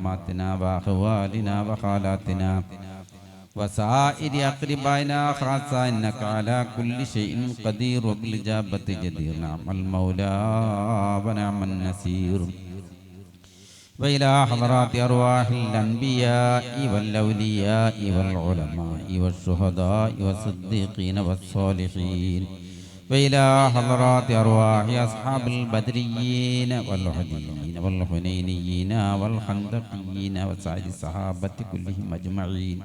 وعماتنا وأخوالنا وخالاتنا وسائر أقربائنا خاصة إنك على كل شيء قدير وبالإجابة جدير. نعم المولى ونعم النصير. وإلى حضرات أرواح الأنبياء والأولياء والعلماء والشهداء والصديقين والصالحين. وإلى حضرات أرواح أصحاب البدريين والعهديين والحنينيين والخندقيين وسائر الصحابة كلهم أجمعين.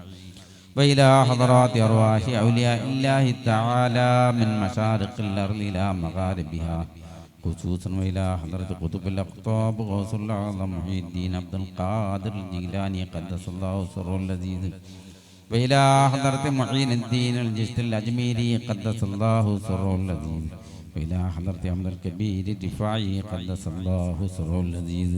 وإلى حضرات أرواح أولياء الله تعالى من مشارق الأرض إلى مغاربها خصوصا. وإلى حضرة قطب الأقطاب غوث الأعظم محي الدين عبد القادر الجيلاني قدس الله سره اللذيذ. وإلى حضرة معين الدين الجشت الأجميري قدس الله سره اللذيذ. وإلى حضرة عبد الكبير الدفاعي قدس الله سره اللذيذ.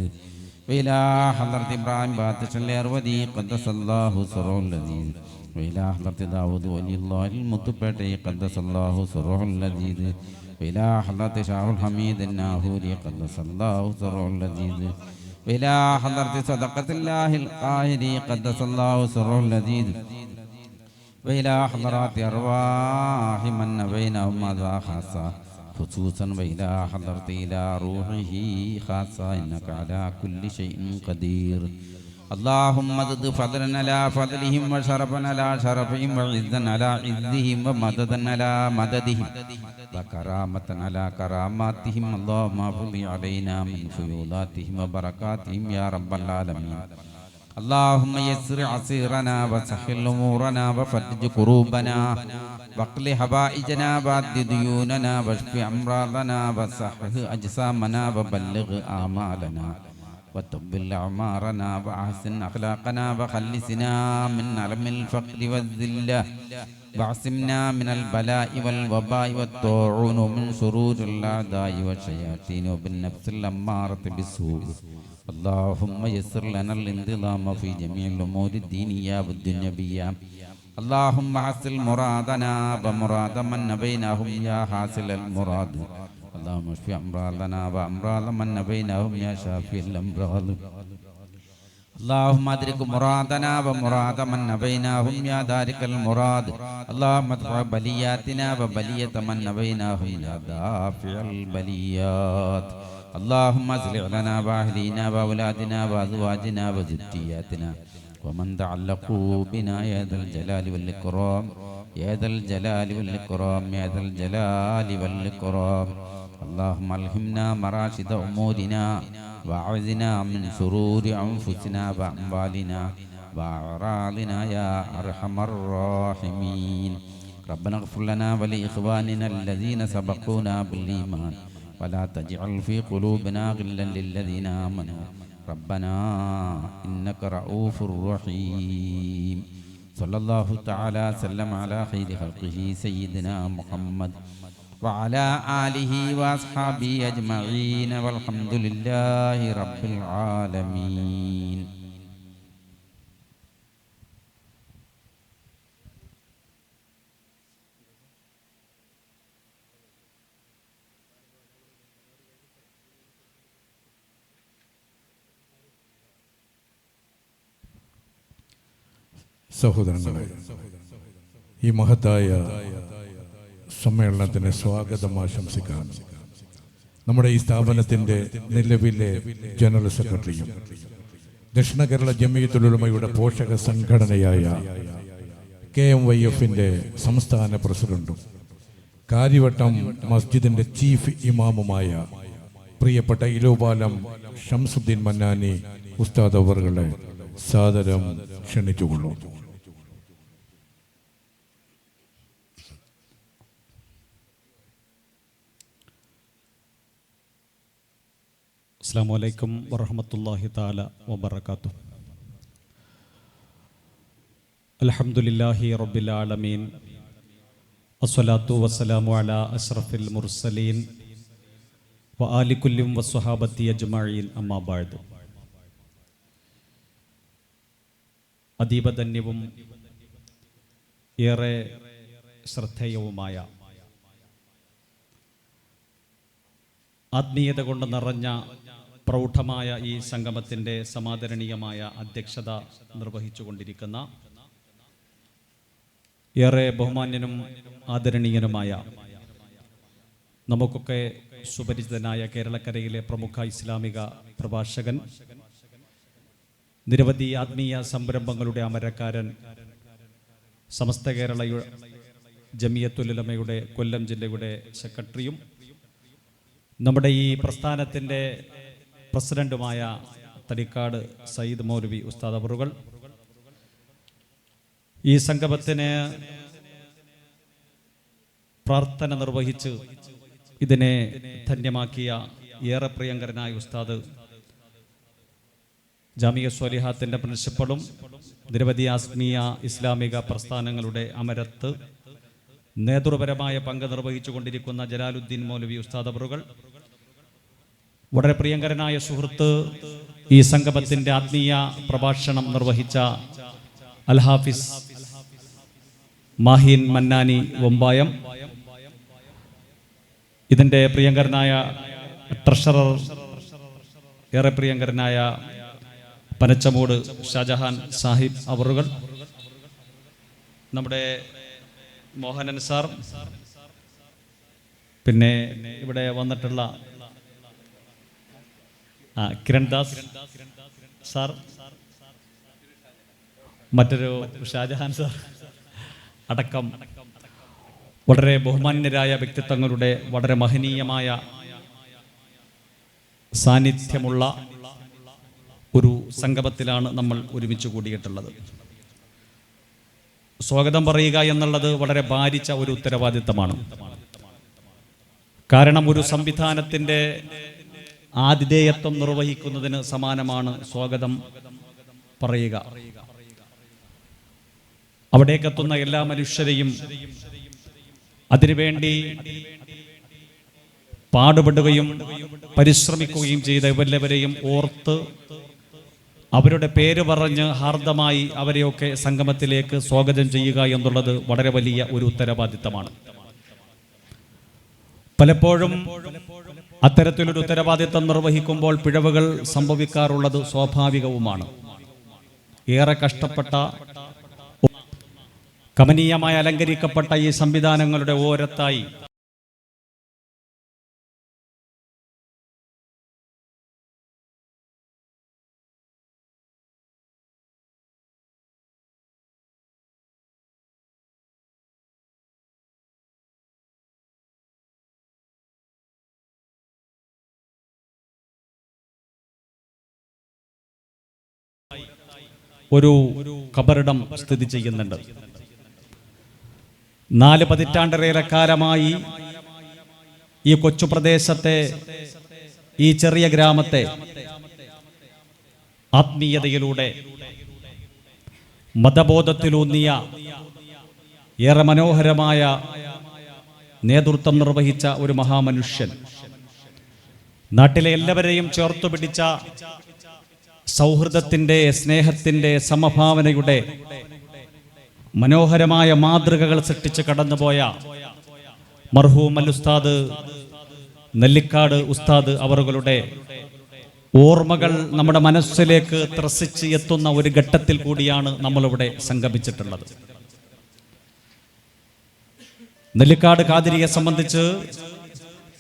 وإلى حضرة إبراهيم باتش الأرودي قدس الله سره اللذيذ. وإلى حضرة داود ولي الله المتبعي قدس الله سره اللذيذ. وإلى حضرة شاه الحميد الناهوري قدس الله سره اللذيذ. وإلى حضرة صدقة الله القاهري قدس الله سره اللذيذ. وإلى حضرات أرواح من بينهم ماذا خاصة خصوصا. وإلى حضرت إلى روحه خاصة إنك على كل شيء قدير. اللهم زد فضلا على فضلهم وشرفا على شرفهم وعزا على عزهم ومددا على مددهم وكرامة على كراماتهم. اللهم افض علينا من فيوضاتهم وبركاتهم يا رب العالمين. اللهم يسر عسيرنا وسهل أمورنا وفرج كروبنا واقل حوائجنا وعد ديوننا واشف أمراضنا وصحح أجسامنا وبلغ آمالنا وطول أعمارنا وأحسن أخلاقنا وخلصنا من علم الفقر والذلة واعصمنا من البلاء والوباء والطاعون ومن شرور الأعداء والشياطين وبالنفس الأمارة بالسوء. اللهم يسر لنا الانتظام في جميع الأمور الدينية والدنيوية. اللهم حصل مرادنا ومراد من بينهم يا حاصل المراد. اللهم اشف أمراضنا وأمراض من بينهم يا شافي الأمراض. اللهم ادرك مرادنا ومراد من بينهم يا دارك المراد. اللهم ادفع بلياتنا وبلية من بينهم يا دافع البليات. اللهم اصلح لنا وأهلنا وأولادنا وأزواجنا وذرياتنا ومن تعلقوا بنا يا ذا الجلال والإكرام يا ذا الجلال والإكرام يا ذا الجلال والإكرام. اللهم ألهمنا مراشد أمورنا وأعذنا من شرور أنفسنا وأموالنا وأعراضنا يا أرحم الراحمين. ربنا اغفر لنا ولإخواننا الذين سبقونا بالإيمان ولا تجعل في قلوبنا غلا للذين آمنوا ربنا إنك رؤوف رحيم. صلى الله تعالى وسلم على خير خلقه سيدنا محمد وعلى آله وأصحابه أجمعين والحمد لله رب العالمين. സഹോദരങ്ങളെ, ഈ മഹത്തായ സമ്മേളനത്തിന് സ്വാഗതം ആശംസിക്കാൻ നമ്മുടെ ഈ സ്ഥാപനത്തിൻ്റെ നിലവിലെ ജനറൽ സെക്രട്ടറിയും ദക്ഷിണ കേരള ജമിയത്തുൽ ഉലമയുടെ പോഷക സംഘടനയായ KMYF-ന്റെ സംസ്ഥാന പ്രസിഡന്റും കാര്യവട്ടം മസ്ജിദിന്റെ ചീഫ് ഇമാമുമായ പ്രിയപ്പെട്ട ഇലോപാലം ഷംസുദ്ദീൻ മന്നാനി ഉസ്താദ് അവറുകളെ സാദരം ക്ഷണിച്ചുകൊള്ളും. അസ്സലാമു അലൈക്കും വറഹ്മത്തുള്ളാഹി തആല വബറകാതുഹു. അൽഹംദുലില്ലാഹി റബ്ബിൽ ആലമീൻ അസ്സലാത്തു വസ്സലാമു അലാ അഷ്റഫിൽ മുർസലീൻ വആലി കുല്ലിം വസ്വഹാബത്തി അജ്മഈൻ അമ്മാ ബഅദ്. അതീവധന്യവും ഏറെ ശ്രദ്ധേയവുമായ ആത്മീയത കൊണ്ട് നിറഞ്ഞ പ്രൗഢമായ ഈ സംഗമത്തിൻ്റെ സമാദരണീയമായ അധ്യക്ഷത നിർവഹിച്ചുകൊണ്ടിരിക്കുന്ന ഏറെ ബഹുമാന്യനും ആദരണീയനുമായ നമുക്കൊക്കെ സുപരിചിതനായ കേരളക്കരയിലെ പ്രമുഖ ഇസ്ലാമിക പ്രഭാഷകൻ, നിരവധി ആത്മീയ സംരംഭങ്ങളുടെ അമരക്കാരൻ, സമസ്ത കേരള ജമിയത്തുൽ ഉലമയുടെ കൊല്ലം ജില്ലയുടെ സെക്രട്ടറിയും നമ്മുടെ ഈ പ്രസ്ഥാനത്തിൻ്റെ പ്രസിഡന്റുമായ തടിക്കാട് സയ്യിദ് മൗലവി ഉസ്താദ് അവറുകൾ, ഈ സംഗമത്തിന് പ്രാർത്ഥന നിർവഹിച്ച് ഇതിനെ ധന്യമാക്കിയ ഏറെ പ്രിയങ്കരനായ ഉസ്താദ്, ജാമിയ സ്വാലിഹാത്തിൻ്റെ പ്രിൻസിപ്പളും നിരവധി ആത്മീയ ഇസ്ലാമിക പ്രസ്ഥാനങ്ങളുടെ അമരത്ത് നേതൃപരമായ പങ്ക് നിർവഹിച്ചുകൊണ്ടിരിക്കുന്ന ജലാലുദ്ദീൻ മൗലവി ഉസ്താദ് അവറുകൾ, വളരെ പ്രിയങ്കരനായ സുഹൃത്ത്, ഈ സംഗമത്തിൻ്റെ ആത്മീയ പ്രഭാഷണം നിർവഹിച്ച അൽ ഹാഫിസ് മാഹീൻ മന്നാനി വമ്പായം, ഇതിൻ്റെ പ്രിയങ്കരനായ ട്രഷറർ, ഏറെ പ്രിയങ്കരനായ പനച്ചമൂട് ഷാജഹാൻ സാഹിബ് അവറുകൾ, നമ്മുടെ മോഹനൻ സാർ, പിന്നെ ഇവിടെ വന്നിട്ടുള്ള കിരൺദാസ് സാർ, മറ്റൊരു ഷാജഹാൻ സാർ അടക്കം വളരെ ബഹുമാന്യരായ വ്യക്തിത്വങ്ങളുടെ വളരെ മഹനീയമായ സാന്നിധ്യമുള്ള ഒരു സംഗമത്തിലാണ് നമ്മൾ ഒരുമിച്ച് കൂടിയിട്ടുള്ളത്. സ്വാഗതം പറയുക എന്നുള്ളത് വളരെ ഭാരിച്ച ഒരു ഉത്തരവാദിത്തമാണ്. കാരണം ഒരു സംവിധാനത്തിൻ്റെ ആതിഥേയത്വം നിർവഹിക്കുന്നതിന് സമാനമാണ് സ്വാഗതം പറയുക. അവിടേക്കെത്തുന്ന എല്ലാ മനുഷ്യരെയും അതിനുവേണ്ടി പാടുപെടുകയും പരിശ്രമിക്കുകയും ചെയ്ത എല്ലാവരെയും ഓർത്ത് അവരുടെ പേര് പറഞ്ഞ് ഹാർദമായി അവരെയൊക്കെ സംഗമത്തിലേക്ക് സ്വാഗതം ചെയ്യുക എന്നുള്ളത് വളരെ വലിയ ഒരു ഉത്തരവാദിത്തമാണ്. പലപ്പോഴും അത്തരത്തിലൊരു ഉത്തരവാദിത്തം നിർവഹിക്കുമ്പോൾ പിഴവുകൾ സംഭവിക്കാറുള്ളത് സ്വാഭാവികവുമാണ്. ഏറെ കഷ്ടപ്പെട്ട, കമനീയമായി അലങ്കരിക്കപ്പെട്ട ഈ സംവിധാനങ്ങളുടെ ഓരത്തായി ഒരു ഖബറിടം സ്ഥിതി ചെയ്യുന്നുണ്ട്. 4 പതിറ്റാണ്ടേറെ കാലമായി ഈ കൊച്ചു പ്രദേശത്തെ, ഈ ചെറിയ ഗ്രാമത്തെ ആത്മീയതയിലൂടെ മതബോധത്തിലൂന്നിയ ഏറെ മനോഹരമായ നേതൃത്വം നിർവഹിച്ച ഒരു മഹാമനുഷ്യൻ, നാട്ടിലെ എല്ലാവരെയും ചേർത്തു പിടിച്ച സൗഹൃദത്തിൻ്റെ, സ്നേഹത്തിൻ്റെ, സമഭാവനയുടെ മനോഹരമായ മാതൃകകൾ സൃഷ്ടിച്ച് കടന്നുപോയ മർഹൂം അൽ ഉസ്താദ് നെല്ലിക്കാട് ഉസ്താദ് അവറുകളുടെ ഓർമ്മകൾ നമ്മുടെ മനസ്സിലേക്ക് ത്രസിച്ച് എത്തുന്ന ഒരു ഘട്ടത്തിൽ കൂടിയാണ് നമ്മളിവിടെ സംഗമിച്ചിട്ടുള്ളത്. നെല്ലിക്കാട് ഖാദിരിയെ സംബന്ധിച്ച്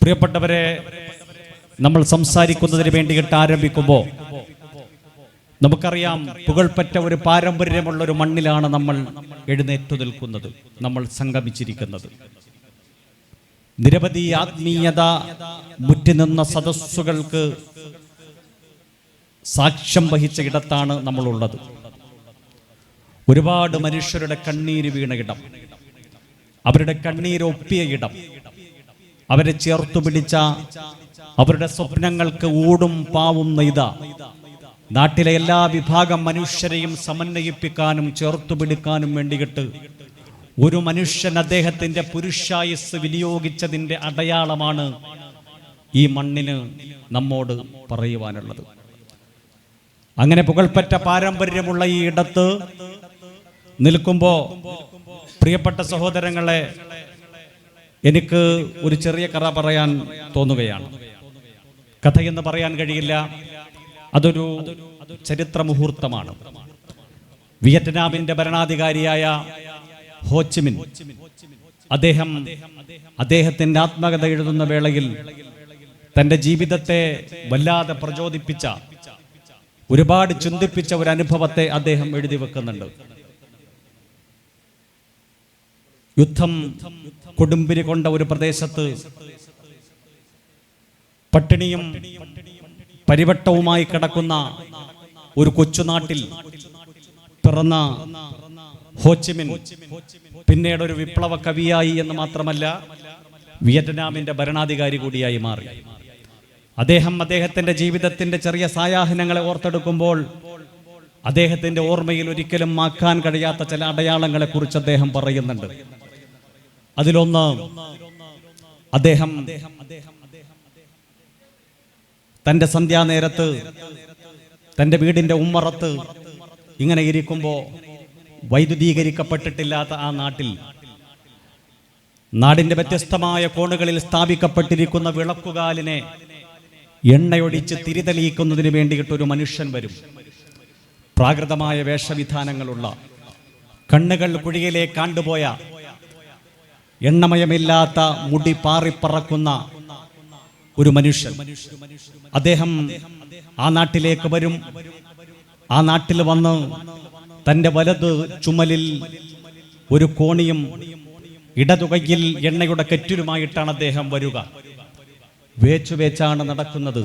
പ്രിയപ്പെട്ടവരെ, നമ്മൾ സംസാരിക്കുന്നതിന് വേണ്ടിയിട്ട് ആരംഭിക്കുമ്പോൾ നമുക്കറിയാം, പുകൾപ്പറ്റ ഒരു പാരമ്പര്യമുള്ള ഒരു മണ്ണിലാണ് നമ്മൾ എഴുന്നേറ്റു നിൽക്കുന്നത്, നമ്മൾ സംഗമിച്ചിരിക്കുന്നത്. നിരവധി ആത്മീയത മുറ്റിനിന്ന സദസ്സുകൾക്ക് സാക്ഷ്യം വഹിച്ച ഇടത്താണ് നമ്മളുള്ളത്. ഒരുപാട് മനുഷ്യരുടെ കണ്ണീര് വീണ ഇടം, അവരുടെ കണ്ണീരൊപ്പിയ ഇടം, അവരെ ചേർത്തു പിടിച്ച, അവരുടെ സ്വപ്നങ്ങൾക്ക് ഊടും പാവും നെയ്ത, നാട്ടിലെ എല്ലാ വിഭാഗം മനുഷ്യരെയും സമന്വയിപ്പിക്കാനും ചേർത്തുപിടിക്കാനും വേണ്ടിയിട്ട് ഒരു മനുഷ്യൻ അദ്ദേഹത്തിൻ്റെ പുരുഷായുസ് വിനിയോഗിച്ചതിൻ്റെ അടയാളമാണ് ഈ മണ്ണിന് നമ്മോട് പറയുവാനുള്ളത്. അങ്ങനെ പുകൾപ്പറ്റ പാരമ്പര്യമുള്ള ഈ ഇടത്ത് നിൽക്കുമ്പോൾ പ്രിയപ്പെട്ട സഹോദരങ്ങളെ, എനിക്ക് ഒരു ചെറിയ കഥ പറയാൻ തോന്നുകയാണ്. കഥയെന്ന് പറയാൻ കഴിയില്ല, അതൊരു ചരിത്ര മുഹൂർത്തമാണ്. വിയറ്റ്നാമിന്റെ ഭരണാധികാരിയായ ഹോച്ചിമിൻ അദ്ദേഹത്തിന്റെ ആത്മകഥ എഴുതുന്ന വേളയിൽ തന്റെ ജീവിതത്തെ വല്ലാതെ പ്രചോദിപ്പിച്ച, ഒരുപാട് ചിന്തിപ്പിച്ച ഒരു അനുഭവത്തെ അദ്ദേഹം എഴുതി വെക്കുന്നുണ്ട്. യുദ്ധം കൊടുമ്പിരി കൊണ്ട ഒരു പ്രദേശത്ത് പട്ടിണിയും പരിവട്ടവുമായി കിടക്കുന്ന ഒരു കൊച്ചുനാട്ടിൽ പിറന്ന ഹോച്ചിമിൻ പിന്നീട് ഒരു വിപ്ലവ കവിയായി എന്ന് മാത്രമല്ല വിയറ്റ്നാമിന്റെ ഭരണാധികാരി കൂടിയായി മാറി. അദ്ദേഹത്തിന്റെ ജീവിതത്തിന്റെ ചെറിയ സായാഹ്നങ്ങളെ ഓർത്തെടുക്കുമ്പോൾ അദ്ദേഹത്തിന്റെ ഓർമ്മയിൽ ഒരിക്കലും മാക്കാൻ കഴിയാത്ത ചില അടയാളങ്ങളെ കുറിച്ച് അദ്ദേഹം പറയുന്നുണ്ട്. അതിലൊന്ന്, അദ്ദേഹം തന്റെ സന്ധ്യാനേരത്ത് തന്റെ വീടിന്റെ ഉമ്മറത്ത് ഇങ്ങനെ ഇരിക്കുമ്പോൾ വൈദ്യുതീകരിക്കപ്പെട്ടിട്ടില്ലാത്ത ആ നാടിന്റെ വ്യത്യസ്തമായ കോണുകളിൽ സ്ഥാപിക്കപ്പെട്ടിരിക്കുന്ന വിളക്കുകാലിനെ എണ്ണയൊടിച്ച് തിരിതെളിയിക്കുന്നതിന് വേണ്ടിയിട്ടൊരു മനുഷ്യൻ വരും. പ്രാകൃതമായ വേഷവിധാനങ്ങളുള്ള, കണ്ണുകൾ കുഴിയിലേക്ക് കാണ്ടുപോയ, എണ്ണമയമില്ലാത്ത മുടി പാറിപ്പറക്കുന്ന ഒരു മനുഷ്യൻ. അദ്ദേഹം ആ നാട്ടിലേക്ക് വരും. ആ നാട്ടിൽ വന്ന് തൻ്റെ വലത് ചുമലിൽ ഒരു കോണിയും ഇടതുകൈയിൽ എണ്ണയുടെ കെറ്റിലുമായിട്ടാണ് അദ്ദേഹം വരിക. വേച്ചാണ് നടക്കുന്നത്.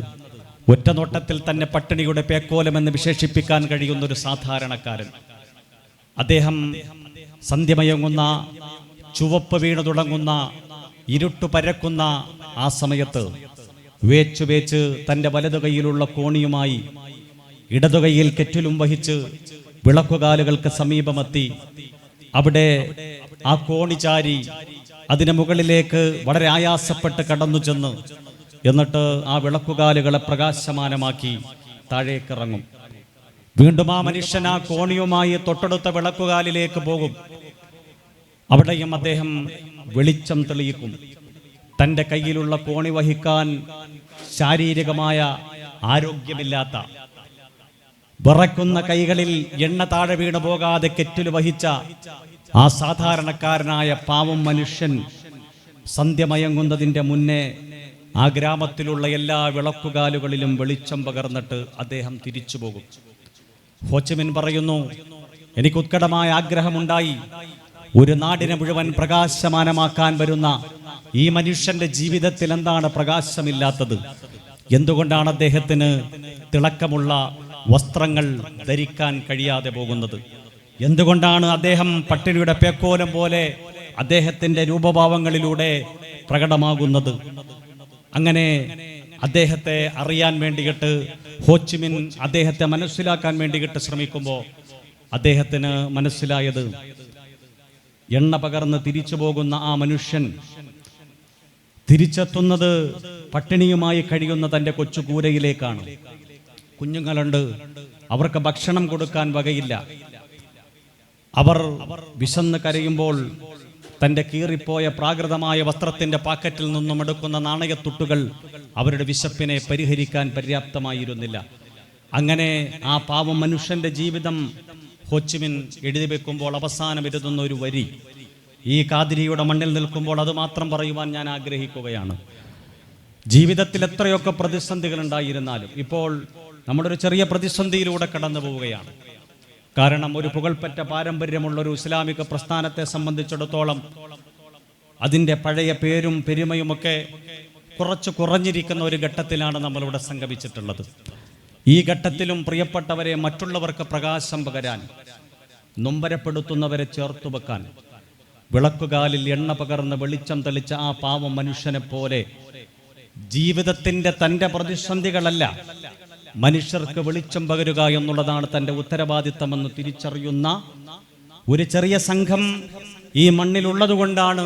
ഒറ്റ നോട്ടത്തിൽ തന്നെ പട്ടിണിയുടെ പേക്കോലമെന്ന് വിശേഷിപ്പിക്കാൻ കഴിയുന്ന ഒരു സാധാരണക്കാരൻ. അദ്ദേഹം സന്ധ്യമയങ്ങുന്ന, ചുവപ്പ് വീണു തുടങ്ങുന്ന, ഇരുട്ടു പരക്കുന്ന ആ സമയത്ത് വേച്ച് തൻ്റെ വലതുകൈയിലുള്ള കോണിയുമായി ഇടതുകൈയിൽ കെറ്റിലും വഹിച്ച് വിളക്കുകാലുകൾക്ക് സമീപമെത്തി അവിടെ ആ കോണി ചാരി അതിന് മുകളിലേക്ക് വളരെ ആയാസപ്പെട്ട് കടന്നു ചെന്ന് എന്നിട്ട് ആ വിളക്കുകാലുകളെ പ്രകാശമാനമാക്കി താഴേക്കിറങ്ങും. വീണ്ടും ആ മനുഷ്യൻ ആ കോണിയുമായി തൊട്ടടുത്ത വിളക്കുകാലിലേക്ക് പോകും. അവിടെയും അദ്ദേഹം വെളിച്ചം തെളിയിക്കും. തൻ്റെ കയ്യിലുള്ള കോണി വഹിക്കാൻ ശാരീരികമായ ആരോഗ്യമില്ലാത്ത, വിറക്കുന്ന കൈകളിൽ എണ്ണ താഴെ വീണു പോകാതെ കെറ്റിൽ വഹിച്ച ആ സാധാരണക്കാരനായ പാവം മനുഷ്യൻ സന്ധ്യമയങ്ങുന്നതിൻ്റെ മുന്നേ ആ ഗ്രാമത്തിലുള്ള എല്ലാ വിളക്കുകാലുകളിലും വെളിച്ചം പകർന്നിട്ട് അദ്ദേഹം തിരിച്ചു പോകും. ഹോച്ചിമിൻ പറയുന്നു, എനിക്ക് ഉത്കടമായ ആഗ്രഹമുണ്ടായി. ഒരു നാടിനെ മുഴുവൻ പ്രകാശമാനമാക്കാൻ വരുന്ന ഈ മനുഷ്യന്റെ ജീവിതത്തിൽ എന്താണ് പ്രകാശമില്ലാത്തത്? എന്തുകൊണ്ടാണ് അദ്ദേഹത്തിന് തിളക്കമുള്ള വസ്ത്രങ്ങൾ ധരിക്കാൻ കഴിയാതെ പോകുന്നത്? എന്തുകൊണ്ടാണ് അദ്ദേഹം പട്ടിണിയുടെ പേക്കോലം പോലെ അദ്ദേഹത്തിന്റെ രൂപഭാവങ്ങളിലൂടെ പ്രകടമാകുന്നത്? അങ്ങനെ അദ്ദേഹത്തെ അറിയാൻ വേണ്ടിയിട്ട് ഹോച്ചിമിൻ അദ്ദേഹത്തെ മനസ്സിലാക്കാൻ വേണ്ടിയിട്ട് ശ്രമിക്കുമ്പോൾ അദ്ദേഹത്തിന് മനസ്സിലായത്, എണ്ണ പകർന്ന് തിരിച്ചു പോകുന്ന ആ മനുഷ്യൻ തിരിച്ചെത്തുന്നത് പട്ടിണിയുമായി കഴിയുന്ന തൻ്റെ കൊച്ചു കൂരയിലേക്കാണ്. കുഞ്ഞുങ്ങളുണ്ട്, അവർക്ക് ഭക്ഷണം കൊടുക്കാൻ വകയില്ല. അവർ വിശന്ന് കരയുമ്പോൾ തൻ്റെ കീറിപ്പോയ പ്രാകൃതമായ വസ്ത്രത്തിന്റെ പാക്കറ്റിൽ നിന്നും എടുക്കുന്ന നാണയത്തുട്ടുകൾ അവരുടെ വിശപ്പിനെ പരിഹരിക്കാൻ പര്യാപ്തമായിരുന്നില്ല. അങ്ങനെ ആ പാവം മനുഷ്യന്റെ ജീവിതം ഹോച്ചിമിൻ എഴുതി വെക്കുമ്പോൾ അവസാനം എഴുതുന്ന ഒരു വരി ഈ കാതിരിയുടെ മണ്ണിൽ നിൽക്കുമ്പോൾ അത് മാത്രം പറയുവാൻ ഞാൻ ആഗ്രഹിക്കുകയാണ്. ജീവിതത്തിൽ എത്രയൊക്കെ പ്രതിസന്ധികൾ ഉണ്ടായിരുന്നാലും ഇപ്പോൾ നമ്മളൊരു ചെറിയ പ്രതിസന്ധിയിലൂടെ കടന്നു പോവുകയാണ്. കാരണം ഒരു പുകൾപ്പറ്റ പാരമ്പര്യമുള്ള ഒരു ഇസ്ലാമിക പ്രസ്ഥാനത്തെ സംബന്ധിച്ചിടത്തോളം അതിൻ്റെ പഴയ പേരും പെരുമയുമൊക്കെ കുറഞ്ഞിരിക്കുന്ന ഒരു ഘട്ടത്തിലാണ് നമ്മളിവിടെ സംഗമിച്ചിട്ടുള്ളത്. ഈ ഘട്ടത്തിലും പ്രിയപ്പെട്ടവരെ മറ്റുള്ളവർക്ക് പ്രകാശം പകരാൻ, നൊമ്പരപ്പെടുത്തുന്നവരെ ചേർത്തു വെക്കാൻ, വിളക്കുകാലിൽ എണ്ണ പകർന്ന് വെളിച്ചം തെളിച്ച ആ പാവം മനുഷ്യനെ പോലെ ജീവിതത്തിന്റെ തൻ്റെ പ്രതിസന്ധികളല്ല, മനുഷ്യർക്ക് വെളിച്ചം പകരുക എന്നുള്ളതാണ് തൻ്റെ ഉത്തരവാദിത്തമെന്ന് തിരിച്ചറിയുന്ന ഒരു ചെറിയ സംഘം ഈ മണ്ണിലുള്ളത് കൊണ്ടാണ്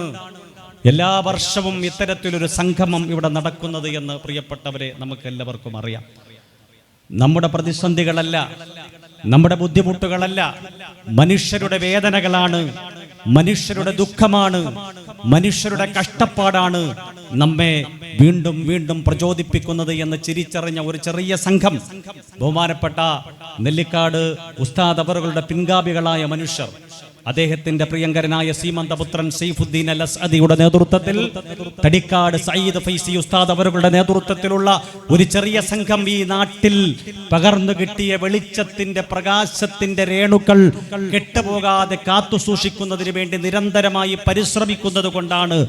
എല്ലാ വർഷവും ഇത്തരത്തിലൊരു സംഗമം ഇവിടെ നടക്കുന്നത് എന്ന് പ്രിയപ്പെട്ടവരെ നമുക്കെല്ലാവർക്കും അറിയാം. നമ്മുടെ പ്രതിസന്ധികളല്ല, നമ്മുടെ ബുദ്ധിമുട്ടുകളല്ല, മനുഷ്യരുടെ വേദനകളാണ്, മനുഷ്യരുടെ ദുഃഖമാണ്, മനുഷ്യരുടെ കഷ്ടപ്പാടാണ് നമ്മെ വീണ്ടും വീണ്ടും പ്രചോദിപ്പിക്കുന്നത് എന്ന് തിരിച്ചറിഞ്ഞ ഒരു ചെറിയ സംഘം ബഹുമാനപ്പെട്ട നെല്ലിക്കാട് ഉസ്താദ് അവറുകളുടെ പിൻഗാമികളായ മനുഷ്യർ, അദ്ദേഹത്തിന്റെ പ്രിയങ്കരനായ സീമന്തപുത്രൻ സൈഫുദ്ദീൻ അൽ അസ്അദിയുടെ നേതൃത്വത്തിൽ, തടിക്കാട് സയ്യിദ് ഫൈസി ഉസ്താദ് അവരുടെ നേതൃത്വത്തിലുള്ള ഒരു ചെറിയ സംഘം ഈ നാട്ടിൽ പകർന്നു കിട്ടിയ വെളിച്ചത്തിന്റെ പ്രകാശത്തിന്റെ രേണുക്കൾ കെട്ടുപോകാതെ കാത്തു സൂക്ഷിക്കുന്നതിന് വേണ്ടി നിരന്തരമായി പരിശ്രമിക്കുന്നത് കൊണ്ടാണ്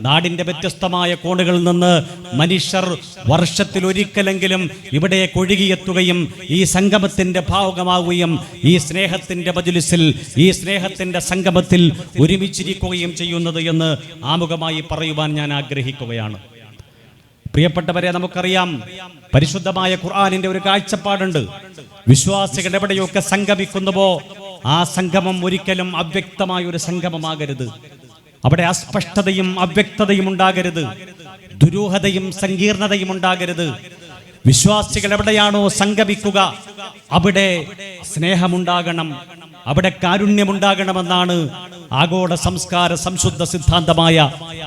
നാടിന്റെ വ്യത്യസ്തമായ കോണുകളിൽ നിന്ന് മനുഷ്യർ വർഷത്തിൽ ഒരിക്കലെങ്കിലും ഇവിടെ ഒഴുകിയെത്തുകയും ഈ സംഗമത്തിന്റെ ഭാഗമാവുകയും ഈ സ്നേഹത്തിന്റെ മജ്‌ലിസിൽ, ഈ സ്നേഹത്തിന്റെ സംഗമത്തിൽ ഒരുമിച്ചിരിക്കുകയും ചെയ്യുന്നത് എന്ന് ആമുഖമായി പറയുവാൻ ഞാൻ ആഗ്രഹിക്കുകയാണ്. പ്രിയപ്പെട്ടവരെ, നമുക്കറിയാം പരിശുദ്ധമായ ഖുർആനിന്റെ ഒരു കാഴ്ചപ്പാടുണ്ട്. വിശ്വാസികൾ എവിടെയൊക്കെ സംഗമിക്കുന്നുവോ ആ സംഗമം ഒരിക്കലും അവ്യക്തമായ ഒരു സംഗമമാകരുത്. അവിടെ അസ്പഷ്ടതയും അവ്യക്തതയും ഉണ്ടാകരുത്, ദുരൂഹതയും സങ്കീർണതയും ഉണ്ടാകരുത്. വിശ്വാസികൾ എവിടെയാണോ സംഗമിക്കുക അവിടെ സ്നേഹമുണ്ടാകണം, അവിടെ കാരുണ്യമുണ്ടാകണമെന്നാണ് ആഗോള സംസ്കാര സംശുദ്ധ സിദ്ധാന്തമായ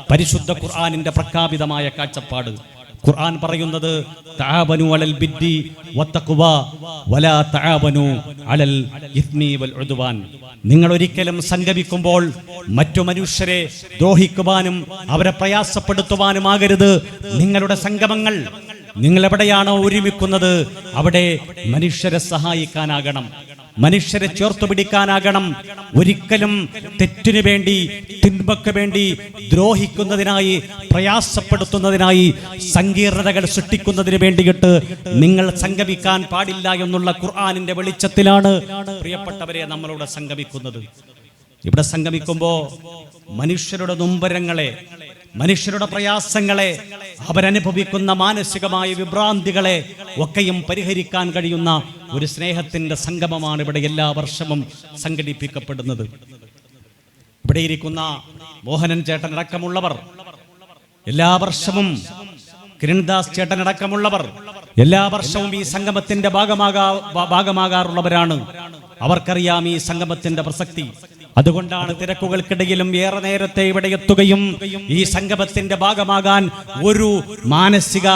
പരിശുദ്ധ ഖുർആനിന്റെ പ്രഖ്യാപിതമായ കാഴ്ചപ്പാട്. ഖുർആൻ പറയുന്നത് തആവനു അലൽ ബിദ്ദി വത്തഖ്വ വലാ തആവനു അലൽ ഇസ്മി വൽ ഉദ്വാൻ. നിങ്ങൾ ഒരിക്കലും സംഗമിക്കുമ്പോൾ മറ്റു മനുഷ്യരെ ദ്രോഹിക്കുവാനും അവരെ പ്രയാസപ്പെടുത്തുവാനുമാകരുത് നിങ്ങളുടെ സംഗമങ്ങൾ. നിങ്ങൾ എവിടെയാണോ ഒരുമിക്കുന്നത് അവിടെ മനുഷ്യരെ സഹായിക്കാനാകണം, മനുഷ്യരെ ചേർത്തു പിടിക്കാനാകണം. ഒരിക്കലും തെറ്റിനു വേണ്ടി, തിന്മയ്ക്ക് വേണ്ടി ദ്രോഹിക്കുന്നതിനായി, പ്രയാസപ്പെടുത്തുന്നതിനായി, സങ്കീർണതകൾ സൃഷ്ടിക്കുന്നതിന് വേണ്ടിയിട്ട് നിങ്ങൾ സംഗമിക്കാൻ പാടില്ല എന്നുള്ള ഖുർആനിന്റെ വെളിച്ചത്തിലാണ് പ്രിയപ്പെട്ടവരെ നമ്മളിവിടെ സംഗമിക്കുന്നത്. ഇവിടെ സംഗമിക്കുമ്പോൾ മനുഷ്യരുടെ നൊമ്പരങ്ങളെ, മനുഷ്യരുടെ പ്രയാസങ്ങളെ, അവരനുഭവിക്കുന്ന മാനസികമായ വിഭ്രാന്തികളെ ഒക്കെയും പരിഹരിക്കാൻ കഴിയുന്ന ഒരു സ്നേഹത്തിന്റെ സംഗമമാണ് ഇവിടെ എല്ലാ വർഷവും സംഘടിപ്പിക്കപ്പെടുന്നത്. ഇവിടെ ഇരിക്കുന്ന മോഹനൻ ചേട്ടനടക്കമുള്ളവർ എല്ലാ വർഷവും, കിരൺദാസ് ചേട്ടനടക്കമുള്ളവർ എല്ലാ വർഷവും ഈ സംഗമത്തിന്റെ ഭാഗമാകാറുള്ളവരാണ്. അവർക്കറിയാം ഈ സംഗമത്തിന്റെ പ്രസക്തി. അതുകൊണ്ടാണ് തിരക്കുകൾക്കിടയിലും ഏറെ നേരത്തെ ഇവിടെ എത്തുകയും ഈ സംഗമത്തിന്റെ ഭാഗമാകാൻ ഒരു മാനസിക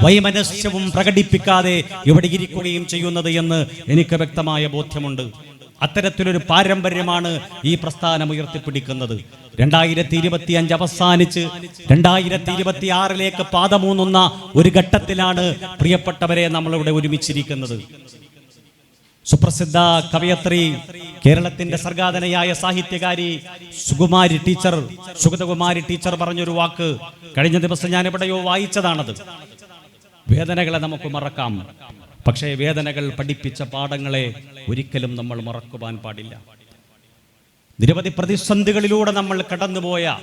വൈമനസ്യവും പ്രകടിപ്പിക്കാതെ ഇവിടെ ഇരിക്കുകയും ചെയ്യുന്നത് എന്ന് എനിക്ക് വ്യക്തമായ ബോധ്യമുണ്ട്. അത്തരത്തിലൊരു പാരമ്പര്യമാണ് ഈ പ്രസ്ഥാനം ഉയർത്തിപ്പിടിക്കുന്നത്. 2025 അവസാനിച്ച് 2026 പാദമൂന്നുന്ന ഒരു ഘട്ടത്തിലാണ് പ്രിയപ്പെട്ടവരെ നമ്മളിവിടെ ഒരുമിച്ചിരിക്കുന്നത്. സുപ്രസിദ്ധ കവയത്രി, കേരളത്തിന്റെ സർഗാധനയായ സാഹിത്യകാരി സുഗതകുമാരി ടീച്ചർ പറഞ്ഞൊരു വാക്ക് കഴിഞ്ഞ ദിവസം ഞാൻ എവിടെയോ വായിച്ചതാണത്. വേദനകളെ നമുക്ക് മറക്കാം, പക്ഷേ വേദനകൾ പഠിപ്പിച്ച പാഠങ്ങളെ ഒരിക്കലും നമ്മൾ മറക്കുവാൻ പാടില്ല. നിരവധി പ്രതിസന്ധികളിലൂടെ നമ്മൾ കടന്നുപോയ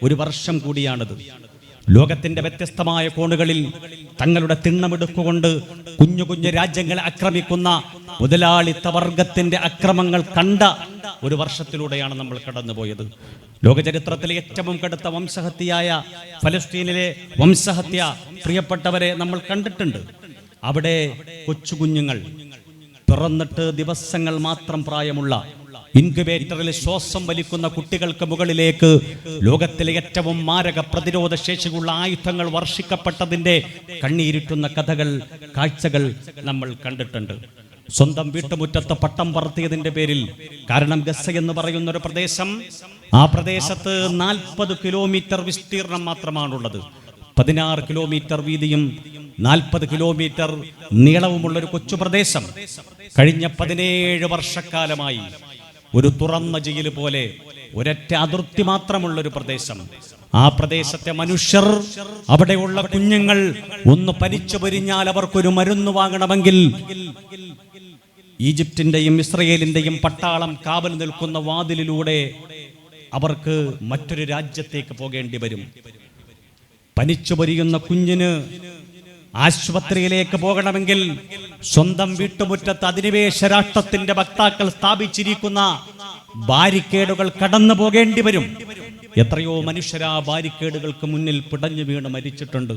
ഒരു വർഷം കൂടിയാണിത്. ലോകത്തിന്റെ വ്യത്യസ്തമായ കോണുകളിൽ തങ്ങളുടെ തിണ്ണമെടുക്കുകൊണ്ട് കുഞ്ഞു കുഞ്ഞു രാജ്യങ്ങളെ ആക്രമിക്കുന്ന മുതലാളിത്ത വർഗത്തിന്റെ അക്രമങ്ങൾ കണ്ട ഒരു വർഷത്തിലൂടെയാണ് നമ്മൾ കടന്നുപോയത്. ലോകചരിത്രത്തിലെ ഏറ്റവും കടുത്ത വംശഹത്യയായ ഫലസ്തീനിലെ വംശഹത്യ പ്രിയപ്പെട്ടവരെ നമ്മൾ കണ്ടിട്ടുണ്ട്. അവിടെ കൊച്ചുകുഞ്ഞുങ്ങൾ, പിറന്നിട്ട് ദിവസങ്ങൾ മാത്രം പ്രായമുള്ള, ഇൻക്യുബേറ്ററിൽ ശ്വാസം വലിക്കുന്ന കുട്ടികൾക്ക് മുകളിലേക്ക് ലോകത്തിലെ ഏറ്റവും മാരക പ്രതിരോധ ശേഷിയുള്ള ആയുധങ്ങൾ വർഷിക്കപ്പെട്ടതിന്റെ കണ്ണീരിട്ടുന്ന കഥകൾ, കാഴ്ചകൾ നമ്മൾ കണ്ടിട്ടുണ്ട്. സ്വന്തം വീട്ടുമുറ്റത്ത് പട്ടം പറത്തിയതിന്റെ പേരിൽ, കാരണം ഗസ എന്ന് പറയുന്ന ഒരു പ്രദേശം, ആ പ്രദേശത്ത് 40 കിലോമീറ്റർ വിസ്തീർണം മാത്രമാണുള്ളത്. 16 കിലോമീറ്റർ വീതിയും 40 കിലോമീറ്റർ നീളവുമുള്ള ഒരു കൊച്ചു പ്രദേശം കഴിഞ്ഞ 17 വർഷക്കാലമായി ഒരു തുറന്ന ജയിൽ പോലെ ഒരൊറ്റ അതിർത്തി മാത്രമുള്ളൊരു പ്രദേശം. ആ പ്രദേശത്തെ മനുഷ്യർ, അവിടെയുള്ള കുഞ്ഞുങ്ങൾ ഒന്ന് പനിച്ചു പൊരിഞ്ഞാൽ അവർക്കൊരു മരുന്ന് വാങ്ങണമെങ്കിൽ ഈജിപ്തിന്റെയും ഇസ്രയേലിന്റെയും പട്ടാളം കാവൽ നിൽക്കുന്ന വാതിലിലൂടെ അവർക്ക് മറ്റൊരു രാജ്യത്തേക്ക് പോകേണ്ടി വരും. പനിച്ചു പൊരിയുന്ന കുഞ്ഞിന് ആശുപത്രിയിലേക്ക് പോകണമെങ്കിൽ സ്വന്തം വീട്ടുമുറ്റത്ത് അധിനിവേശ രാഷ്ട്രത്തിന്റെ വക്താക്കൾ സ്ഥാപിച്ചിരിക്കുന്ന ബാരിക്കേഡുകൾ കടന്നു പോകേണ്ടി വരും. എത്രയോ മനുഷ്യർ ആ ബാരിക്കേഡുകൾക്ക് മുന്നിൽ പിടഞ്ഞു വീണ് മരിച്ചിട്ടുണ്ട്.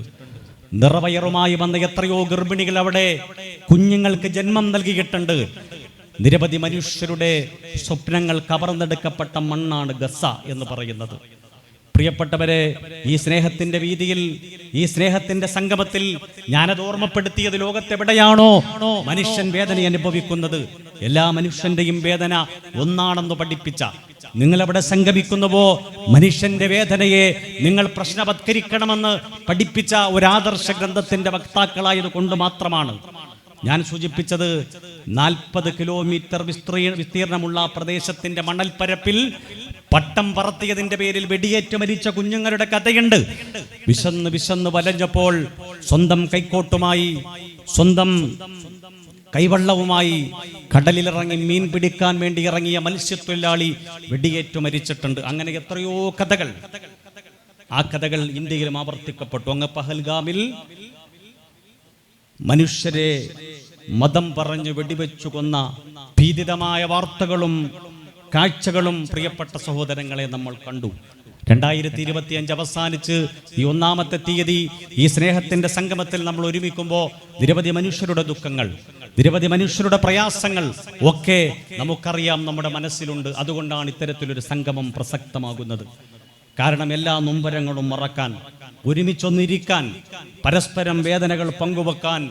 നിറവയറുമായി വന്ന എത്രയോ ഗർഭിണികൾ അവിടെ കുഞ്ഞുങ്ങൾക്ക് ജന്മം നൽകിയിട്ടുണ്ട്. നിരവധി മനുഷ്യരുടെ സ്വപ്നങ്ങൾ കവർന്നെടുക്കപ്പെട്ട മണ്ണാണ് ഗസ എന്ന് പറയുന്നത്. പ്രിയപ്പെട്ടവരെ, ഈ സ്നേഹത്തിന്റെ വീതിയിൽ, ഈ സ്നേഹത്തിന്റെ സംഗമത്തിൽ ഞാനത് ഓർമ്മപ്പെടുത്തിയത്, ലോകത്തെവിടെയാണോ മനുഷ്യൻ വേദന അനുഭവിക്കുന്നത്, എല്ലാ മനുഷ്യന്റെയും വേദന ഒന്നാണെന്ന് പഠിപ്പിച്ച, നിങ്ങളെവിടെ സംഗമിക്കുന്നുവോ മനുഷ്യന്റെ വേദനയെ നിങ്ങൾ പ്രശ്നവത്കരിക്കണമെന്ന് പഠിപ്പിച്ച ഒരു ആദർശ ഗ്രന്ഥത്തിന്റെ വക്താക്കളായത് കൊണ്ട് മാത്രമാണ് ഞാൻ സൂചിപ്പിച്ചത്. 40 കിലോമീറ്റർ വിസ്തീർണമുള്ള പ്രദേശത്തിന്റെ മണൽപ്പരപ്പിൽ പട്ടം പറത്തിയതിന്റെ പേരിൽ വെടിയേറ്റ് മരിച്ച കുഞ്ഞുങ്ങളുടെ കഥയുണ്ട്. വിശന്ന് വിശന്ന് വലഞ്ഞപ്പോൾ സ്വന്തം കൈക്കോട്ടുമായി, സ്വന്തം കൈവള്ളവുമായി കടലിലിറങ്ങി മീൻ പിടിക്കാൻ വേണ്ടി ഇറങ്ങിയ മത്സ്യത്തൊഴിലാളി വെടിയേറ്റു മരിച്ചിട്ടുണ്ട്. അങ്ങനെ എത്രയോ കഥകൾ, ആ കഥകൾ ഇന്ത്യയിലും ആവർത്തിക്കപ്പെട്ടു. അങ്ങ് പഹൽഗാമിൽ മനുഷ്യരെ മതം പറഞ്ഞ് വെടിവെച്ചു കൊന്ന ഭീതിതമായ വാർത്തകളും കാഴ്ചകളും പ്രിയപ്പെട്ട സഹോദരങ്ങളെ നമ്മൾ കണ്ടു. 2025 അവസാനിച്ച് ഈ 1-ാമത്തെ തീയതി ഈ സ്നേഹത്തിന്റെ സംഗമത്തിൽ നമ്മൾ ഒരുമിക്കുമ്പോൾ നിരവധി മനുഷ്യരുടെ ദുഃഖങ്ങൾ, നിരവധി മനുഷ്യരുടെ പ്രയാസങ്ങൾ ഒക്കെ നമുക്കറിയാം, നമ്മുടെ മനസ്സിലുണ്ട്. അതുകൊണ്ടാണ് ഇത്തരത്തിലൊരു സംഗമം പ്രസക്തമാകുന്നത്. കാരണം എല്ലാ നൊമ്പരങ്ങളും മറക്കാൻ, ഒരുമിച്ചൊന്നിരിക്കാൻ, പരസ്പരം വേദനകൾ പങ്കുവെക്കാൻ,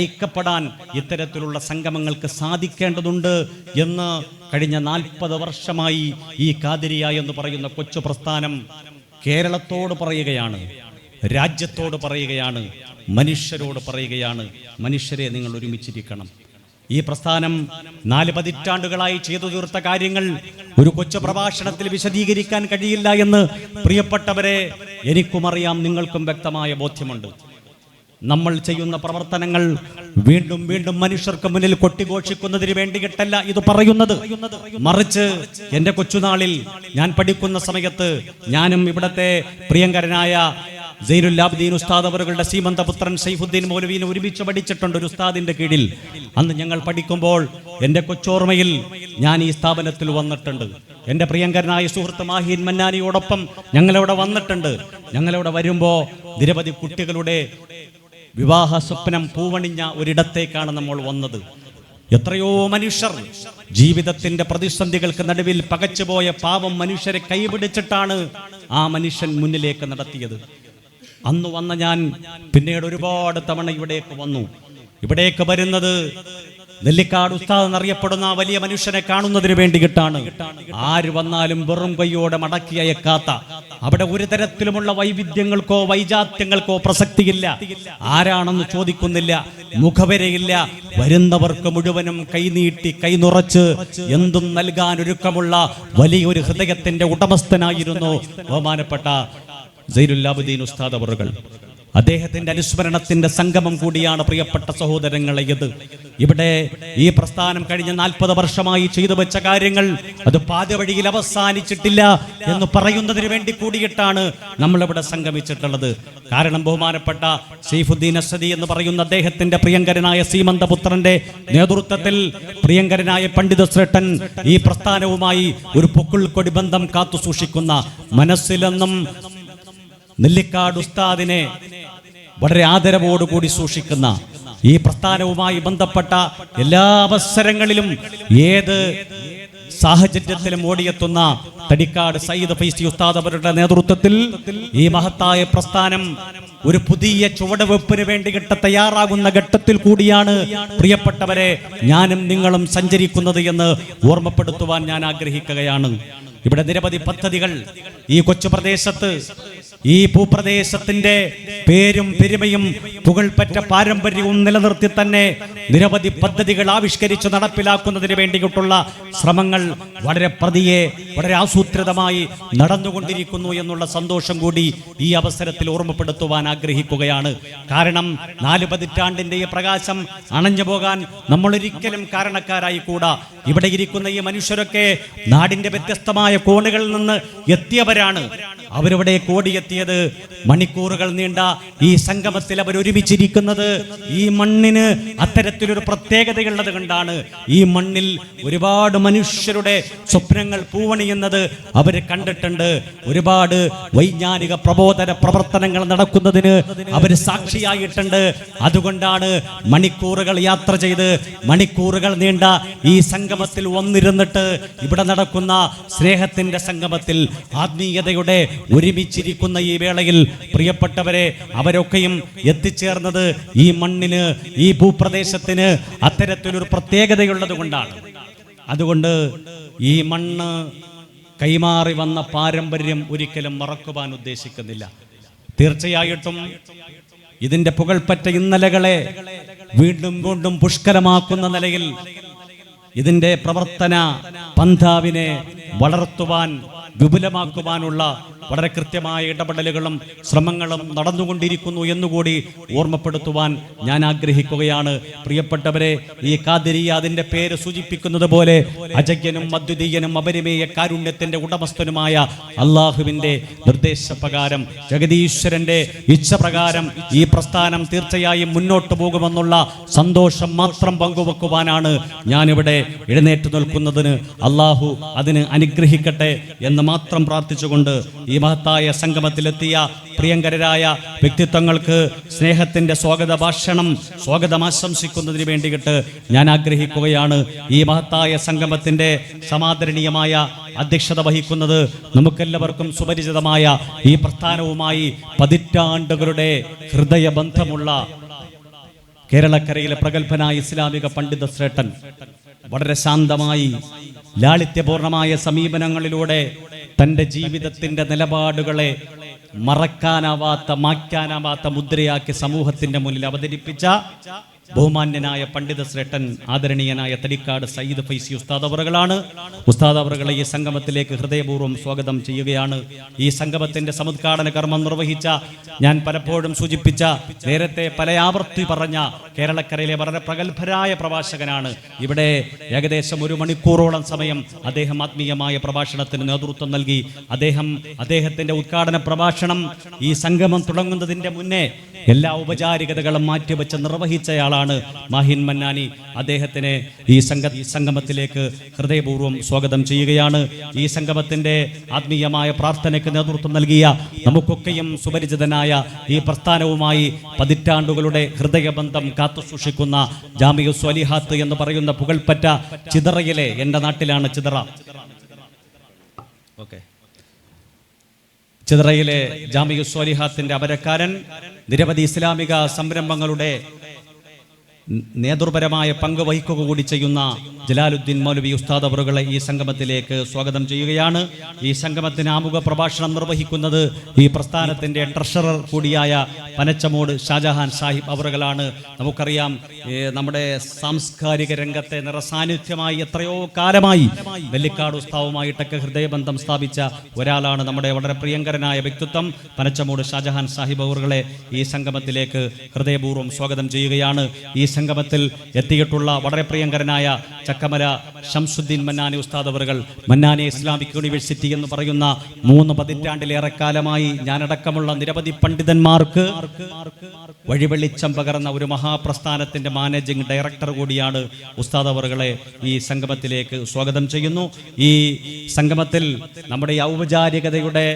ഐക്യപ്പെടാൻ ഇത്തരത്തിലുള്ള സംഗമങ്ങൾക്ക് സാധിക്കേണ്ടതുണ്ട് എന്ന് കഴിഞ്ഞ 40 വർഷമായി ഈ ഖാദിരിയ എന്ന് പറയുന്ന കൊച്ചു പ്രസ്ഥാനം കേരളത്തോട് പറയുകയാണ്, രാജ്യത്തോട് പറയുകയാണ്, മനുഷ്യരോട് പറയുകയാണ്. മനുഷ്യരെ, നിങ്ങൾ ഒരുമിച്ചിരിക്കണം. ഈ പ്രസ്ഥാനം 4 പതിറ്റാണ്ടുകളായി ചെയ്തു തീർത്ത കാര്യങ്ങൾ ഒരു കൊച്ചു പ്രഭാഷണത്തിൽ വിശദീകരിക്കാൻ കഴിയില്ല എന്ന് പ്രിയപ്പെട്ടവരെ എനിക്കും അറിയാം, നിങ്ങൾക്കും വ്യക്തമായ ബോധ്യമുണ്ട്. നമ്മൾ ചെയ്യുന്ന പ്രവർത്തനങ്ങൾ വീണ്ടും വീണ്ടും മനുഷ്യർക്ക് മുന്നിൽ കൊട്ടിഘോഷിക്കുന്നതിന് വേണ്ടിയിട്ടല്ല ഇത് പറയുന്നത്. മറിച്ച് എൻ്റെ കൊച്ചുനാളിൽ ഞാൻ പഠിക്കുന്ന സമയത്ത് ഞാനും ഇവിടത്തെ പ്രിയങ്കരനായ സൈനുൽ ആബിദീൻ ഉസ്താദ് അവരുടെ സീമന്തപുത്രൻ സൈഫുദ്ദീൻ മൗലവിനെ ഒരുമിച്ച് പഠിച്ചിട്ടുണ്ട് ഒരു ഉസ്താദിന്റെ കീഴിൽ. അന്ന് ഞങ്ങൾ പഠിക്കുമ്പോൾ എൻ്റെ കൊച്ചോർമ്മയിൽ ഞാൻ ഈ സ്ഥാപനത്തിൽ വന്നിട്ടുണ്ട്. എൻ്റെ പ്രിയങ്കരനായ സുഹൃത്ത് മാഹീൻ മന്നാനിയോടൊപ്പം ഞങ്ങളവിടെ വന്നിട്ടുണ്ട്. ഞങ്ങളവിടെ വരുമ്പോൾ നിരവധി കുട്ടികളുടെ വിവാഹ സ്വപ്നം പൂവണിഞ്ഞ ഒരിടത്തേക്കാണ് നമ്മൾ വന്നത്. എത്രയോ മനുഷ്യർ ജീവിതത്തിന്റെ പ്രതിസന്ധികൾക്ക് നടുവിൽ പകച്ചുപോയ പാവം മനുഷ്യരെ കൈപിടിച്ചിട്ടാണ് ആ മനുഷ്യൻ മുന്നിലേക്ക് നടത്തിയത്. അന്ന് വന്ന ഞാൻ പിന്നീട് ഒരുപാട് തവണ ഇവിടേക്ക് വന്നു. ഇവിടേക്ക് വരുന്നത് നെല്ലിക്കാട് ഉസ്താദ് എന്നറിയപ്പെടുന്ന ആ വലിയ മനുഷ്യനെ കാണുന്നതിന് വേണ്ടിയിട്ടാണ്. ആര് വന്നാലും വെറും കൈയോടെ മടക്കി അയക്കാത്ത, അവിടെ ഒരു തരത്തിലുമുള്ള വൈവിധ്യങ്ങൾക്കോ വൈജാത്യങ്ങൾക്കോ പ്രസക്തിയില്ല, ആരാണെന്ന് ചോദിക്കുന്നില്ല, മുഖവരയില്ല, വരുന്നവർക്ക് മുഴുവനും കൈനീട്ടി കൈനുറച്ച് എന്തും നൽകാൻ ഒരുക്കമുള്ള വലിയൊരു ഹൃദയത്തിന്റെ ഉടമസ്ഥനായിരുന്നു ബഹുമാനപ്പെട്ട സൈനുൽ ആബിദീൻ ഉസ്താദ് അവറുകൾ. അദ്ദേഹത്തിന്റെ അനുസ്മരണത്തിന്റെ സംഗമം കൂടിയാണ് പ്രിയപ്പെട്ട സഹോദരങ്ങളെ ഇത്. ഇവിടെ ഈ പ്രസ്ഥാനം കഴിഞ്ഞ 40 വർഷമായി ചെയ്തു വെച്ച കാര്യങ്ങൾ അത് പാതിവഴിയിൽ അവസാനിച്ചിട്ടില്ല എന്ന് പറയുന്നതിന് വേണ്ടി കൂടിയിട്ടാണ് നമ്മളിവിടെ സംഗമിച്ചിട്ടുള്ളത്. കാരണം ബഹുമാനപ്പെട്ട സൈഫുദ്ദീൻ അസദി എന്ന് പറയുന്ന അദ്ദേഹത്തിന്റെ പ്രിയങ്കരനായ സീമന്തപുത്രന്റെ നേതൃത്വത്തിൽ പ്രിയങ്കരനായ പണ്ഡിത ശ്രേഷ്ഠൻ ഈ പ്രസ്ഥാനവുമായി ഒരു പൊക്കിൾക്കൊടി ബന്ധം കാത്തു സൂക്ഷിക്കുന്ന, മനസ്സിലെന്നും നെല്ലിക്കാട് ഉസ്താദിനെ വളരെ ആദരവോടുകൂടി സൂക്ഷിക്കുന്ന, ഈ പ്രസ്ഥാനവുമായി ബന്ധപ്പെട്ട എല്ലാ അവസരങ്ങളിലും ഏത് സാഹചര്യത്തിലും ഓടിയെത്തുന്ന തടിക്കാട് സയ്യിദ് ഫൈസി ഉസ്താദ് അവരുടെ നേതൃത്വത്തിൽ ഈ മഹത്തായ പ്രസ്ഥാനം ഒരു പുതിയ ചുവടുവെപ്പിന് വേണ്ടിയിട്ട് തയ്യാറാകുന്ന ഘട്ടത്തിൽ കൂടിയാണ് പ്രിയപ്പെട്ടവരെ ഞാനും നിങ്ങളും സഞ്ചരിക്കുന്നത് എന്ന് ഓർമ്മപ്പെടുത്തുവാൻ ഞാൻ ആഗ്രഹിക്കുകയാണ്. ഇവിടെ നിരവധി പദ്ധതികൾ ഈ കൊച്ചു പ്രദേശത്ത്, ഈ ഭൂപ്രദേശത്തിന്റെ പേരും പെരുമയും പുകൾപ്പറ്റ പാരമ്പര്യവും നിലനിർത്തി തന്നെ നിരവധി പദ്ധതികൾ ആവിഷ്കരിച്ച് നടപ്പിലാക്കുന്നതിന് വേണ്ടിയിട്ടുള്ള ശ്രമങ്ങൾ വളരെ പതിയെ, വളരെ ആസൂത്രിതമായി നടന്നുകൊണ്ടിരിക്കുന്നു എന്നുള്ള സന്തോഷം കൂടി ഈ അവസരത്തിൽ ഓർമ്മപ്പെടുത്തുവാൻ ആഗ്രഹിക്കുകയാണ്. കാരണം 4 പതിറ്റാണ്ടിന്റെ ഈ പ്രകാശം അണഞ്ഞു പോകാൻ നമ്മൾ ഒരിക്കലും കാരണക്കാരായി കൂടാ. ഇവിടെ ഇരിക്കുന്ന ഈ മനുഷ്യരൊക്കെ നാടിന്റെ വ്യത്യസ്തമായ കോണുകളിൽ നിന്ന് എത്തിയവരാണ്. അവരിവിടെ കോടിയെത്തി ഓടിയെത്തിയത്. മണിക്കൂറുകൾ നീണ്ട ഈ സംഗമത്തിൽ അവർ ഒരുമിച്ചിരിക്കുന്നത് ഈ മണ്ണിന് അത്തരത്തിലൊരു പ്രത്യേകതയുള്ളത് കൊണ്ടാണ്. ഈ മണ്ണിൽ ഒരുപാട് മനുഷ്യരുടെ സ്വപ്നങ്ങൾ പൂവണിയുന്നത് അവർ കണ്ടിട്ടുണ്ട്. ഒരുപാട് വൈജ്ഞാനിക പ്രബോധന പ്രവർത്തനങ്ങൾ നടക്കുന്നതിന് അവർ സാക്ഷിയായിട്ടുണ്ട്. അതുകൊണ്ടാണ് മണിക്കൂറുകൾ യാത്ര ചെയ്ത് മണിക്കൂറുകൾ നീണ്ട ഈ സംഗമത്തിൽ വന്നിരുന്നിട്ട് ഇവിടെ നടക്കുന്ന സ്നേഹത്തിന്റെ സംഗമത്തിൽ ആത്മീയതയുടെ ഒരുമിച്ചിരിക്കുന്ന ഈ വേളയിൽ പ്രിയപ്പെട്ടവരെ, അവരൊക്കെയും എത്തിച്ചേർന്നത് ഈ മണ്ണിന്, ഈ ഭൂപ്രദേശത്തിന് അത്തരത്തിലൊരു പ്രത്യേകതയുള്ളത് കൊണ്ടാണ്. അതുകൊണ്ട് ഈ മണ്ണ് കൈമാറി വന്ന പാരമ്പര്യം ഒരിക്കലും മറക്കുവാൻ ഉദ്ദേശിക്കുന്നില്ല. തീർച്ചയായിട്ടും ഇതിന്റെ പുകൾപ്പറ്റ ഇന്നലകളെ വീണ്ടും വീണ്ടും പുഷ്കലമാക്കുന്ന നിലയിൽ ഇതിന്റെ പ്രവർത്തന പന്ഥാവിനെ വളർത്തുവാൻ, വിപുലമാക്കുവാനുള്ള വളരെ കൃത്യമായ ഇടപെടലുകളും ശ്രമങ്ങളും നടന്നുകൊണ്ടിരിക്കുന്നു എന്നുകൂടി ഓർമ്മപ്പെടുത്തുവാൻ ഞാൻ ആഗ്രഹിക്കുകയാണ്. പ്രിയപ്പെട്ടവരെ, ഈ ഖാദിരിയ അതിന്റെ പേര് സൂചിപ്പിക്കുന്നത് പോലെ അജയ്യനും അദ്വിതീയനും അപരിമേയ കാരുണ്യത്തിന്റെ ഉടമസ്ഥനുമായ അള്ളാഹുവിന്റെ നിർദ്ദേശപ്രകാരം, ജഗദീശ്വരന്റെ ഇച്ഛപ്രകാരം ഈ പ്രസ്ഥാനം തീർച്ചയായും മുന്നോട്ട് പോകുമെന്നുള്ള സന്തോഷം മാത്രം പങ്കുവെക്കുവാനാണ് ഞാനിവിടെ എഴുന്നേറ്റ് നിൽക്കുന്നതിന്. അള്ളാഹു അതിന് അനുഗ്രഹിക്കട്ടെ എന്ന് മാത്രം പ്രാർത്ഥിച്ചുകൊണ്ട് ഈ മഹത്തായ സംഗമത്തിലെത്തിയ പ്രിയങ്കരായ വ്യക്തിത്വങ്ങൾക്ക് സ്നേഹത്തിന്റെ സ്വാഗത ഭാഷണം, സ്വാഗതം ആശംസിക്കുന്നതിന് വേണ്ടിയിട്ട് ഞാൻ ആഗ്രഹിക്കുകയാണ്. ഈ മഹത്തായ സംഗമത്തിന്റെ സമാദരണീയമായ അധ്യക്ഷത വഹിക്കുന്നത് നമുക്കെല്ലാവർക്കും സുപരിചിതമായ ഈ പ്രസ്ഥാനവുമായി പതിറ്റാണ്ടുകളുടെ ഹൃദയബന്ധമുള്ള കേരളക്കരയിലെ പ്രഗത്ഭനായ ഇസ്ലാമിക പണ്ഡിത ശ്രേഷ്ഠൻ, വളരെ ശാന്തമായി ലാളിത്യപൂർണമായ സമീപനങ്ങളിലൂടെ തൻ്റെ ജീവിതത്തിൻ്റെ നിലപാടുകളെ മറക്കാനാവാത്ത, മായ്ക്കാനാവാത്ത മുദ്രയാക്കി സമൂഹത്തിന്റെ മുന്നിൽ അവതരിപ്പിച്ച ബഹുമാന്യനായ പണ്ഡിത ശ്രേഷ്ഠൻ ആദരണീയനായ തടിക്കാട് സയ്യിദ് ഫൈസി ഉസ്താദ് അവറുകളാണ്. ഉസ്താദ് അവറുകളെ ഈ സംഗമത്തിലേക്ക് ഹൃദയപൂർവ്വം സ്വാഗതം ചെയ്യുകയാണ്. ഈ സംഗമത്തിന്റെ സമുദ്ഘാടന കർമ്മം നിർവഹിച്ച, ഞാൻ പലപ്പോഴും സൂചിപ്പിച്ച, നേരത്തെ പല ആവർത്തി പറഞ്ഞ കേരളക്കരയിലെ വളരെ പ്രഗത്ഭരായ പ്രഭാഷകനാണ്. ഇവിടെ ഏകദേശം 1 മണിക്കൂറോളം സമയം അദ്ദേഹം ആത്മീയമായ പ്രഭാഷണത്തിന് നേതൃത്വം നൽകി. അദ്ദേഹത്തിന്റെ ഉദ്ഘാടന പ്രഭാഷണം ഈ സംഗമം തുടങ്ങുന്നതിന്റെ മുന്നേ എല്ലാ ഔപചാരികതകളും മാറ്റിവെച്ച് നിർവഹിച്ചയാളാണ് മാഹിൻ മന്നാനി. അദ്ദേഹത്തിന് ഈ സംഗമത്തിലേക്ക് ഹൃദയപൂർവ്വം സ്വാഗതം ചെയ്യുകയാണ്. ഈ സംഗമത്തിന്റെ ആത്മീയമായ പ്രാർത്ഥനയ്ക്ക് നേതൃത്വം നൽകിയ, നമുക്കൊക്കെയും സുപരിചിതനായ ഈ പ്രസ്ഥാനവുമായി പതിറ്റാണ്ടുകളുടെ ഹൃദയബന്ധം കാത്തുസൂക്ഷിക്കുന്ന ജാമിഉ സ്വാലിഹാത്ത് എന്ന് പറയുന്ന പുകൾപ്പറ്റ ചിതറയിലെ, എൻ്റെ നാട്ടിലാണ് ചിതറ, ചിതറയിലെ ജാമിഉ സ്വാലിഹാത്തിന്റെ അമരക്കാരൻ, നിരവധി ഇസ്ലാമിക സംരംഭങ്ങളുടെ നേതൃപരമായ പങ്ക് വഹിക്കുക കൂടി ചെയ്യുന്ന ജലാലുദ്ദീൻ മൗലവി ഉസ്താദ് അവറുകളെ ഈ സംഗമത്തിലേക്ക് സ്വാഗതം ചെയ്യുകയാണ്. ഈ സംഗമത്തിന് ആമുഖ പ്രഭാഷണം നിർവഹിക്കുന്നത് ഈ പ്രസ്ഥാനത്തിന്റെ ട്രഷറർ കൂടിയായ പനച്ചമൂട് ഷാജഹാൻ സാഹിബ് അവറുകളാണ്. നമുക്കറിയാം, നമ്മുടെ സാംസ്കാരിക രംഗത്തെ നിറസാന്നിധ്യമായി എത്രയോ കാലമായി വെള്ളിക്കാട് ഉസ്താവുമായിട്ടൊക്കെ ഹൃദയബന്ധം സ്ഥാപിച്ച ഒരാളാണ് നമ്മുടെ വളരെ പ്രിയങ്കരനായ വ്യക്തിത്വം പനച്ചമൂട് ഷാജഹാൻ സാഹിബ് അവറുകളെ ഈ സംഗമത്തിലേക്ക് ഹൃദയപൂർവ്വം സ്വാഗതം ചെയ്യുകയാണ്. ഈ സംഗമത്തിൽ എത്തിയിട്ടുള്ള വളരെ പ്രിയങ്കരനായ ചക്കമല ഷംസുദ്ദീൻ മന്നാനി ഉസ്താദ് അവറുകൾ, മന്നാനി ഇസ്ലാമിക് യൂണിവേഴ്സിറ്റി എന്ന് പറയുന്ന 3 പതിറ്റാണ്ടിലേറെ കാലമായി ഞാനടക്കമുള്ള നിരവധി പണ്ഡിതന്മാർക്ക് വഴിവെളിച്ചം പകർന്ന ഒരു മഹാപ്രസ്ഥാനത്തിന്റെ മാനേജിംഗ് ഡയറക്ടർ കൂടിയാണ് ഉസ്താദ് അവറുകളെ ഈ സംഗമത്തിലേക്ക് സ്വാഗതം ചെയ്യുന്നു. ഈ സംഗമത്തിൽ നമ്മുടെ ഈ ഔപചാരികതയുടെ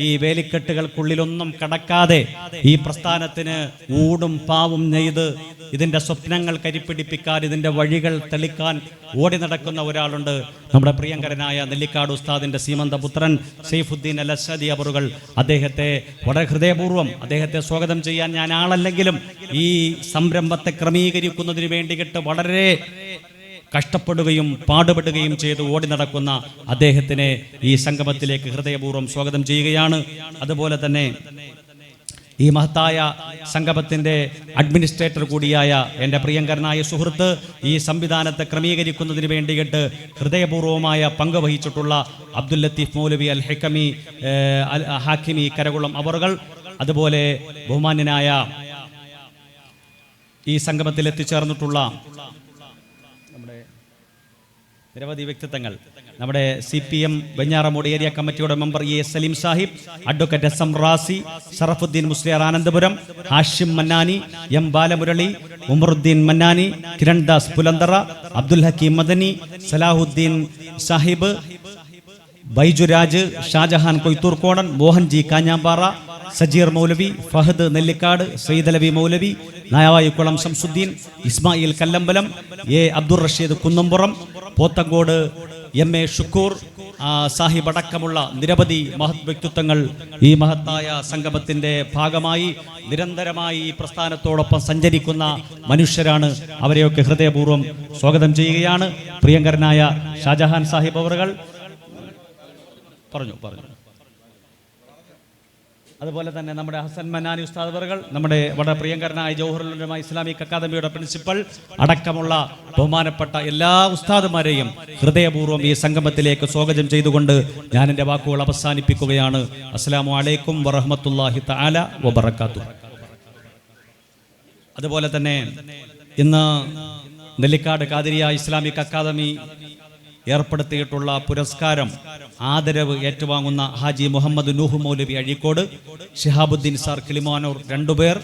ഈ വേലിക്കെട്ടുകൾക്കുള്ളിലൊന്നും കടക്കാതെ ഈ പ്രസ്ഥാനത്തിന് ഊടും പാവും നെയ്ത് ഇതിന്റെ സ്വപ്നങ്ങൾ കരിപ്പിടിപ്പിക്കാൻ, ഇതിന്റെ വഴികൾ തെളിക്കാൻ ഓടി നടക്കുന്ന ഒരാളുണ്ട്. നമ്മുടെ പ്രിയങ്കരനായ നെല്ലിക്കാട് ഉസ്താദിന്റെ സീമന്തപുത്രൻ സൈഫുദ്ദീൻ അൽ അസ്സദി അവറുകൾ. അദ്ദേഹത്തെ വളരെ ഹൃദയപൂർവ്വം അദ്ദേഹത്തെ സ്വാഗതം ചെയ്യാൻ ഞാൻ ആളല്ലെങ്കിലും ഈ സംരംഭത്തെ ക്രമീകരിക്കുന്നതിന് വേണ്ടിയിട്ട് വളരെ കഷ്ടപ്പെടുകയും പാടുപെടുകയും ചെയ്ത് ഓടി നടക്കുന്ന അദ്ദേഹത്തിനെ ഈ സംഗമത്തിലേക്ക് ഹൃദയപൂർവ്വം സ്വാഗതം ചെയ്യുകയാണ്. അതുപോലെ തന്നെ ഈ മഹത്തായ സംഗമത്തിന്റെ അഡ്മിനിസ്ട്രേറ്റർ കൂടിയായ എൻ്റെ പ്രിയങ്കരനായ സുഹൃത്ത്, ഈ സംവിധാനത്തെ ക്രമീകരിക്കുന്നതിന് വേണ്ടിയിട്ട് ഹൃദയപൂർവ്വമായ പങ്ക് വഹിച്ചിട്ടുള്ള അബ്ദുൽ ലത്തീഫ് മൗലവി അൽ ഹാക്കിമി കരകുളം അവറുകൾ, അതുപോലെ ബഹുമാന്യനായ ഈ സംഗമത്തിൽ എത്തിച്ചേർന്നിട്ടുള്ള നമ്മുടെ നിരവധി വ്യക്തിത്വങ്ങൾ. നമ്മുടെ CPM വെഞ്ഞാറമൂട് ഏരിയ കമ്മിറ്റിയുടെ member ES Saleem Sahib, advocate SM Razi, Sharafuddin Musliyar Anandapuram, Hashim Mannani, M Balamurali, Umaruddin Mannani, Kirandas Pulanthara, Abdul Hakeem Madani, Salahuddin Sahib, Baijuraj, Shajahan Koythoorkodan, Mohan ji Kanjampara, Sajeer Moulavi, Fahad Nellikkad, Sayyidalavi Moulavi, Nayavayikkulam Shamsuddin, Ismail Kallambalam, A Abdul Rasheed Kunnampuram, Pothencode MA Shukoor Sahib അടക്കമുള്ള നിരവധി മഹത് വ്യക്തിത്വങ്ങൾ ഈ മഹത്തായ സംഗമത്തിന്റെ ഭാഗമായി നിരന്തരമായി ഈ പ്രസ്ഥാനത്തോടൊപ്പം സഞ്ചരിക്കുന്ന മനുഷ്യരാണ്. അവരെയൊക്കെ ഹൃദയപൂർവ്വം സ്വാഗതം ചെയ്യുകയാണ്. പ്രിയങ്കരനായ ഷാജഹാൻ സാഹിബ് അവറുകൾ പറഞ്ഞു. അതുപോലെ തന്നെ നമ്മുടെ ഹസൻ മന്നാനി ഉസ്താദ് അവറുകൾ, നമ്മുടെ വളരെ പ്രിയങ്കരനായ ജൗഹറുൽ ഉലമ ഇസ്ലാമിക് അക്കാദമിയുടെ പ്രിൻസിപ്പൽ അടക്കമുള്ള ബഹുമാനപ്പെട്ട എല്ലാ ഉസ്താദുമാരെയും ഹൃദയപൂർവ്വം ഈ സംഗമത്തിലേക്ക് സ്വാഗതം ചെയ്തുകൊണ്ട് ഞാൻ എൻ്റെ വാക്കുകൾ അവസാനിപ്പിക്കുകയാണ്. അസ്സലാമു അലൈക്കും വറഹ്മത്തുള്ളാഹി തആല വബറകാതുഹു. അതുപോലെ തന്നെ ഇന്ന് നെല്ലിക്കാട് ഖാദിരിയ ഇസ്ലാമിക് അക്കാദമി ഏർപ്പെടുത്തിയിട്ടുള്ള പുരസ്കാരം ആദരവ് ഏറ്റുവാങ്ങുന്ന ഹാജി മുഹമ്മദ് നൂഹ് മൗലവി അഴീക്കോട്, ഷിഹാബുദ്ദീൻ സാർ കിളിമാനൂർ, രണ്ടുപേർ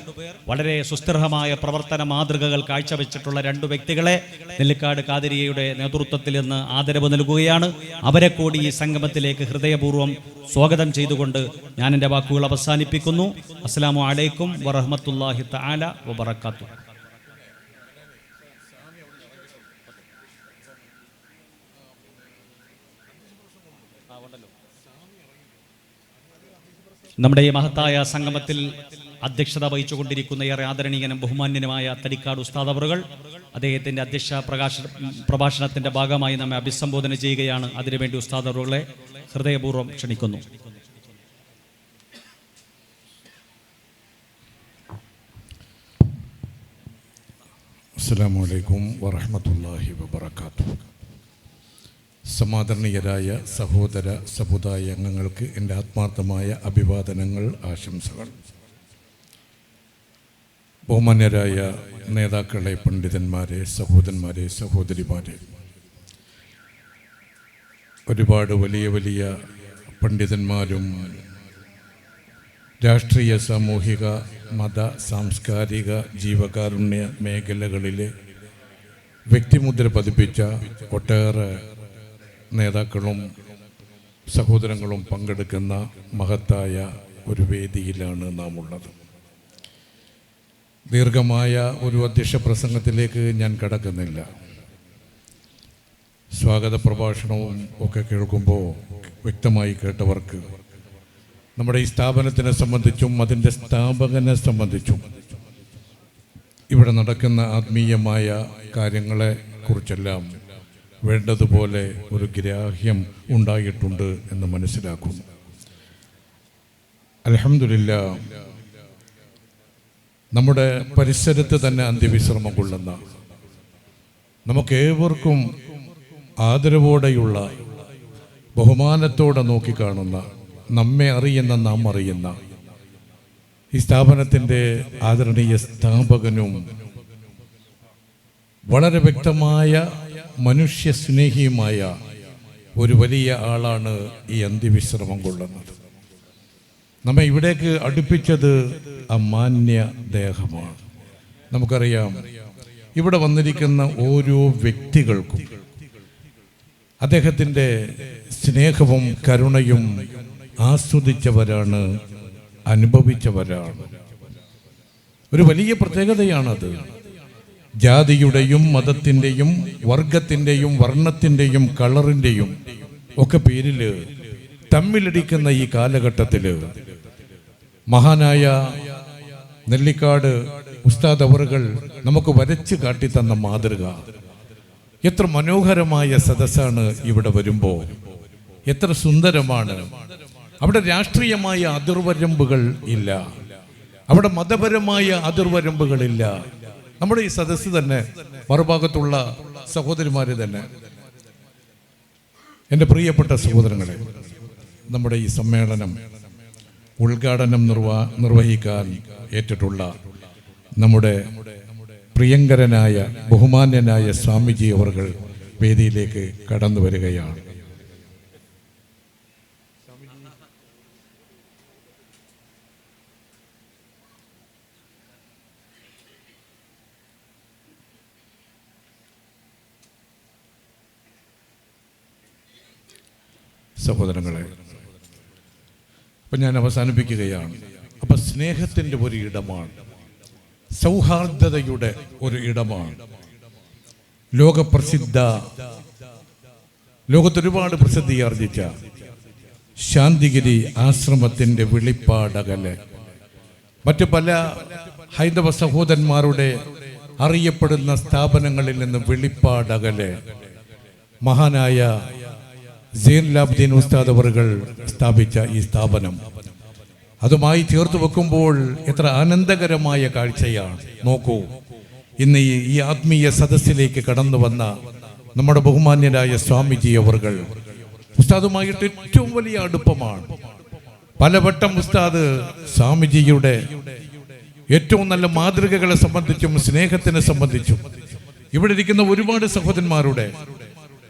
വളരെ സുസ്ഥിരമായ പ്രവർത്തന മാതൃകകൾ കാഴ്ചവെച്ചിട്ടുള്ള 2 വ്യക്തികളെ നെല്ലിക്കാട് ഖാദിരിയയുടെ നേതൃത്വത്തിൽ ഇന്ന് ആദരവ് നൽകുകയാണ്. അവരെ കൂടി ഈ സംഗമത്തിലേക്ക് ഹൃദയപൂർവ്വം സ്വാഗതം ചെയ്തുകൊണ്ട് ഞാൻ എൻ്റെ വാക്കുകൾ അവസാനിപ്പിക്കുന്നു. അസ്സലാമു അലൈക്കും വറഹ്മത്തുള്ളാഹി തആല വബറകാതുഹു. നമ്മുടെ ഈ മഹത്തായ സംഗമത്തിൽ അധ്യക്ഷത വഹിച്ചുകൊണ്ടിരിക്കുന്ന ഏറെ ആദരണീയനും ബഹുമാന്യനുമായ തടിക്കാട് ഉസ്താദ് അവറുകൾ അദ്ദേഹത്തിൻ്റെ അധ്യക്ഷ പ്രഭാഷണത്തിൻ്റെ ഭാഗമായി നമ്മെ അഭിസംബോധന ചെയ്യുകയാണ്. അതിനുവേണ്ടി ഉസ്താദ് അവറുകളെ ഹൃദയപൂർവ്വം ക്ഷണിക്കുന്നു. അസ്സലാമു അലൈക്കും വറഹ്മത്തുള്ളാഹി വബറകാതുഹു. സമാദരണീയരായ സഹോദര സമുദായ അംഗങ്ങൾക്ക് എൻ്റെ ആത്മാർത്ഥമായ അഭിവാദനങ്ങൾ, ആശംസകൾ. ബഹുമാന്യരായ നേതാക്കളെ, പണ്ഡിതന്മാരെ, സഹോദരന്മാരെ, സഹോദരിമാരെ, ഒരുപാട് വലിയ വലിയ പണ്ഡിതന്മാരും രാഷ്ട്രീയ, സാമൂഹിക, മത, സാംസ്കാരിക, ജീവകാരുണ്യ മേഖലകളിലെ വ്യക്തിമുദ്ര പതിപ്പിച്ച ഒട്ടേറെ നേതാക്കളും സഹോദരങ്ങളും പങ്കെടുക്കുന്ന മഹത്തായ ഒരു വേദിയിലാണ് നാം ഉള്ളത്. ദീർഘമായ ഒരു അധ്യക്ഷ പ്രസംഗത്തിലേക്ക് ഞാൻ കടക്കുന്നില്ല. സ്വാഗത പ്രഭാഷണവും ഒക്കെ കേൾക്കുമ്പോൾ വ്യക്തമായി കേട്ടവർക്ക് നമ്മുടെ ഈ സ്ഥാപനത്തിനെ സംബന്ധിച്ചും അതിൻ്റെ സ്ഥാപകനെ സംബന്ധിച്ചും ഇവിടെ നടക്കുന്ന ആത്മീയമായ കാര്യങ്ങളെ കുറിച്ചെല്ലാം വേണ്ടതുപോലെ ഒരു ഗ്രാഹ്യം ഉണ്ടായിട്ടുണ്ട് എന്ന് മനസ്സിലാക്കുന്നു. അൽഹംദുലില്ലാ, നമ്മുടെ പരിസരത്ത് തന്നെ അന്ത്യവിശ്രമം കൊള്ളുന്ന, നമുക്കേവർക്കും ആദരവോടെയുള്ള, ബഹുമാനത്തോടെ നോക്കിക്കാണുന്ന, നമ്മെ അറിയുന്ന, നാം അറിയുന്ന ഈ സ്ഥാപനത്തിൻ്റെ ആദരണീയ സ്ഥാപകനും വളരെ വ്യക്തമായ മനുഷ്യസ്നേഹിയുമായ ഒരു വലിയ ആളാണ് ഈ അന്ത്യവിശ്രമം കൊള്ളുന്നത്. നമ്മെ ഇവിടേക്ക് അടുപ്പിച്ചത് ആ മാന്യ ദേഹമാണ്. നമുക്കറിയാം, ഇവിടെ വന്നിരിക്കുന്ന ഓരോ വ്യക്തികൾക്കും അദ്ദേഹത്തിൻ്റെ സ്നേഹവും കരുണയും ആസ്വദിച്ചവരാണ്, അനുഭവിച്ചവരാണ്. ഒരു വലിയ പ്രത്യേകതയാണത്. ജാതിയുടെയും മതത്തിൻ്റെയും വർഗത്തിൻ്റെയും വർണ്ണത്തിൻ്റെയും കളറിൻ്റെയും ഒക്കെ പേരിൽ തമ്മിലടിക്കുന്ന ഈ കാലഘട്ടത്തിൽ മഹാനായ നെല്ലിക്കാട് ഉസ്താദ് അവറുകൾ നമുക്ക് വരച്ച് കാട്ടിത്തന്ന മാതൃക, എത്ര മനോഹരമായ സദസ്സാണ്. ഇവിടെ വരുമ്പോൾ എത്ര സുന്ദരമാണ്. അവിടെ രാഷ്ട്രീയമായ അതിർവരമ്പുകൾ ഇല്ല, അവിടെ മതപരമായ അതിർവരമ്പുകളില്ല. നമ്മുടെ ഈ സദസ്സ് തന്നെ, മറുഭാഗത്തുള്ള സഹോദരിമാര് തന്നെ, എൻ്റെ പ്രിയപ്പെട്ട സഹോദരങ്ങളെ, നമ്മുടെ ഈ സമ്മേളനം ഉദ്ഘാടനം നിർവഹിക്കാൻ ഏറ്റിട്ടുള്ള നമ്മുടെ പ്രിയങ്കരനായ ബഹുമാന്യനായ സ്വാമിജി അവർകൾ വേദിയിലേക്ക് കടന്നു വരികയാണ്. സഹോദരങ്ങളെ, അപ്പം ഞാൻ അവസാനിപ്പിക്കുകയാണ്. അപ്പം സ്നേഹത്തിൻ്റെ ഒരു ഇടമാണ്, സൗഹാർദ്ദതയുടെ ഒരു ഇടമാണ്. ലോകത്തൊരുപാട് പ്രസിദ്ധി ആർജിച്ച ശാന്തിഗിരി ആശ്രമത്തിൻ്റെ വെളിപ്പാടകലെ മറ്റു പല ഹൈന്ദവ സഹോദരന്മാരുടെ അറിയപ്പെടുന്ന സ്ഥാപനങ്ങളിൽ നിന്ന് വെളിപ്പാടകലെ മഹാനായ സൈനുലാബ്ദീൻ ഉസ്താദ് അവറുകൾ സ്ഥാപിച്ച ഈ സ്ഥാപനം, അതുമായി ചേർത്ത് വെക്കുമ്പോൾ എത്ര ആനന്ദകരമായ കാഴ്ചയാണ്. നോക്കൂ, ഇന്ന് ഈ ആത്മീയ സദസ്സിലേക്ക് കടന്നു വന്ന നമ്മുടെ ബഹുമാന്യരായ സ്വാമിജി അവർകൾ ഉസ്താദുമായിട്ട് ഏറ്റവും വലിയ അടുപ്പമാണ്. പലവട്ടം ഉസ്താദ് സ്വാമിജിയുടെ ഏറ്റവും നല്ല മാതൃകകളെ സംബന്ധിച്ചും സ്നേഹത്തിനെ സംബന്ധിച്ചും ഇവിടെ ഇരിക്കുന്ന ഒരുപാട് സഹോദരന്മാരുടെ,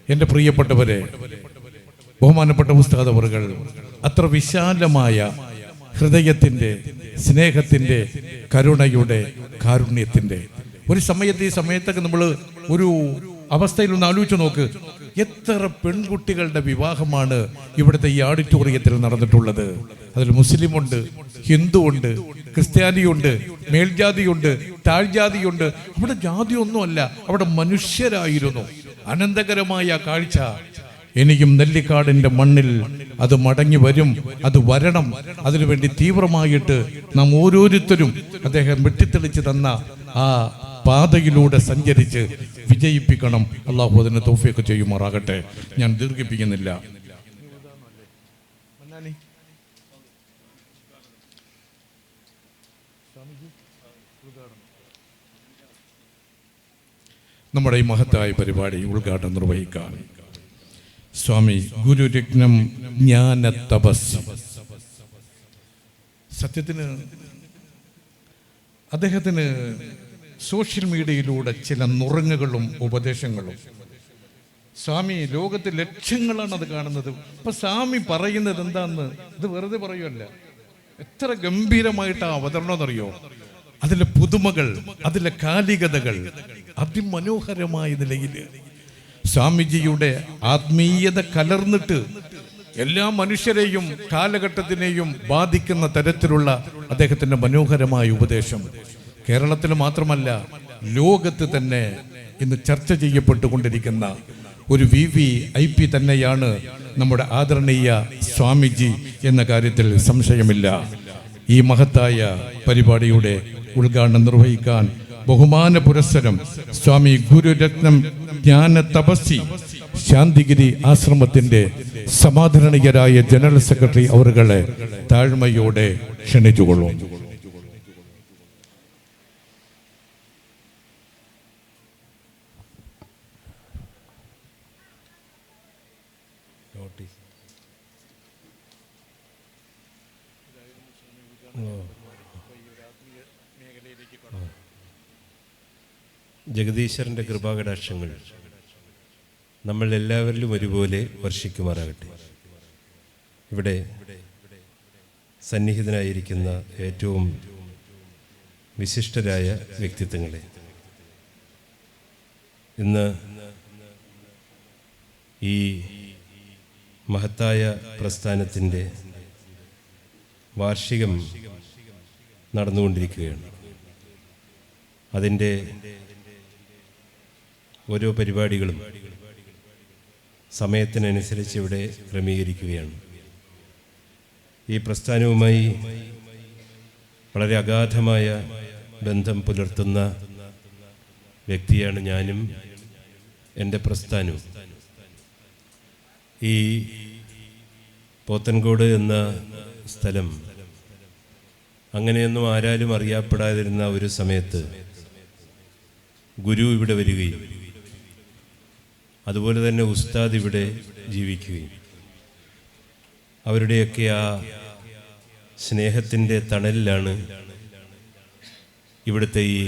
എൻ്റെ പ്രിയപ്പെട്ടവരെ, ബഹുമാനപ്പെട്ട ഉസ്താദ് അവറുകൾ അത്ര വിശാലമായ ഹൃദയത്തിൻ്റെ, സ്നേഹത്തിൻ്റെ, കരുണയുടെ, കാരുണ്യത്തിൻ്റെ ഒരു സമയത്ത്, ഈ സമയത്തൊക്കെ നമ്മൾ ഒരു അവസ്ഥയിൽ ഒന്ന് ആലോചിച്ച് നോക്ക്, എത്ര പെൺകുട്ടികളുടെ വിവാഹമാണ് ഇവിടുത്തെ ഈ ഓഡിറ്റോറിയത്തിൽ നടന്നിട്ടുള്ളത്. അതിൽ മുസ്ലിമുണ്ട്, ഹിന്ദുവുണ്ട്, ക്രിസ്ത്യാനിയുണ്ട്, മേൽജാതിയുണ്ട്, താഴ്ജാതിയുണ്ട്. അവിടെ ജാതിയൊന്നുമല്ല, അവിടെ മനുഷ്യരായിരുന്നു. അനന്തകരമായ കാഴ്ച. എനിക്കും നെല്ലിക്കാടിൻ്റെ മണ്ണിൽ അത് മടങ്ങി വരും, അത് വരണം. അതിനുവേണ്ടി തീവ്രമായിട്ട് നാം ഓരോരുത്തരും അദ്ദേഹം വെട്ടിത്തെളിച്ച് തന്ന ആ പാതയിലൂടെ സഞ്ചരിച്ച് വിജയിപ്പിക്കണം. അള്ളാഹു അതിന് തൗഫീഖ് ചെയ്യുമാറാകട്ടെ. ഞാൻ ദീർഘിപ്പിക്കുന്നില്ല. നമ്മുടെ ഈ മഹത്തായ പരിപാടി ഉദ്ഘാടനം നിർവഹിക്കാൻ സ്വാമി ഗുരുരത്നം ജ്ഞാന തപസ്, സത്യത്തിന് അദ്ദേഹത്തിന് സോഷ്യൽ മീഡിയയിലൂടെ ചില നുറുങ്ങുകളും ഉപദേശങ്ങളും, സ്വാമി ലോകത്തിൽ ലക്ഷങ്ങളാണ് അത് കാണുന്നത്. ഇപ്പൊ സ്വാമി പറയുന്നത് എന്താന്ന് ഇത് വെറുതെ പറയുമല്ല, എത്ര ഗംഭീരമായിട്ട് അവതരണം എന്നറിയോ. അതിലെ പുതുമകൾ, അതിലെ കാലികതകൾ അതിമനോഹരമായ നിലയിൽ സ്വാമിജിയുടെ ആത്മീയത കലർന്നിട്ട് എല്ലാ മനുഷ്യരെയും കാലഘട്ടത്തിനെയും ബാധിക്കുന്ന തരത്തിലുള്ള അദ്ദേഹത്തിൻ്റെ മനോഹരമായ ഉപദേശം കേരളത്തിൽ മാത്രമല്ല ലോകത്ത് തന്നെ ഇന്ന് ചർച്ച ചെയ്യപ്പെട്ടുകൊണ്ടിരിക്കുന്ന ഒരു VVIP തന്നെയാണ് നമ്മുടെ ആദരണീയ സ്വാമിജി എന്ന കാര്യത്തിൽ സംശയമില്ല. ഈ മഹത്തായ പരിപാടിയുടെ ഉദ്ഘാടനം നിർവഹിക്കാൻ ബഹുമാന പുരസ്സരം സ്വാമി ഗുരുരത്നം ജ്ഞാന തപസ്സി ശാന്തിഗിരി ആശ്രമത്തിന്റെ സമാദരണീയരായ ജനറൽ സെക്രട്ടറി അവരുകളെ താഴ്മയോടെ ക്ഷണിച്ചുകൊള്ളും. ജഗദീശ്വരൻ്റെ കൃപാകടാക്ഷങ്ങൾ നമ്മൾ എല്ലാവരിലും ഒരുപോലെ വർഷിക്കുമാറാകട്ടെ. ഇവിടെ സന്നിഹിതനായിരിക്കുന്ന ഏറ്റവും വിശിഷ്ടരായ വ്യക്തിത്വങ്ങളെ, ഇന്ന് ഈ മഹത്തായ പ്രസ്ഥാനത്തിൻ്റെ വാർഷികം നടന്നുകൊണ്ടിരിക്കുകയാണ്. അതിൻ്റെ ഓരോ പരിപാടികളും സമയത്തിനനുസരിച്ച് ഇവിടെ ക്രമീകരിക്കുകയാണ്. ഈ പ്രസ്ഥാനവുമായി വളരെ അഗാധമായ ബന്ധം പുലർത്തുന്ന വ്യക്തിയാണ് ഞാനും എൻ്റെ പ്രസ്ഥാനവും. ഈ പോത്തൻകോട് എന്ന സ്ഥലം അങ്ങനെയൊന്നും ആരാലും അറിയപ്പെടാതിരുന്ന ഒരു സമയത്ത് ഗുരു ഇവിടെ വരികയും അതുപോലെ തന്നെ ഉസ്താദ് ഇവിടെ ജീവിക്കുകയും അവരുടെയൊക്കെ ആ സ്നേഹത്തിൻ്റെ തണലിലാണ് ഇവിടുത്തെ ഈ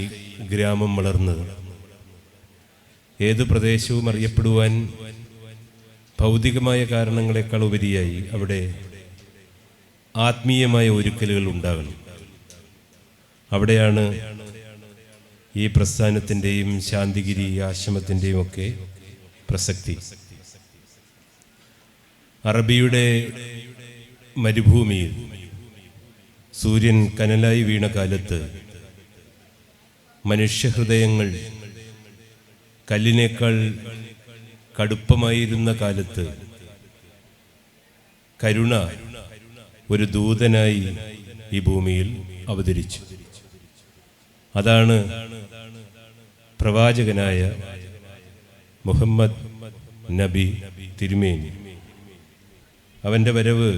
ഗ്രാമം വളർന്നത്. ഏത് പ്രദേശവും അറിയപ്പെടുവാൻ ഭൗതികമായ കാരണങ്ങളെക്കാൾ ഉപരിയായി അവിടെ ആത്മീയമായ ഒരുക്കലുകൾ ഉണ്ടാകണം. അവിടെയാണ് ഈ പ്രസ്ഥാനത്തിൻ്റെയും ശാന്തിഗിരി ആശ്രമത്തിൻ്റെയും ഒക്കെ പ്രസക്തി. അറബിയുടെ മരുഭൂമിയിൽ സൂര്യൻ കനലായി വീണ കാലത്ത് മനുഷ്യഹൃദയങ്ങൾ കല്ലിനേക്കാൾ കടുപ്പമായിരുന്ന കാലത്ത് കരുണ ഒരു ദൂതനായി ഈ ഭൂമിയിൽ അവതരിച്ചു. അതാണ് പ്രവാചകനായ മുഹമ്മദ് നബി തിരുമേനി. അവൻ്റെ വരവ്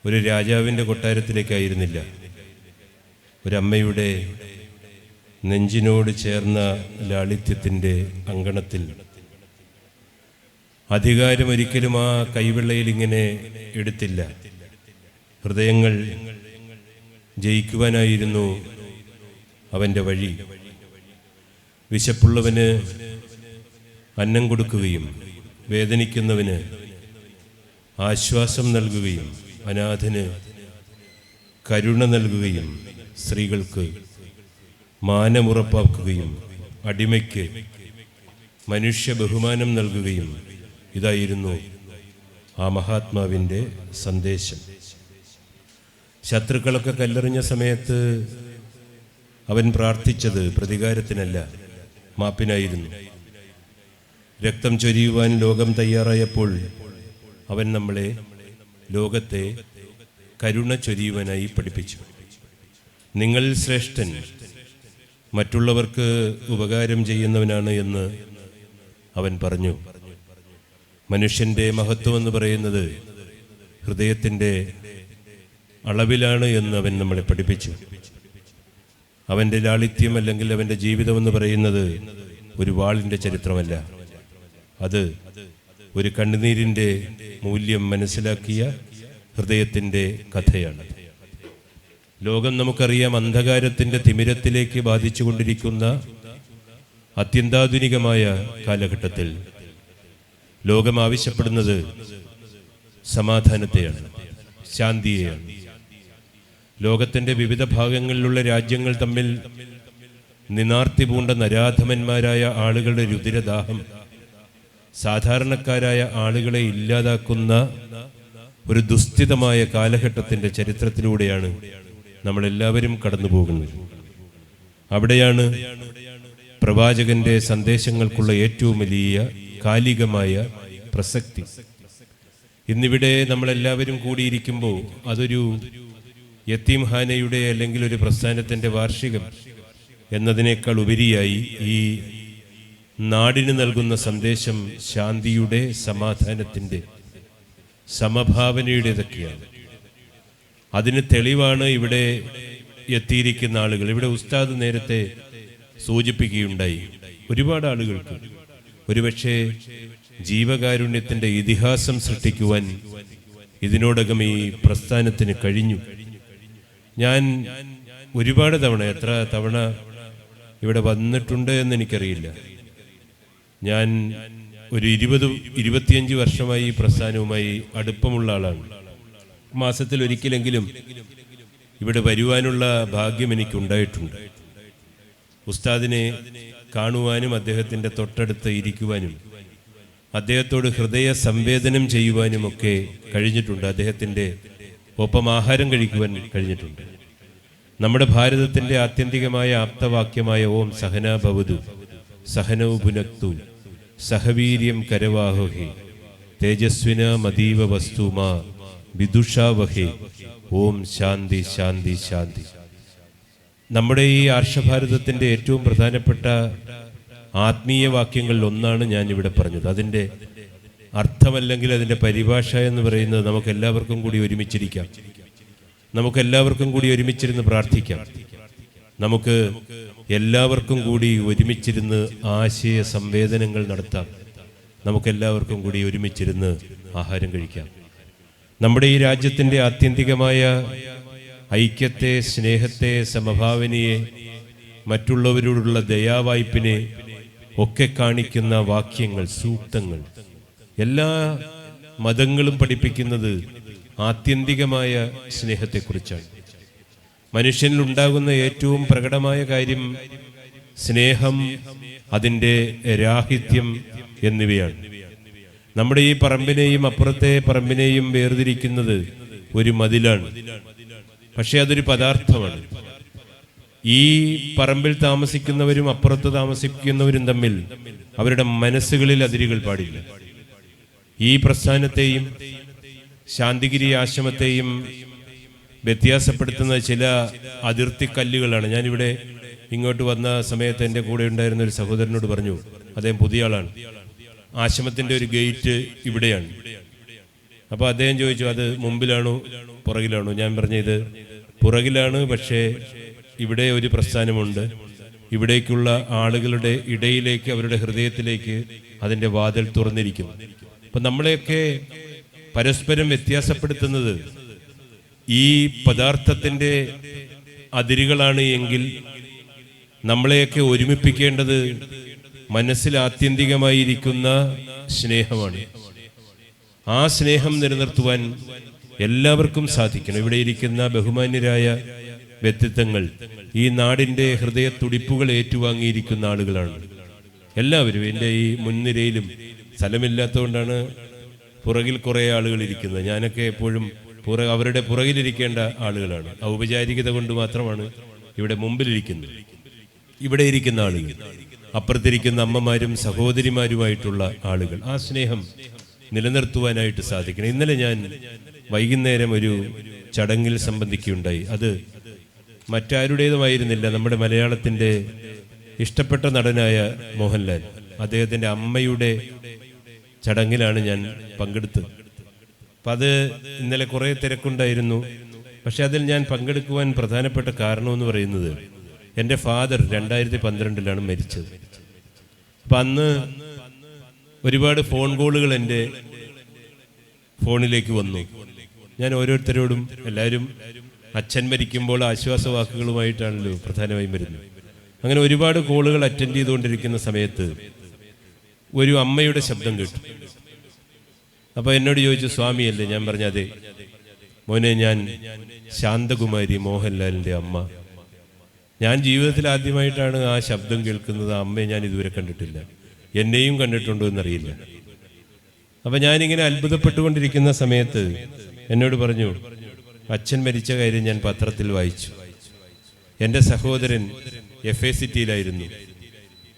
ഒരു രാജാവിൻ്റെ കൊട്ടാരത്തിലേക്കായിരുന്നില്ല. ഒരമ്മയുടെ നെഞ്ചിനോട് ചേർന്ന ലാളിത്യത്തിൻ്റെ അങ്കണത്തിൽ. അധികാരം ഒരിക്കലും ആ കൈവെള്ളയിൽ ഇങ്ങനെ എടുത്തില്ല. ഹൃദയങ്ങൾ ജയിക്കുവാനായിരുന്നു അവൻ്റെ വഴി. വിശപ്പുള്ളവന് അന്നം കൊടുക്കുകയും വേദനിക്കുന്നവന് ആശ്വാസം നൽകുകയും അനാഥന് കരുണ നൽകുകയും സ്ത്രീകൾക്ക് മാനമുറപ്പാക്കുകയും അടിമയ്ക്ക് മനുഷ്യ ബഹുമാനം നൽകുകയും ഇതായിരുന്നു ആ മഹാത്മാവിൻ്റെ സന്ദേശം. ശത്രുക്കളൊക്കെ കല്ലെറിഞ്ഞ സമയത്ത് അവൻ പ്രാർത്ഥിച്ചത് പ്രതികാരത്തിനല്ല, മാപ്പിനായിരുന്നു. രക്തം ചൊരിയുവാൻ ലോകം തയ്യാറായപ്പോൾ അവൻ നമ്മളെ ലോകത്തെ കരുണ ചൊരിയുവാനായി പഠിപ്പിച്ചു. നിങ്ങൾ ശ്രേഷ്ഠൻ മറ്റുള്ളവർക്ക് ഉപകാരം ചെയ്യുന്നവനാണ് എന്ന് അവൻ പറഞ്ഞു. മനുഷ്യൻ്റെ മഹത്വം എന്ന് പറയുന്നത് ഹൃദയത്തിൻ്റെ അളവിലാണ് എന്ന് അവൻ നമ്മളെ പഠിപ്പിച്ചു. അവൻ്റെ ലാളിത്യം അല്ലെങ്കിൽ അവൻ്റെ ജീവിതം എന്ന് പറയുന്നത് ഒരു വാളിൻ്റെ ചരിത്രമല്ല, അത് ഒരു കണ്ണുനീരിൻ്റെ മൂല്യം മനസ്സിലാക്കിയ ഹൃദയത്തിൻ്റെ കഥയാണ്. ലോകം നമുക്കറിയാം അന്ധകാരത്തിൻ്റെ തിമിരത്തിലേക്ക് ബാധിച്ചുകൊണ്ടിരിക്കുന്ന അത്യന്താധുനികമായ കാലഘട്ടത്തിൽ ലോകം ആവശ്യപ്പെടുന്നത് സമാധാനത്തെയാണ്, ശാന്തിയെയാണ്. ലോകത്തിൻ്റെ വിവിധ ഭാഗങ്ങളിലുള്ള രാജ്യങ്ങൾ തമ്മിൽ നിനാർത്തി പൂണ്ട നരാധമന്മാരായ ആളുകളുടെ രുതിരദാഹം സാധാരണക്കാരായ ആളുകളെ ഇല്ലാതാക്കുന്ന ഒരു ദുസ്ഥിതമായ കാലഘട്ടത്തിൻ്റെ ചരിത്രത്തിലൂടെയാണ് നമ്മളെല്ലാവരും കടന്നു പോകുന്നത്. അവിടെയാണ് പ്രവാചകന്റെ സന്ദേശങ്ങൾക്കുള്ള ഏറ്റവും വലിയ കാലികമായ പ്രസക്തി. ഇന്നിവിടെ നമ്മളെല്ലാവരും കൂടിയിരിക്കുമ്പോൾ അതൊരു യത്തീംഖാനയുടെ അല്ലെങ്കിൽ ഒരു പ്രസ്ഥാനത്തിൻ്റെ വാർഷികം എന്നതിനേക്കാൾ ഉപരിയായി ഈ നാടിന് നൽകുന്ന സന്ദേശം ശാന്തിയുടെ, സമാധാനത്തിൻ്റെ, സമഭാവനയുടേതൊക്കെയാണ്. അതിന് തെളിവാണ് ഇവിടെ എത്തിയിരിക്കുന്ന ആളുകൾ. ഇവിടെ ഉസ്താദ് നേരത്തെ സൂചിപ്പിക്കുകയുണ്ടായി, ഒരുപാട് ആളുകൾക്ക് ഒരുപക്ഷെ ജീവകാരുണ്യത്തിൻ്റെ ഇതിഹാസം സൃഷ്ടിക്കുവാൻ ഇതിനോടകം ഈ പ്രസ്ഥാനത്തിന് കഴിഞ്ഞു. ഞാൻ ഒരുപാട് തവണ, എത്ര തവണ ഇവിടെ വന്നിട്ടുണ്ട് എന്ന് എനിക്കറിയില്ല. ഞാൻ ഒരു 20-25 വർഷമായി ഈ പ്രസ്ഥാനവുമായി അടുപ്പമുള്ള ആളാണ്. മാസത്തിൽ ഒരിക്കലെങ്കിലും ഇവിടെ വരുവാനുള്ള ഭാഗ്യം എനിക്കുണ്ടായിട്ടുണ്ട്. ഉസ്താദിനെ കാണുവാനും അദ്ദേഹത്തിൻ്റെ തൊട്ടടുത്ത് ഇരിക്കുവാനും അദ്ദേഹത്തോട് ഹൃദയ സംവേദനം ചെയ്യുവാനുമൊക്കെ കഴിഞ്ഞിട്ടുണ്ട്. അദ്ദേഹത്തിൻ്റെ ഒപ്പം ആഹാരം കഴിക്കുവാൻ കഴിഞ്ഞിട്ടുണ്ട്. നമ്മുടെ ഭാരതത്തിൻ്റെ ആത്യന്തികമായ ആപ്തവാക്യമായ ഓം സഹനാ ഭവതു സഹനൗ ഭുനക്തു സഹവീര്യം കരവാഹേ തേജസ്വിന മദീവ വസ്തുമാ വിദുഷാവഹേ ഓം ശാന്തി ശാന്തി ശാന്തി. നമ്മുടെ ഈ ആർഷഭാരതത്തിൻ്റെ ഏറ്റവും പ്രധാനപ്പെട്ട ആത്മീയ വാക്യങ്ങളിൽ ഒന്നാണ് ഞാൻ ഇവിടെ പറഞ്ഞത്. അതിൻ്റെ അർത്ഥമല്ലെങ്കിൽ അതിൻ്റെ പരിഭാഷ എന്ന് പറയുന്നത് നമുക്കെല്ലാവർക്കും കൂടി ഒരുമിച്ചിരിക്കാം, നമുക്കെല്ലാവർക്കും കൂടി ഒരുമിച്ചിരുന്ന് പ്രാർത്ഥിക്കാം, നമുക്ക് എല്ലാവർക്കും കൂടി ഒരുമിച്ചിരുന്ന് ആശയ സംവേദനങ്ങൾ നടത്താം, നമുക്കെല്ലാവർക്കും കൂടി ഒരുമിച്ചിരുന്ന് ആഹാരം കഴിക്കാം. നമ്മുടെ ഈ രാജ്യത്തിൻ്റെ ആത്യന്തികമായ ഐക്യത്തെ, സ്നേഹത്തെ, സമഭാവനയെ, മറ്റുള്ളവരോടുള്ള ദയാവായ്പിനെ ഒക്കെ കാണിക്കുന്ന വാക്യങ്ങൾ, സൂക്തങ്ങൾ, എല്ലാ മതങ്ങളും പഠിപ്പിക്കുന്നത് ആത്യന്തികമായ സ്നേഹത്തെക്കുറിച്ചാണ്. മനുഷ്യനിൽ ഉണ്ടാകുന്ന ഏറ്റവും പ്രകടമായ കാര്യം സ്നേഹം, അതിൻ്റെ രാഹിത്യം എന്നിവയാണ്. നമ്മുടെ ഈ പറമ്പിനെയും അപ്പുറത്തെ പറമ്പിനെയും വേർതിരിക്കുന്നത് ഒരു മതിലാണ്. പക്ഷെ അതൊരു പദാർത്ഥമാണ്. ഈ പറമ്പിൽ താമസിക്കുന്നവരും അപ്പുറത്ത് താമസിക്കുന്നവരും തമ്മിൽ അവരുടെ മനസ്സുകളിൽ അതിരുകൾ പാടില്ല. ഈ പ്രസ്ഥാനത്തെയും ശാന്തിഗിരി ആശ്രമത്തെയും വ്യത്യാസപ്പെടുത്തുന്ന ചില അതിർത്തി കല്ലുകളാണ്. ഞാനിവിടെ ഇങ്ങോട്ട് വന്ന സമയത്ത് എൻ്റെ കൂടെ ഉണ്ടായിരുന്ന ഒരു സഹോദരനോട് പറഞ്ഞു, അദ്ദേഹം പുതിയ ആളാണ്, ആശ്രമത്തിൻ്റെ ഒരു ഗേറ്റ് ഇവിടെയാണ്. അപ്പോൾ അദ്ദേഹം ചോദിച്ചു, അത് മുമ്പിലാണോ പുറകിലാണോ? ഞാൻ പറഞ്ഞു, ഇത് പുറകിലാണ്, പക്ഷേ ഇവിടെ ഒരു പ്രസ്ഥാനമുണ്ട്. ഇവിടേക്കുള്ള ആളുകളുടെ ഇടയിലേക്ക്, അവരുടെ ഹൃദയത്തിലേക്ക് അതിൻ്റെ വാതിൽ തുറന്നിരിക്കുന്നു. അപ്പം നമ്മളെയൊക്കെ പരസ്പരം വ്യത്യാസപ്പെടുത്തുന്നത് ഈ പദാർത്ഥത്തിൻ്റെ അതിരുകളാണ് എങ്കിൽ നമ്മളെയൊക്കെ ഒരുമിപ്പിക്കേണ്ടത് മനസ്സിൽ ആത്യന്തികമായിരിക്കുന്ന സ്നേഹമാണ്. ആ സ്നേഹം നിലനിർത്തുവാൻ എല്ലാവർക്കും സാധിക്കണം. ഇവിടെ ഇരിക്കുന്ന ബഹുമാന്യരായ വ്യക്തിത്വങ്ങൾ ഈ നാടിൻ്റെ ഹൃദയത്തുടിപ്പുകൾ ഏറ്റുവാങ്ങിയിരിക്കുന്ന ആളുകളാണ് എല്ലാവരും. എൻ്റെ ഈ മുൻനിരയിലും സ്ഥലമില്ലാത്തതുകൊണ്ടാണ് പുറകിൽ കുറേ ആളുകൾ ഇരിക്കുന്നത്. ഞാനൊക്കെ എപ്പോഴും അവരുടെ പുറകിലിരിക്കേണ്ട ആളുകളാണ്. ഔപചാരികത കൊണ്ട് മാത്രമാണ് ഇവിടെ മുമ്പിലിരിക്കുന്നത്. ഇവിടെ ഇരിക്കുന്ന ആളുകൾ, അപ്പുറത്തിരിക്കുന്ന അമ്മമാരും സഹോദരിമാരുമായിട്ടുള്ള ആളുകൾ, ആ സ്നേഹം നിലനിർത്തുവാനായിട്ട് സാധിക്കണം. ഇന്നലെ ഞാൻ വൈകുന്നേരം ഒരു ചടങ്ങിൽ സംബന്ധിക്കുകയുണ്ടായി. അത് മറ്റാരുടേതുമായിരുന്നില്ല, നമ്മുടെ മലയാളത്തിൻ്റെ ഇഷ്ടപ്പെട്ട നടനായ മോഹൻലാൽ, അദ്ദേഹത്തിൻ്റെ അമ്മയുടെ ചടങ്ങിലാണ് ഞാൻ പങ്കെടുത്തത്. അപ്പം അത് ഇന്നലെ കുറേ തിരക്കുണ്ടായിരുന്നു. പക്ഷെ അതിൽ ഞാൻ പങ്കെടുക്കുവാൻ പ്രധാനപ്പെട്ട കാരണമെന്ന് പറയുന്നത്, എൻ്റെ ഫാദർ 2012 മരിച്ചത്. അപ്പം അന്ന് ഒരുപാട് ഫോൺ കോളുകൾ എൻ്റെ ഫോണിലേക്ക് വന്നു. ഞാൻ ഓരോരുത്തരോടും, എല്ലാവരും അച്ഛൻ മരിക്കുമ്പോൾ ആശ്വാസവാക്കുകളുമായിട്ടാണല്ലോ പ്രധാനമായും വരുന്നത്. അങ്ങനെ ഒരുപാട് കോളുകൾ അറ്റൻഡ് ചെയ്തുകൊണ്ടിരിക്കുന്ന സമയത്ത് ഒരു അമ്മയുടെ ശബ്ദം കേട്ടു. അപ്പോൾ എന്നോട് ചോദിച്ചു, സ്വാമിയല്ലേ? ഞാൻ പറഞ്ഞ അതെ. മോനെ, ഞാൻ ശാന്തകുമാരി, മോഹൻലാലിൻ്റെ അമ്മ. ഞാൻ ജീവിതത്തിൽ ആദ്യമായിട്ടാണ് ആ ശബ്ദം കേൾക്കുന്നത്. ആ അമ്മയെ ഞാൻ ഇതുവരെ കണ്ടിട്ടില്ല. എന്നെയും കണ്ടിട്ടുണ്ടോ എന്നറിയില്ല. അപ്പം ഞാനിങ്ങനെ അത്ഭുതപ്പെട്ടുകൊണ്ടിരിക്കുന്ന സമയത്ത് എന്നോട് പറഞ്ഞു, അച്ഛൻ മരിച്ച കാര്യം ഞാൻ പത്രത്തിൽ വായിച്ചു. എൻ്റെ സഹോദരൻ FACT-യിലായിരുന്നു.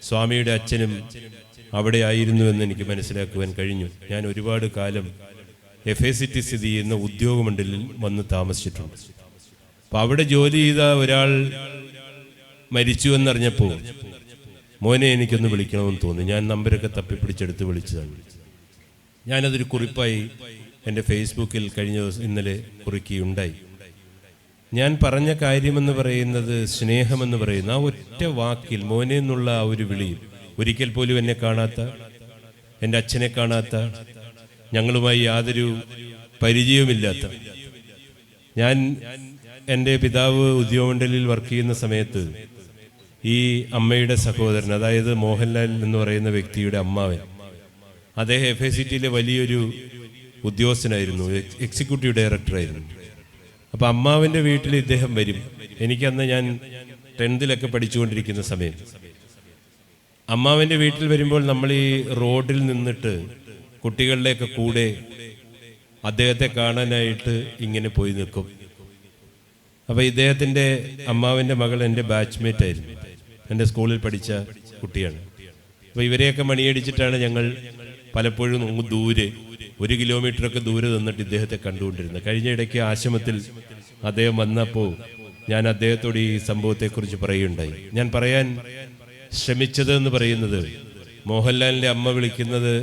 സ്വാമിയുടെ അച്ഛനും അവിടെ ആയിരുന്നു എന്ന് എനിക്ക് മനസ്സിലാക്കുവാൻ കഴിഞ്ഞു. ഞാൻ ഒരുപാട് കാലം FACT സ്ഥിതി ചെയ്യുന്ന ഉദ്യോഗമണ്ഡലിൽ വന്ന് താമസിച്ചിട്ടുണ്ട്. അപ്പം അവിടെ ജോലി ചെയ്ത ഒരാൾ മരിച്ചു എന്നറിഞ്ഞപ്പോൾ, മോനെ എനിക്കൊന്ന് വിളിക്കണമെന്ന് തോന്നി. ഞാൻ നമ്പരൊക്കെ തപ്പിപ്പിടിച്ചെടുത്ത് വിളിച്ചതാണ്. ഞാനതൊരു കുറിപ്പായി എൻ്റെ ഫേസ്ബുക്കിൽ കഴിഞ്ഞ ദിവസം ഇന്നലെ കുറിക്കുകയുണ്ടായി. ഞാൻ പറഞ്ഞ കാര്യമെന്ന് പറയുന്നത്, സ്നേഹമെന്ന് പറയുന്ന ആ ഒറ്റ വാക്കിൽ, മോനെ എന്നുള്ള ആ ഒരു വിളിയിൽ, ഒരിക്കൽ പോലും എന്നെ കാണാത്ത, എൻ്റെ അച്ഛനെ കാണാത്ത, ഞങ്ങളുമായി യാതൊരു പരിചയവുമില്ലാത്ത, ഞാൻ എൻ്റെ പിതാവ് ഉദ്യോഗമണ്ഡലിൽ വർക്ക് ചെയ്യുന്ന സമയത്ത് ഈ അമ്മയുടെ സഹോദരൻ, അതായത് മോഹൻലാൽ എന്ന് പറയുന്ന വ്യക്തിയുടെ അമ്മാവൻ, അദ്ദേഹം FACT-യിലെ വലിയൊരു ഉദ്യോഗസ്ഥനായിരുന്നു, എക്സിക്യൂട്ടീവ് ഡയറക്ടറായിരുന്നു. അപ്പോൾ അമ്മാവൻ്റെ വീട്ടിൽ ഇദ്ദേഹം വരും. എനിക്കന്ന് ഞാൻ 10th പഠിച്ചുകൊണ്ടിരിക്കുന്ന സമയം അമ്മാവൻ്റെ വീട്ടിൽ വരുമ്പോൾ നമ്മൾ ഈ റോഡിൽ നിന്നിട്ട് കുട്ടികളുടെയൊക്കെ കൂടെ അദ്ദേഹത്തെ കാണാനായിട്ട് ഇങ്ങനെ പോയി നിൽക്കും. അപ്പോൾ ഇദ്ദേഹത്തിൻ്റെ അമ്മാവൻ്റെ മകൾ എൻ്റെ ബാച്ച്മേറ്റ് ആയിരുന്നു, എൻ്റെ സ്കൂളിൽ പഠിച്ച കുട്ടിയാണ്. അപ്പോൾ ഇവരെയൊക്കെ മണിയടിച്ചിട്ടാണ് ഞങ്ങൾ പലപ്പോഴും ദൂരെ 1 കിലോമീറ്ററൊക്കെ ദൂരെ നിന്നിട്ട് ഇദ്ദേഹത്തെ കണ്ടുകൊണ്ടിരുന്നത്. കഴിഞ്ഞ ഇടയ്ക്ക് ആശ്രമത്തിൽ അദ്ദേഹം വന്നപ്പോൾ ഞാൻ അദ്ദേഹത്തോട് ഈ സംഭവത്തെക്കുറിച്ച് പറയുകയുണ്ടായി. ഞാൻ പറയാൻ ശ്രമിച്ചത് എന്ന് പറയുന്നത്, മോഹൻലാലിൻ്റെ അമ്മ വിളിക്കുന്നത്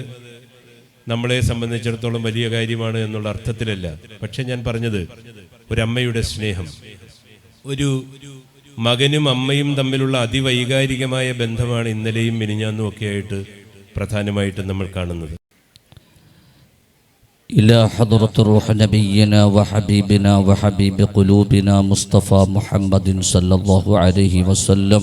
നമ്മളെ സംബന്ധിച്ചിടത്തോളം വലിയ കാര്യമാണ് എന്നുള്ള അർത്ഥത്തിലല്ല. പക്ഷെ ഞാൻ പറഞ്ഞത്, ഒരമ്മയുടെ സ്നേഹം, ഒരു മകനും അമ്മയും തമ്മിലുള്ള അതിവൈകാരികമായ ബന്ധമാണ് ഇന്നലെയും മിനിഞ്ഞാന്നും ഒക്കെ ആയിട്ട് പ്രധാനമായിട്ടും നമ്മൾ കാണുന്നത്. إلى حضرة روح نبينا وحبيبنا وحبيب قلوبنا مصطفى محمد صلى الله عليه وسلم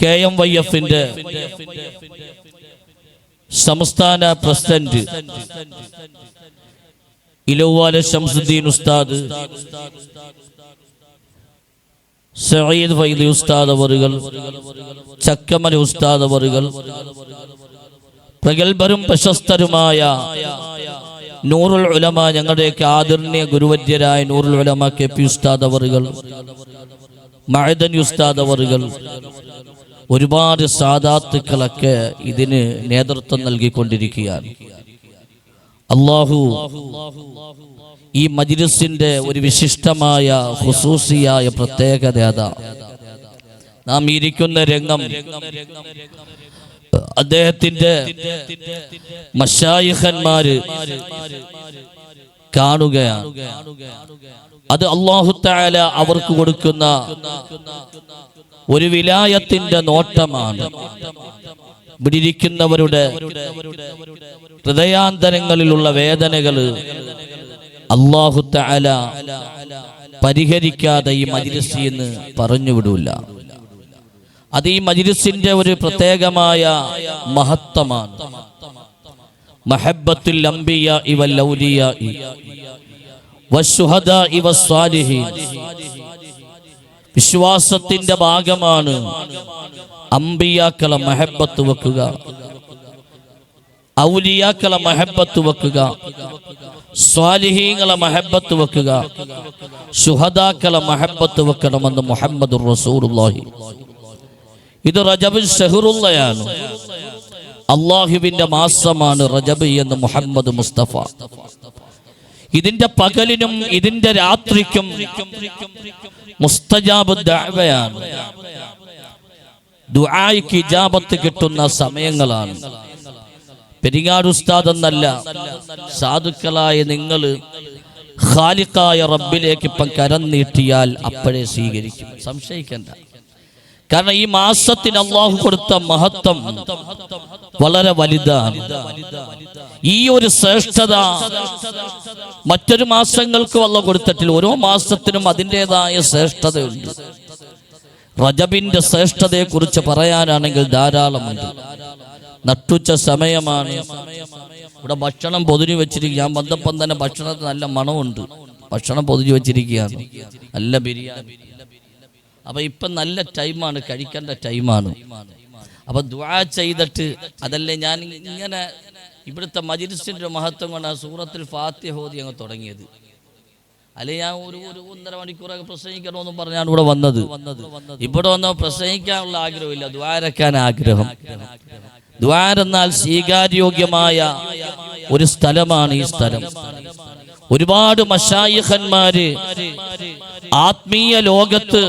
KMYF-ന്റെ സംസ്ഥാന പ്രസിഡന്റ് ഇലവാല ശംസുദ്ദീൻ ഉസ്താദ്, സഈദ് ഫൈദി ഉസ്താദ് അവറുകൾ, ചക്കമല ഉസ്താദ് അവറുകൾ, പ്രഗത്ഭരും പ്രശസ്തരുമായ നൂറുൽ ഉലമ, ഞങ്ങളുടെയൊക്കെ ആദരണീയ ഗുരുവര്യരായ നൂറുൽ ഉലമ KP ഉസ്താദ് അവറുകൾ, മഅദനി ഉസ്താദ് അവറുകൾ, ഒരുപാട് സാദാത്തുക്കളൊക്കെ ഇതിന് നേതൃത്വം നൽകിക്കൊണ്ടിരിക്കുകയാണ്. അല്ലാഹു ഈ മജ്ലിസിന്റെ ഒരു വിശിഷ്ടമായ ഖുസൂസിയായ പ്രത്യേകത അതാ. നാം ഇരിക്കുന്ന രംഗം അദ്ദേഹത്തിന്റെ മശായിഖന്മാര് കാണുകയാണ്. അത് അല്ലാഹു തആല അവർക്ക് കൊടുക്കുന്ന ഒരു വിലായത്തിന്റെ നോട്ടമാണ്. ഇവിടെ ഇരിക്കുന്നവരുടെ ഹൃദയാന്തരങ്ങളിലുള്ള വേദനകൾ അല്ലാഹു തആല പരിഹരിക്കാതെ ഈ മജ്ലിസിൽ നിന്ന് പറഞ്ഞുവിടൂല. അത് ഈ മജ്ലിസിന്റെ ഒരു പ്രത്യേകമായ മഹത്വമാണ്. മഹബ്ബത്തുൽ അംബിയാഇ വൽ ഔലിയാഇ വശുഹദാഇ വസ്സാലിഹീൻ. വിശ്വാസത്തിന്റെ ഭാഗമാണ് അംബിയാക്കളെ മഹബ്ബത്ത് വെക്കുക, ഔലിയാക്കളെ മഹബ്ബത്ത് വെക്കുക, സ്വാലിഹീങ്ങളെ മഹബ്ബത്ത് വെക്കുക, ശുഹദാക്കളെ മഹബ്ബത്ത് വെക്കണമെന്ന് മുഹമ്മദുർ റസൂലുള്ളാഹി. ഇത് റജബ് ഷഹറുള്ളയാണ്, അല്ലാഹുവിന്റെ മാസമാണ് റജബ് എന്ന് മുഹമ്മദ് മുസ്തഫ. ഇതിന്റെ പകലിനും ഇതിന്റെ രാത്രിക്കും മുസ്തജാബ് ദഅവയാണ്, ദുആയ്ക്ക് ഇജാബത്ത് കിട്ടുന്ന സമയങ്ങളാണ്. പെരിങ്ങാട് ഉസ്താദ് എന്നല്ല, സാധുക്കളായ നിങ്ങൾ ഖാലിഖായ റബ്ബിലേക്ക് ഇപ്പം കരം നീട്ടിയാൽ അപ്പോഴേ സ്വീകരിക്കും, സംശയിക്കണ്ട. കാരണം ഈ മാസത്തിന് അല്ലാഹു കൊടുത്ത മഹത്വം വളരെ വലുതാണ്. ഈ ഒരു ശ്രേഷ്ഠത മറ്റൊരു മാസങ്ങൾക്ക് അല്ലാഹു കൊടുത്തിട്ടില്ല. ഓരോ മാസത്തിനും അതിൻ്റെതായ ശ്രേഷ്ഠതയുണ്ട്. റജബിന്റെ ശ്രേഷ്ഠതയെ കുറിച്ച് പറയാനാണെങ്കിൽ ധാരാളമുണ്ട്. നട്ടുച്ച സമയമാണ്. ഇവിടെ ഭക്ഷണം പൊതിഞ്ഞു വെച്ചിരിക്കുക. ഞാൻ വന്നപ്പം തന്നെ ഭക്ഷണത്തിന് നല്ല മണമുണ്ട്. ഭക്ഷണം പൊതിഞ്ഞു വെച്ചിരിക്കുകയാണ്, നല്ല ബിരിയാണി. അപ്പൊ ഇപ്പം നല്ല ടൈമാണ്, കഴിക്കേണ്ട ടൈമാണ്. അപ്പൊ ദുആ ചെയ്തിട്ട്, അതല്ലേ ഞാൻ ഇങ്ങനെ ഇവിടുത്തെ മജ്ലിസിന്റെ മഹത്വം കൊണ്ട് ആ സൂറത്തുൽ ഫാത്തിഹ ഓതി അങ്ങ് തുടങ്ങിയത്. അല്ലെ ഞാൻ ഒരു 1.5 മണിക്കൂറൊക്കെ പ്രസംഗിക്കണമെന്നും പറഞ്ഞാണ് ഇവിടെ വന്നത്. ഇവിടെ വന്ന പ്രസംഗിക്കാനുള്ള ആഗ്രഹമില്ല, ദ്വാരക്കാൻ ആഗ്രഹം. ദ്വാരെന്നാൽ സ്വീകാര്യോഗ്യമായ ഒരു സ്ഥലമാണ് ഈ സ്ഥലം. ഒരുപാട് മശായിഖന്മാര് ആത്മീയ ലോകത്ത്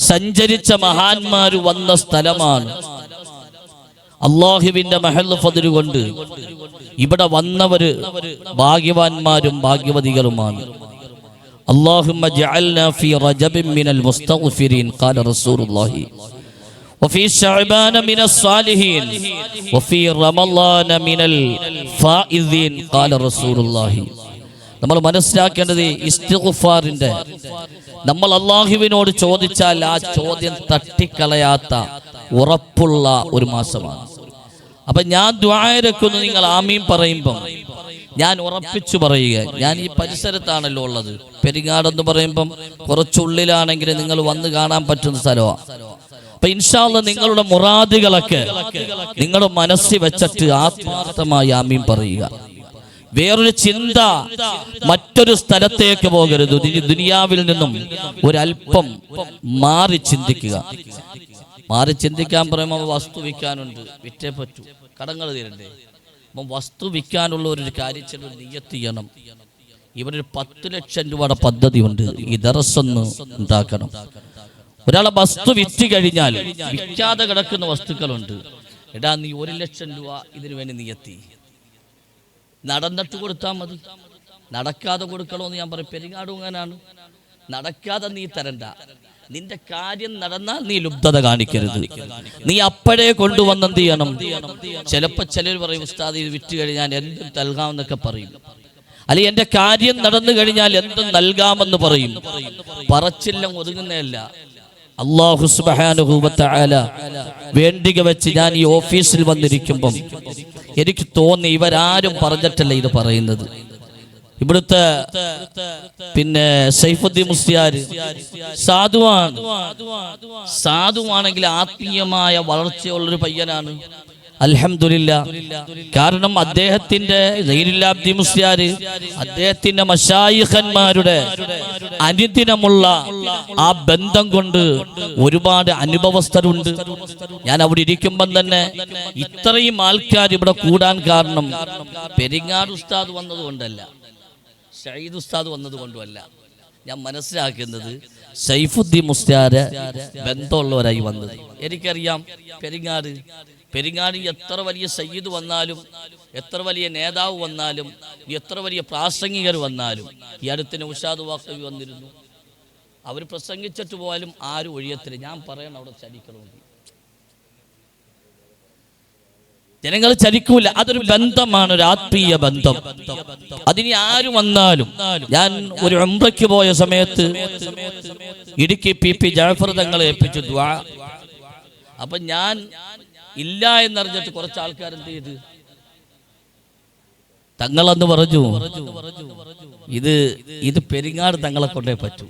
സഞ്ചരിച്ച മഹാന്മാര് വന്ന സ്ഥലമാണ്. അല്ലാഹുവിന്റെ മഹൽ ഫദ്ൽ കൊണ്ട് ഇവിടെ വന്നവര് ഭാഗ്യവാന്മാരും ഭാഗ്യവതികളുമാണ്. അല്ലാഹുമ്മ ജഅൽനാ ഫീ റജബിൻ മിനൽ മുസ്തഗ്ഫിരീൻ ഖാല റസൂലുള്ളാഹി വഫീ ശഅബാന മിനസ് സാലിഹീൻ വഫീ റമളാന മിനൽ ഫായിദീൻ ഖാല റസൂലുള്ളാഹി. നമ്മൾ മനസ്സിലാക്കേണ്ടത് ഇസ്തിഗ്ഫാറിന്റെ, നമ്മൾ അല്ലാഹുവിനോട് ചോദിച്ചാൽ ആ ചോദ്യം തട്ടിക്കളയാത്ത ഉറപ്പുള്ള ഒരു മാസമാണ്. അപ്പൊ ഞാൻ ദുആയിരക്കുന്നു, നിങ്ങൾ ആമീൻ പറയുമ്പം ഞാൻ ഉറപ്പിച്ചു പറയുക. ഞാൻ ഈ പരിസരത്താണല്ലോ ഉള്ളത്. പെരിങ്ങാടെന്ന് പറയുമ്പം കുറച്ചുള്ളിലാണെങ്കിൽ നിങ്ങൾ വന്ന് കാണാൻ പറ്റുന്ന സ്ഥലമാണ്. അപ്പൊ ഇൻഷാ അല്ലാഹ് നിങ്ങളുടെ മുറാദുകളൊക്കെ നിങ്ങൾ മനസ്സിൽ വെച്ചിട്ട് ആത്മാർത്ഥമായി ആമീൻ പറയുക. വേറൊരു ചിന്ത മറ്റൊരു സ്ഥലത്തേക്ക് പോകരുത്. ദുനിയാവിൽ നിന്നും ഒരല്പം മാറി ചിന്തിക്കുക. മാറി ചിന്തിക്കാൻ പറയുമ്പോൾ വസ്തു വിൽക്കാനുണ്ട്, വിറ്റേ പറ്റൂ, കടങ്ങൾ തീരണ്ടേ. അപ്പം വസ്തു വിൽക്കാനുള്ള ഒരു കാര്യം ചില നിയ്യത്ത് ചെയ്യണം. ഇവിടെ ഒരു 10 ലക്ഷം രൂപയുടെ പദ്ധതി ഉണ്ട്, ഈ ദറസൊന്ന് ഉണ്ടാക്കണം. ഒരാളെ വസ്തു വിറ്റ് കഴിഞ്ഞാൽ വിൽക്കാതെ കിടക്കുന്ന വസ്തുക്കളുണ്ട്. എടാ നീ 1 ലക്ഷം രൂപ ഇതിനു വേണ്ടി നിയ്യത്തി, നടന്നിട്ട് കൊടുത്താൽ മതി. നടക്കാതെ കൊടുക്കണമെന്ന് ഞാൻ പറയും. പെരിങ്ങാടും അങ്ങനാണ്. നടക്കാതെ നീ തരണ്ട. നിന്റെ കാര്യം നടന്നാൽ നീ ലുബ്ധത കാണിക്കരുത്. നീ അപ്പോഴേ കൊണ്ടുവന്ന് എന്ത് ചെയ്യണം. ചിലപ്പോൾ ചിലർ പറയും, ഉസ്താദ് ഇത് വിറ്റ് കഴിഞ്ഞാൽ എന്തും നൽകാമെന്നൊക്കെ പറയും. അല്ലെ എന്റെ കാര്യം നടന്നു കഴിഞ്ഞാൽ എന്തും നൽകാമെന്ന് പറയും. പറച്ചില്ലം ഒതുങ്ങുന്നതല്ല. അല്ലാഹു സുബ്ഹാനഹു വ തആല വേണ്ടിക വെച്ച് ഞാൻ ഈ ഓഫീസിൽ വന്നിരിക്കുമ്പം എനിക്ക് തോന്നി ഇവരാരും പറഞ്ഞിട്ടല്ല ഇത് പറയുന്നത്. ഇവിടുത്തെ സൈഫുദ്ദീൻ മുസ്ലിയാർ സാധുവാണെങ്കിൽ ആത്മീയമായ വളർച്ചയുള്ളൊരു പയ്യനാണ്. അൽഹംദുലില്ലാ. കാരണം അദ്ദേഹത്തിന്റെ സൈനുലാബ്ദീൻ മുസ്ലിയാർ അദ്ദേഹത്തിന്റെ മശായിഖന്മാരുടെ അനുദിനമുള്ള ആ ബന്ധം കൊണ്ട് ഒരുപാട് അനുഭവസ്ഥരുണ്ട്. ഞാൻ അവിടെ ഇരിക്കുമ്പം തന്നെ ഇത്രയും ആൾക്കാർ ഇവിടെ കൂടാൻ കാരണം പെരിങ്ങാട് ഉസ്താദ് വന്നതുകൊണ്ടല്ല, ഷഹീദ് ഉസ്താദ് വന്നതുകൊണ്ടുമല്ല. ഞാൻ മനസ്സിലാക്കുന്നത് സൈഫുദ്ദീൻ മുസ്ലിയാരെ ബന്ധമുള്ളവരായി വന്നത്. എനിക്കറിയാം പെരിങ്ങാട് എത്ര വലിയ സയ്യിദ് വന്നാലും, എത്ര വലിയ നേതാവ് വന്നാലും, എത്ര വലിയ പ്രാസംഗികർ വന്നാലും, ഈ അടുത്തിന് ഉഷാദ് വാക്കവി വന്നിരുന്നു. അവർ പ്രസംഗിച്ചിട്ട് പോയാലും ആരും ഒഴിയത്തില്ല. ഞാൻ പറയണം അവിടെ ചലിക്കണമെങ്കിൽ ജനങ്ങൾ ചലിക്കൂല. അതൊരു ബന്ധമാണ്, ഒരു ആത്മീയ ബന്ധം. അതിന് ആര് വന്നാലും, ഞാൻ ഒരു ഉംറയ്ക്ക് പോയ സമയത്ത് ഇടുക്കി പി ജഅഫർ തങ്ങളെ ഏൽപ്പിച്ചു ദുആ. അപ്പൊ ഞാൻ ഇല്ല എന്നറിഞ്ഞിട്ട് കുറച്ച് ആൾക്കാർ എന്ത് ചെയ്ത്, തങ്ങളെന്ന് പറഞ്ഞു ഇത് പെരിങ്ങാട് തങ്ങളെ കൊണ്ടേ പറ്റൂ.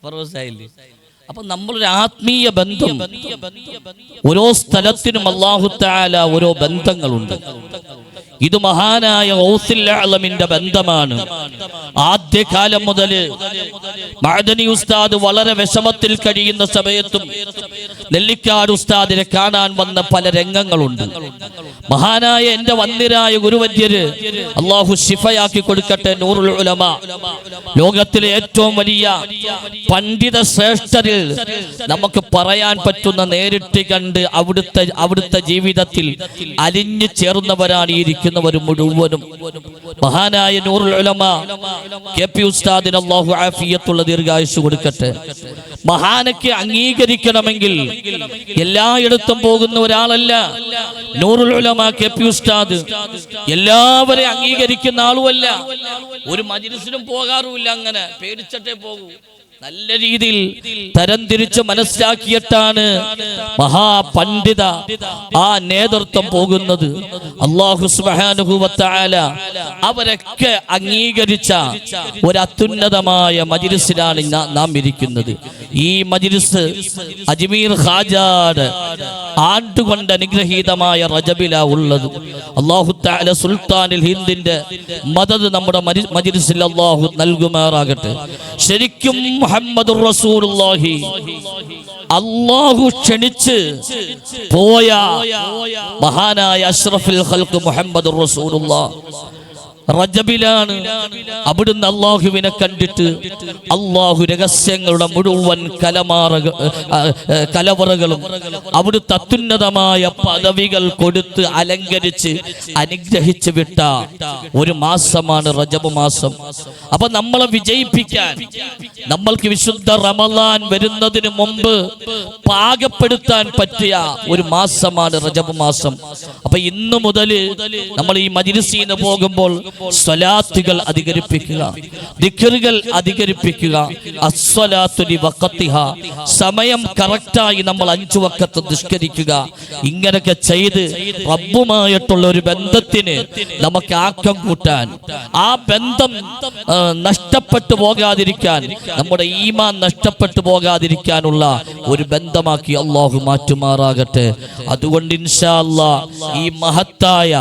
പറവസായില്ലേ? അപ്പൊ നമ്മളൊരു ആത്മീയ ബന്ധം, ഓരോ സ്ഥലത്തിനും അല്ലാഹു തആല ഓരോ ബന്ധങ്ങളുണ്ട്. ഇത് മഹാനായ ഗൗസുൽ അഅ്ലമിന്റെ ബന്ധമാണ്. ആദ്യകാലം മുതൽ മഅദനി ഉസ്താദ് വളരെ വിഷമത്തിൽ കഴിയുന്ന സമയത്തും നെല്ലിക്കാട് ഉസ്താദിനെ കാണാൻ വന്ന പല രംഗങ്ങളുണ്ട്. മഹാനായ എന്റെ വന്ദിരായ ഗുരുവര്യര് അല്ലാഹു ശിഫയാക്കി കൊടുക്കട്ടെ, നൂറുൽ ഉലമ, ലോകത്തിലെ ഏറ്റവും വലിയ പണ്ഡിത ശ്രേഷ്ഠരിൽ നമുക്ക് പറയാൻ പറ്റുന്ന, നേരിട്ട് കണ്ട് അവിടുത്തെ ജീവിതത്തിൽ അലിഞ്ഞു ചേർന്നവരാണ് ഇരിക്കുന്നവർ മുഴുവനും. മഹാനായ നൂറുൽ ഉലമ KP ഉസ്താദിന് അല്ലാഹു ആഫിയത്തുള്ള ദീർഘായുസ്സ് കൊടുക്കട്ടെ. മഹാനക്ക് അംഗീകരിക്കണമെങ്കിൽ എല്ലായിടത്തും പോകുന്ന ഒരാളല്ല നൂറുൽ ഉലമ KP ഉസ്താദ്. എല്ലാവരെയും അംഗീകരിക്കുന്ന ആളുമല്ല. ഒരു മജ്‌ലിസിനും പോകാറുമില്ല. അങ്ങനെ പേടിച്ചിട്ടേ പോകൂ. നല്ല രീതിയിൽ തരംതിരിച്ച് മനസ്സിലാക്കിയിട്ടാണ് മഹാപണ്ഡിത ആ നേതൃത്വം പോകുന്നത്. അല്ലാഹു സുബ്ഹാനഹു വ തആല അവരൊക്കെ അംഗീകരിച്ച ഒരു അത്യുന്നതമായ മജ്‌ലിസിലാണ് നാം ഇരിക്കുന്നത്. ഈ മജ്‌ലിസ് അജ്മീർ ഖാജാട് ആണ്ടുകൊണ്ട് അനുഗ്രഹീതമായ റജബിലാ ഉള്ളത്. അല്ലാഹു തആല സുൽത്താനുൽ ഹിന്ദിന്റെ മദദ് നമ്മുടെ മജ്‌ലിസിൽ അല്ലാഹു നൽകുമാറാകട്ടെ. ശരിക്കും മുഹമ്മദുർ റസൂലുള്ളാഹി അല്ലാഹു ക്ഷണിച്ച് പോയ മഹാനായ അഷ്റഫുൽ ഖൽഖ് മുഹമ്മദുർ റസൂലുള്ളാഹ് റജബിലാണ്. അവിടുന്ന് അല്ലാഹുവിനെ കണ്ടിട്ട് അല്ലാഹു രഹസ്യങ്ങളുടെ മുഴുവൻ കലവറകളും അവിടുത്തെ അത്യുന്നതമായ പദവികൾ കൊടുത്ത് അലങ്കരിച്ച് അനുഗ്രഹിച്ചു വിട്ട ഒരു മാസമാണ് റജബ് മാസം. അപ്പൊ നമ്മളെ വിജയിപ്പിക്കാൻ, നമ്മൾക്ക് വിശുദ്ധ റമളാൻ വരുന്നതിന് മുമ്പ് പാകപ്പെടുത്താൻ പറ്റിയ ഒരു മാസമാണ് റജബ് മാസം. അപ്പൊ ഇന്നു മുതൽ നമ്മൾ ഈ മജ്‌ലിസിന് പോകുമ്പോൾ സ്വലാത്തുകൾ അധികരിപ്പിക്കുക, ദിക്റുകൾ അധികരിപ്പിക്കുക. അസ്സലാത്തു ലിവഖതിഹാ, സമയം കറക്റ്റായി നമ്മൾ 5 വഖത്ത് നിസ്കരിക്കുക. ഇങ്ങനെയൊക്കെ ചെയ്ത് റബ്ബുമായിട്ടുള്ള ഒരു ബന്ധത്തിന് നമുക്ക് ആക്കം കൂട്ടാൻ, ആ ബന്ധം നഷ്ടപ്പെട്ടു പോകാതിരിക്കാൻ, നമ്മുടെ ഈമാൻ നഷ്ടപ്പെട്ടു പോകാതിരിക്കാനുള്ള ഒരു ബന്ധമാക്കി അല്ലാഹു മാറ്റുമാറാകട്ടെ. അതുകൊണ്ട് ഇൻഷാ അല്ലാഹ് ഈ മഹത്തായ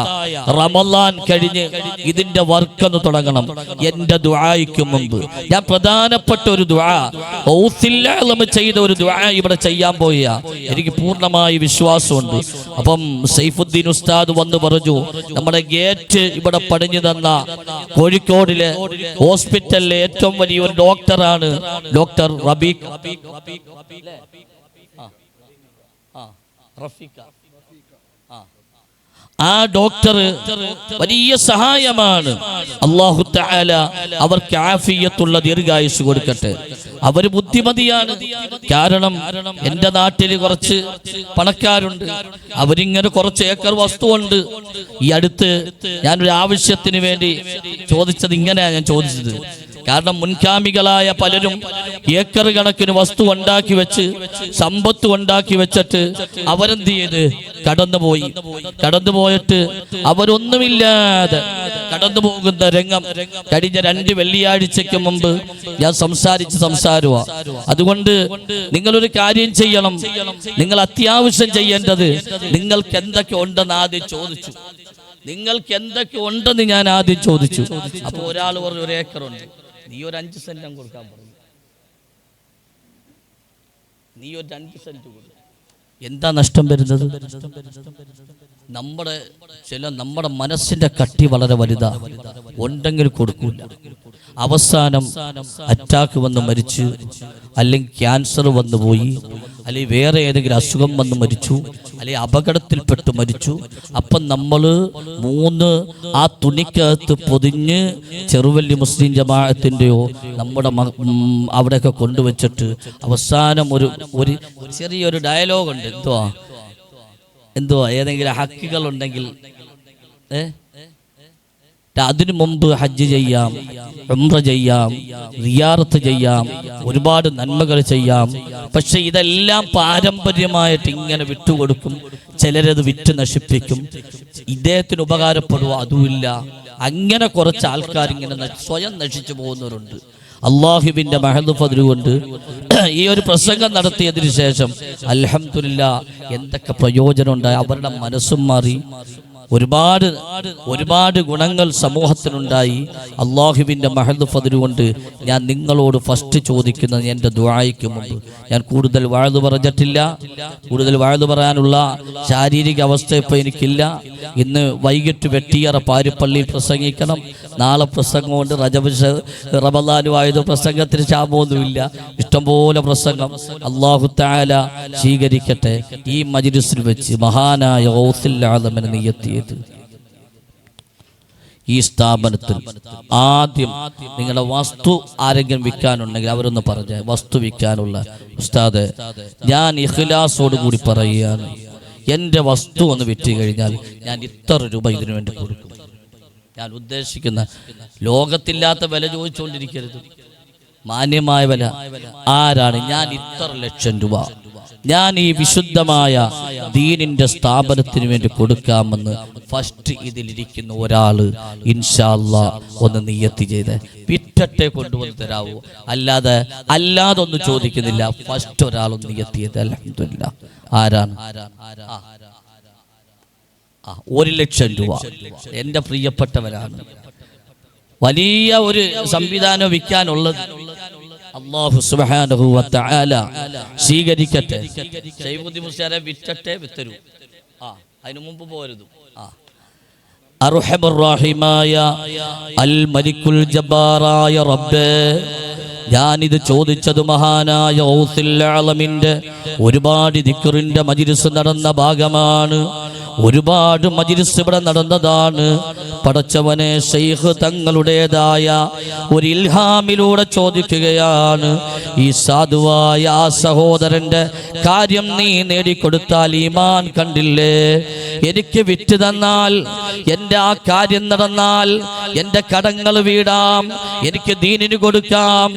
റമളാൻ കഴിഞ്ഞ് ഇതിന്റെ വർക്കൊന്ന് തുടങ്ങണം. എന്റെ ദുആയ്ക്ക് മുമ്പ് ഞാൻ പ്രധാനപ്പെട്ട ഒരു ദുആ, ഗൗസുൽ അഅ്ലം ചെയ്ത ഒരു ദുആ ഇവിടെ ചെയ്യാൻ പോയ എനിക്ക് പൂർണ്ണമായി വിശ്വാസമുണ്ട്. അപ്പം സൈഫുദ്ദീൻ ഉസ്താദ് വന്ന് പറഞ്ഞു, നമ്മുടെ ഗേറ്റ് ഇവിടെ പണിഞ്ഞു തന്ന കോഴിക്കോടിലെ ഹോസ്പിറ്റലിലെ ഏറ്റവും വലിയ ഒരു ഡോക്ടറാണ് ഡോക്ടർ റഫീഖ. ആ ഡോക്ടർ വലിയ സഹായമാണ്. അല്ലാഹു തആല അവർക്ക് ആഫിയത്തുള്ള ദീർഘായുസ്സ് കൊടുക്കട്ടെ. അവര് ബുദ്ധിമതിയാണ്. കാരണം എന്റെ നാട്ടിൽ കുറച്ച് പണക്കാരുണ്ട്, അവരിങ്ങനെ കുറച്ച് ഏക്കർ വസ്തുവുണ്ട്. ഈ അടുത്ത് ഞാനൊരു ആവശ്യത്തിന് വേണ്ടി ചോദിച്ചത് ഇങ്ങനെയാണ് ഞാൻ ചോദിച്ചത്, കാരണം മുൻഗാമികളായ പലരും ഏക്കർ കണക്കിന് വസ്തു ഉണ്ടാക്കി വെച്ച് സമ്പത്ത് ഉണ്ടാക്കി വെച്ചിട്ട് അവരെന്ത് ചെയ്ത് കടന്നുപോയിട്ട് അവരൊന്നുമില്ലാതെ കടന്നു പോകുന്ന രംഗം കഴിഞ്ഞ 2 വെള്ളിയാഴ്ചയ്ക്ക് മുമ്പ് ഞാൻ സംസാരിച്ച സംസാരമാണ്. അതുകൊണ്ട് നിങ്ങളൊരു കാര്യം ചെയ്യണം. നിങ്ങൾ അത്യാവശ്യം ചെയ്യേണ്ടത് നിങ്ങൾക്ക് എന്തൊക്കെ ഉണ്ടെന്ന് ആദ്യം ചോദിച്ചു. നിങ്ങൾക്ക് എന്തൊക്കെ ഉണ്ടെന്ന് ഞാൻ ആദ്യം ചോദിച്ചു. അപ്പൊ ഒരാൾ പറഞ്ഞു 1 ഏക്കറുണ്ട്, നീ ഒരു 5 സെന്റ് കൊടുക്കാൻ പറഞ്ഞു. നീ ഒരു 2 സെന്റ് കൊടുക്കും. എന്താ നഷ്ടം വരുന്നത്? നമ്മുടെ മനസ്സിന്റെ കട്ടി വളരെ വലുതാ. ഉണ്ടെങ്കിൽ കൊടുക്കൂല. അവസാനം അറ്റാക്ക് വന്ന് മരിച്ചു, അല്ലെങ്കിൽ ക്യാൻസർ വന്നു പോയി, അല്ലെങ്കിൽ വേറെ ഏതെങ്കിലും അസുഖം വന്ന് മരിച്ചു, അല്ലെങ്കിൽ അപകടത്തിൽപ്പെട്ട് മരിച്ചു. അപ്പം നമ്മൾ 3 ആ തുണിക്കകത്ത് പൊതിഞ്ഞ് ചെറുവല്ലി മുസ്ലിം ജമാഅത്തിൻ്റെയോ നമ്മുടെ അവിടെയൊക്കെ കൊണ്ടുവച്ചിട്ട് അവസാനം ഒരു ചെറിയൊരു ഡയലോഗുണ്ട്. എന്തുവാ ഏതെങ്കിലും ഹക്കുകളുണ്ടെങ്കിൽ അതിനു മുമ്പ് ഹജ്ജ് ചെയ്യാം, ഉംറ ചെയ്യാം, സിയാറത്ത് ചെയ്യാം, ഒരുപാട് നന്മകൾ ചെയ്യാം. പക്ഷെ ഇതെല്ലാം പാരമ്പര്യമായിട്ട് ഇങ്ങനെ വിട്ടുകൊടുക്കും. ചിലരത് വിറ്റ് നശിപ്പിക്കും. ഇദ്ദേഹത്തിന് ഉപകാരപ്പെടുവോ? അതുമില്ല. അങ്ങനെ കുറച്ച് ആൾക്കാർ ഇങ്ങനെ സ്വയം നശിച്ചു പോകുന്നവരുണ്ട്. അള്ളാഹുവിന്റെ മഹദ് ഫദ്ൽ കൊണ്ട് ഈ ഒരു പ്രസംഗം നടത്തിയതിനു ശേഷം അൽഹംദുലില്ലാഹ് എന്തൊക്കെ പ്രയോജനം ഉണ്ടായി. അവരുടെ മനസ്സും മാറി. ഒരുപാട് ഗുണങ്ങൾ സമൂഹത്തിനുണ്ടായി. അള്ളാഹുവിൻ്റെ മഹദ് ഫദ്ൽ കൊണ്ട് ഞാൻ നിങ്ങളോട് ഫസ്റ്റ് ചോദിക്കുന്നത്, എൻ്റെ ദുആയ്ക്ക് മുമ്പ് ഞാൻ കൂടുതൽ വാഴ്ന്നു പറഞ്ഞിട്ടില്ല. കൂടുതൽ വാഴ്ന്നു പറയാനുള്ള ശാരീരിക അവസ്ഥ ഇപ്പോൾ എനിക്കില്ല. ഇന്ന് വൈകിട്ട് വെട്ടിയറ പാരിപ്പള്ളിയിൽ പ്രസംഗിക്കണം. നാളെ പ്രസംഗമുണ്ട്. റമദാനുമായത് പ്രസംഗത്തിന് ക്ഷാമമൊന്നുമില്ല. ഇഷ്ടംപോലെ പ്രസംഗം. അല്ലാഹു തആല സ്വീകരിക്കട്ടെ. ഈ മജ്ലിസിൽ വെച്ച് മഹാനായ ഗൗസുൽ ആലമിനെ നിയത്തി ഈ സ്ഥാപനത്തിൽ ആദ്യം നിങ്ങളുടെ വസ്തു ആരെങ്കിലും വിൽക്കാനുണ്ടെങ്കിൽ അവരൊന്ന് പറഞ്ഞ വസ്തു വിൽക്കാനുള്ള ഉസ്താദ്, ഞാൻ ഇഖ്ലാസോട് കൂടി പറയുകയാണ്, എൻ്റെ വസ്തു ഒന്ന് വിറ്റ് കഴിഞ്ഞാൽ ഞാൻ ഇത്ര രൂപ ഇതിനു വേണ്ടി കൊടുക്കും. ഞാൻ ഉദ്ദേശിക്കുന്ന ലോകത്തില്ലാത്ത വില ചോദിച്ചുകൊണ്ടിരിക്കരുത്, മാന്യമായ വില. ആരാണ്? ഞാൻ ഇത്ര ലക്ഷം രൂപ ഞാൻ ഈ വിശുദ്ധമായ ദീനിന്റെ സ്ഥാപനത്തിന് വേണ്ടി കൊടുക്കാമെന്ന് ഫസ്റ്റ് ഇതിലിരിക്കുന്ന ഒരാള് ഇൻഷാ അല്ലാഹ് ഒന്ന് നിയ്യത്ത് ചെയ്ത് വിറ്റട്ടെ കൊണ്ടുവന്ന് തരാവോ? അല്ലാതെ ഒന്നും ചോദിക്കുന്നില്ല. ഫസ്റ്റ് ഒരാളൊന്ന് നിയ്യത്ത് ചെയ്ത് അൽഹംദുലില്ലാഹ്. ആരാണ്? 1 ലക്ഷം രൂപ എൻ്റെ പ്രിയപ്പെട്ടവരാണ്. വലിയ ഒരു സംവിധാനം വിൽക്കാനുള്ളത്. അല്ലാഹു സുബ്ഹാനഹു വ തആല സ്വീകരിക്കട്ടെ. ശൈഖുദ്ദീൻ മുസ്ലിയാരെ വിറ്റട്ടെ വിത്തരൂ. അതിനു മുമ്പ് പോരുത്. അർഹമർ റഹീമായ അൽ മലിക്കുൽ ജബ്ബാറായ റബ്ബേ, ഞാനിത് ചോദിച്ചത് മഹാനായ ഗൗസുൽ ആലമിന്റെ ഒരുപാട് ദിക്റിന്റെ മജ്ലിസ് നടന്ന ഭാഗമാണ്. ഒരുപാട് മജ്ലിസ് ഇവിടെ നടന്നതാണ്. പടച്ചവനെ, ശൈഖ് തങ്ങളുടേതായ ഒരു ഇൽഹാമിലൂടെ ചോദിക്കുകയാണ്, ഈ സാധുവായ ആ സഹോദരന്റെ കാര്യം നീ നേടിക്കൊടുത്താൽ ഈമാൻ കണ്ടില്ലേ? എനിക്ക് വിറ്റ് തന്നാൽ, എൻ്റെ ആ കാര്യം നടന്നാൽ എൻ്റെ കടങ്ങൾ വീടാം, എനിക്ക് ദീനിന് കൊടുക്കാം,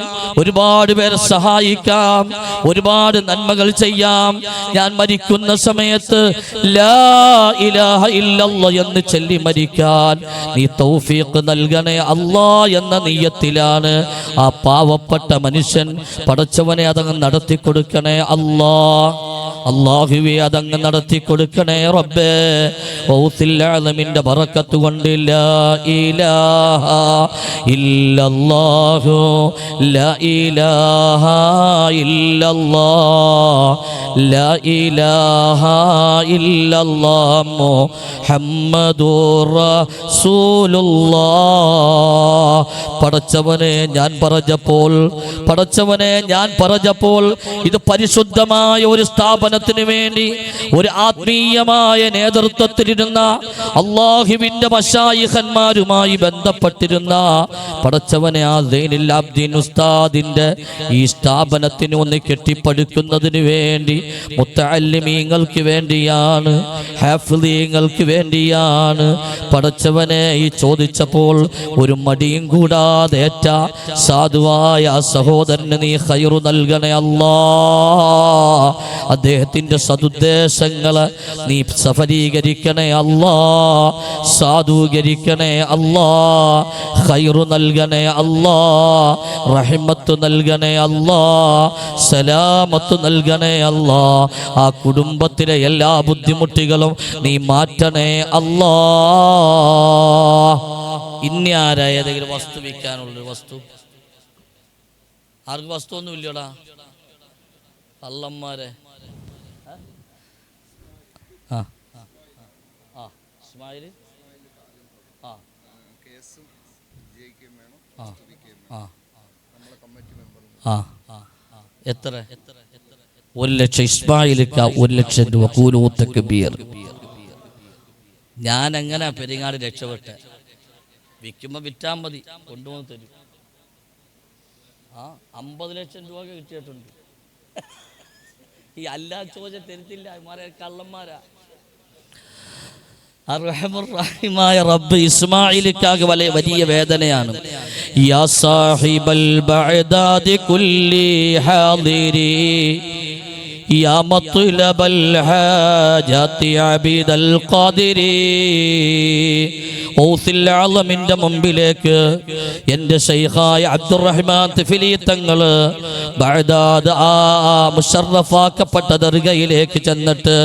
ഒരുപാട് പേരെ സഹായിക്കാം, ഒരുപാട് നന്മകൾ ചെയ്യാം. ഞാൻ മരിക്കുന്ന സമയത്ത് ലാ ഇലാഹ ഇല്ലല്ലാഹ് എന്ന് ചൊല്ലി മരിക്കാൻ നീ തൗഫീഖ് നൽകണേ അല്ലാ എന്ന നിയ്യത്തിലാണ് ആ പാവപ്പെട്ട മനുഷ്യൻ. പടച്ചവനെ, അതങ്ങ് നടത്തി കൊടുക്കണേ അല്ലാ. അല്ലാഹുവേ, അതങ്ങ് നടത്തി കൊടുക്കണേ റബ്ബേ. ഗൗസുൽ ആലമിന്റെ ബറക്കത്ത് കൊണ്ട് ലാ ഇലാഹ ഇല്ലല്ലാഹു ലാ ഇലാഹ ഇല്ലല്ലാഹ് ലാ ഇലാഹ ഇല്ലല്ലാഹ് മുഹമ്മദുർ റസൂലുള്ളാഹ്. പടച്ചവനെ, ഞാൻ പറഞ്ഞപ്പോൾ ഇത് പരിശുദ്ധമായ ഒരു സ്ഥാപനം സ്ഥാപനത്തിന് വേണ്ടി ഒരു ആത്മീയമായ നേതൃത്വത്തിലിരുന്ന അള്ളാഹുവിന്റെ മശായിഖന്മാരുമായി ബന്ധപ്പെട്ടിരുന്ന പടച്ചവനെ ആ സൈനുൽ ആബ്ദീൻ ഉസ്താദിന്റെ ഈ സ്ഥാപനത്തിന് ഒന്ന് കെട്ടിപ്പടുക്കുന്നതിന് വേണ്ടി മുത്തഅല്ലിമീങ്ങൾക്ക് വേണ്ടിയാണ്, ഹാഫിളീങ്ങൾക്ക് വേണ്ടിയാണ് പടച്ചവനെ ഈ ചോദിച്ചപ്പോൾ ഒരു മടിയും കൂടാതെ ഏറ്റ സാധുവായ സഹോദരന് നീ ഖൈറു നൽകണേ അല്ലാ. അദ്ദേഹത്തിന്റെ സദുദ്ദേശങ്ങളെ നീ സഫലീകരിക്കണേ അല്ലാ, സാധൂകരിക്കണേ അല്ലാ, ഖൈറു നൽകണേ അല്ലാ, റഹ്മത്ത് നൽകണേ അല്ലാ, സലാമത്ത് നൽകണേ അല്ലാ. ആ കുടുംബത്തിലെ എല്ലാ ബുദ്ധിമുട്ടുകളും നീ മാറ്റണേ അല്ലാ. ഇനി ആരാ ഏതെങ്കിലും വസ്തു വിൽക്കാനുള്ളൊരു വസ്തു? ആർക്ക് വസ്തു ഒന്നും ഇല്ലടാ കള്ളന്മാരെ. ഇസ്മായിൽ എത്ര? 1 ലക്ഷം. ഇസ്മായിലിക്ക 1 ലക്ഷം രൂപ. ഖൂലൂ തക്ബീർ. ഞാൻ എങ്ങനെ പെരിങ്ങാട് രക്ഷപ്പെട്ടെ? വിൽക്കുമ്പോൾ വിറ്റാൽ മതി, കൊണ്ടുവന്ന് തരും. 50 ലക്ഷം രൂപ കിട്ടിയിട്ടുണ്ട്. ഈ അല്ലാ ചോദിച്ച തരുത്തില്ല, മാരെ കള്ളന്മാരാ. അർഹമുർറഹീമായ റബ്ബ് ഇസ്മായിലിക്കാകെ വലിയ വേദനയാണ്. യാ സാഹിബൽ ബഅദാദി കുല്ലി ഹാദിരി യാ മത്ലബൽ ഹാജാതി അബീദൽ ഖാദിരി. ഔസുൽ ആലമിന്റെ മുമ്പിലേക്ക് എൻ്റെ ശൈഖായ അബ്ദുറഹ്മാൻ തിഫിലി തങ്ങള് ബഅദാദ് മുശറഫാക്കപ്പെട്ട ദർഗയിലേക്ക് ചെന്നിട്ട്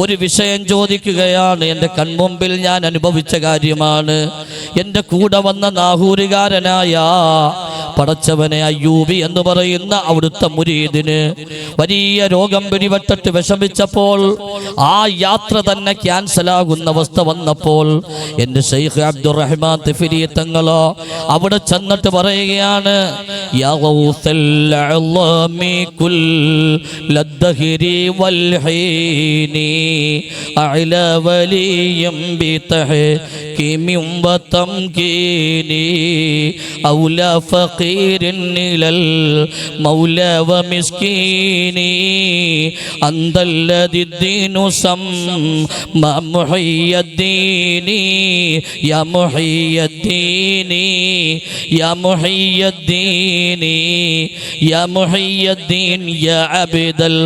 ഒരു വിഷയം ചോദിക്കുകയാണ്. എൻ്റെ കൺമുമ്പിൽ ഞാൻ അനുഭവിച്ച കാര്യമാണ്. എൻ്റെ കൂടെ വന്ന നാഹൂരുകാരനായ പടച്ചവനെ അയ്യൂബി എന്ന് പറയുന്ന അവിടുത്തെ മുരീദിന് വലിയ രോഗം പിടിപെട്ടിട്ട് വിഷമിച്ചപ്പോൾ ആ യാത്ര തന്നെ ക്യാൻസലാകുന്ന അവസ്ഥ വന്നപ്പോൾ എൻ്റെ ശൈഖ് അബ്ദുറഹ്മാൻ തിഫിലി തങ്ങളോ അവിടെ ചെന്നിട്ട് പറയുകയാണ്, യാ ഗൗസൽ അഅ്ളാമി കുല്ലദ്ദഹരി വൽ ഹീനി അഅ്ലാ വലിയം ബിതഹ്കീമിൻ വതംകീനി ഔലാ ഫഖീരിൻ ഇലൽ മൗലാ വമിസ്കീനി അന്തല്ലദി ദീനു സമ്മ മുഹിയ്യദ്ദീനി യാ മുഹിയ്യദ്ദീനി യാ മുഹിയ്യദ്ദീനി യാ മുഹിയ്യദ്ദീൻ യാ അബ്ദൽ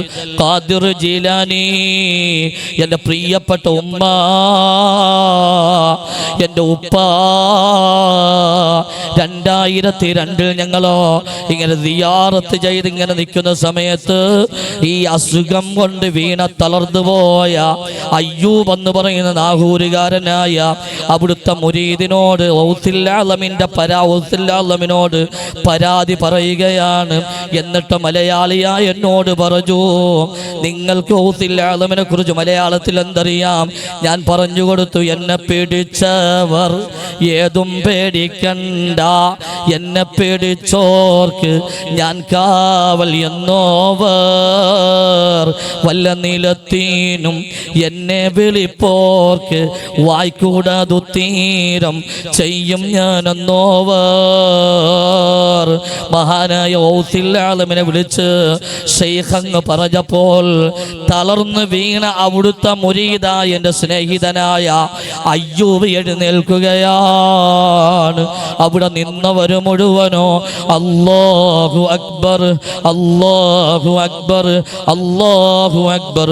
ഖാദിർ ജിലാനി. എൻ്റെ പ്രിയപ്പെട്ട ഉമ്മ, എൻ്റെ ഉപ്പ 2002 ഞങ്ങളോ ഇങ്ങനെ സിയാറത്ത് ചെയ്ത് ഇങ്ങനെ നിൽക്കുന്ന സമയത്ത് ഈ അസുഖം കൊണ്ട് വീണ തളർന്നു പോയ അയ്യൂബ് എന്ന് പറയുന്ന നാഹൂരുകാരനായ അവിടുത്തെ മുരീദിനോട് ഔസുൽ ആലമിനോട് പരാതി പറയുകയാണ്. എന്നിട്ട് മലയാളിയായ എന്നോട് പറഞ്ഞു, നിങ്ങൾക്ക് ഔസുൽ ആലമിനെ കുറിച്ച് മലയാളത്തിൽ എന്തറിയാം? ഞാൻ പറഞ്ഞു കൊടുത്തു, എന്നെ പേടിച്ചവർ ഏതും പേടിക്കണ്ട, എന്നെ പേടിച്ചോർക്ക് ഞാൻ കാവൽ എന്നോവർ, വല്ല നിലത്തീനും എന്നെ വിളിപ്പോർക്ക് വായിക്കൂടാതു തീരം ചെയ്യും ഞാനെന്നോവർ. മഹാനായ ഔസുൽ ആലമിനെ വിളിച്ച് ശൈഖ് അങ്ങ് പറഞ്ഞപ്പോൾ തളർന്ന് വീണ അവിടുത്തെ മുരീദായ എൻ്റെ സ്നേഹിതനായ അയ്യൂബ് എഴുന്നേൽക്കുകയാണ്. അവിടെ നിന്നവര് മുഴുവനോ അല്ലാഹു അക്ബർ, അല്ലാഹു അക്ബർ, അല്ലാഹു അക്ബർ.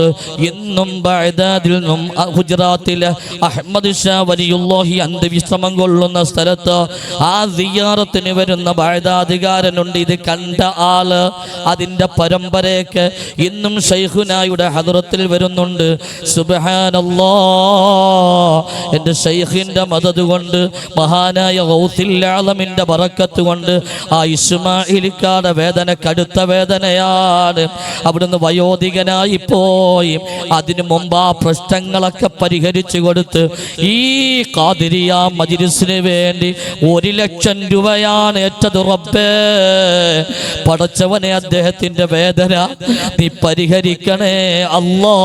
ഇന്നും ബഅദാദിൽ നിന്നും ഗുജറാത്തിലെ അഹ്മദ് ഷാ വലിയുല്ലാഹി അന്ത്യവിശ്രമം കൊള്ളുന്ന സ്ഥലത്ത് ആ സിയാറത്തിന് വരുന്ന ബഅദാദികാരനുണ്ട്. ഇത് കണ്ട ആള് അതിൻ്റെ പരമ്പരയ്ക്ക് ഇന്നും ശൈഖുനായുടെ ഹദ്റത്തിൽ വരുന്നുണ്ട്. സുബ്ഹാനല്ലാഹ്. എൻ്റെ ശൈഖിൻ്റെ മദദ് കൊണ്ട്, മഹാനായ ഗൗസുൽ ആലമിൻ്റെ ബറക്കത്ത് കൊണ്ട് ആ ഇസ്മായിലിക്കാടെ വേദന കടുത്ത വേദനയാണ്. അവിടുന്ന് വയോധികനായി പോയി. അതിനു മുമ്പ് ആ പ്രശ്നങ്ങളൊക്കെ പരിഹരിച്ചു കൊടുത്ത് ഈ ഖാദിരിയ മജ്‌ലിസിന് വേണ്ടി 1 ലക്ഷം രൂപയാണ് ഏറ്റത്. റബ്ബേ പടച്ചവനെ, അദ്ദേഹത്തിൻ്റെ വേദന നീ പരിഹരിക്കണേ അല്ലാ.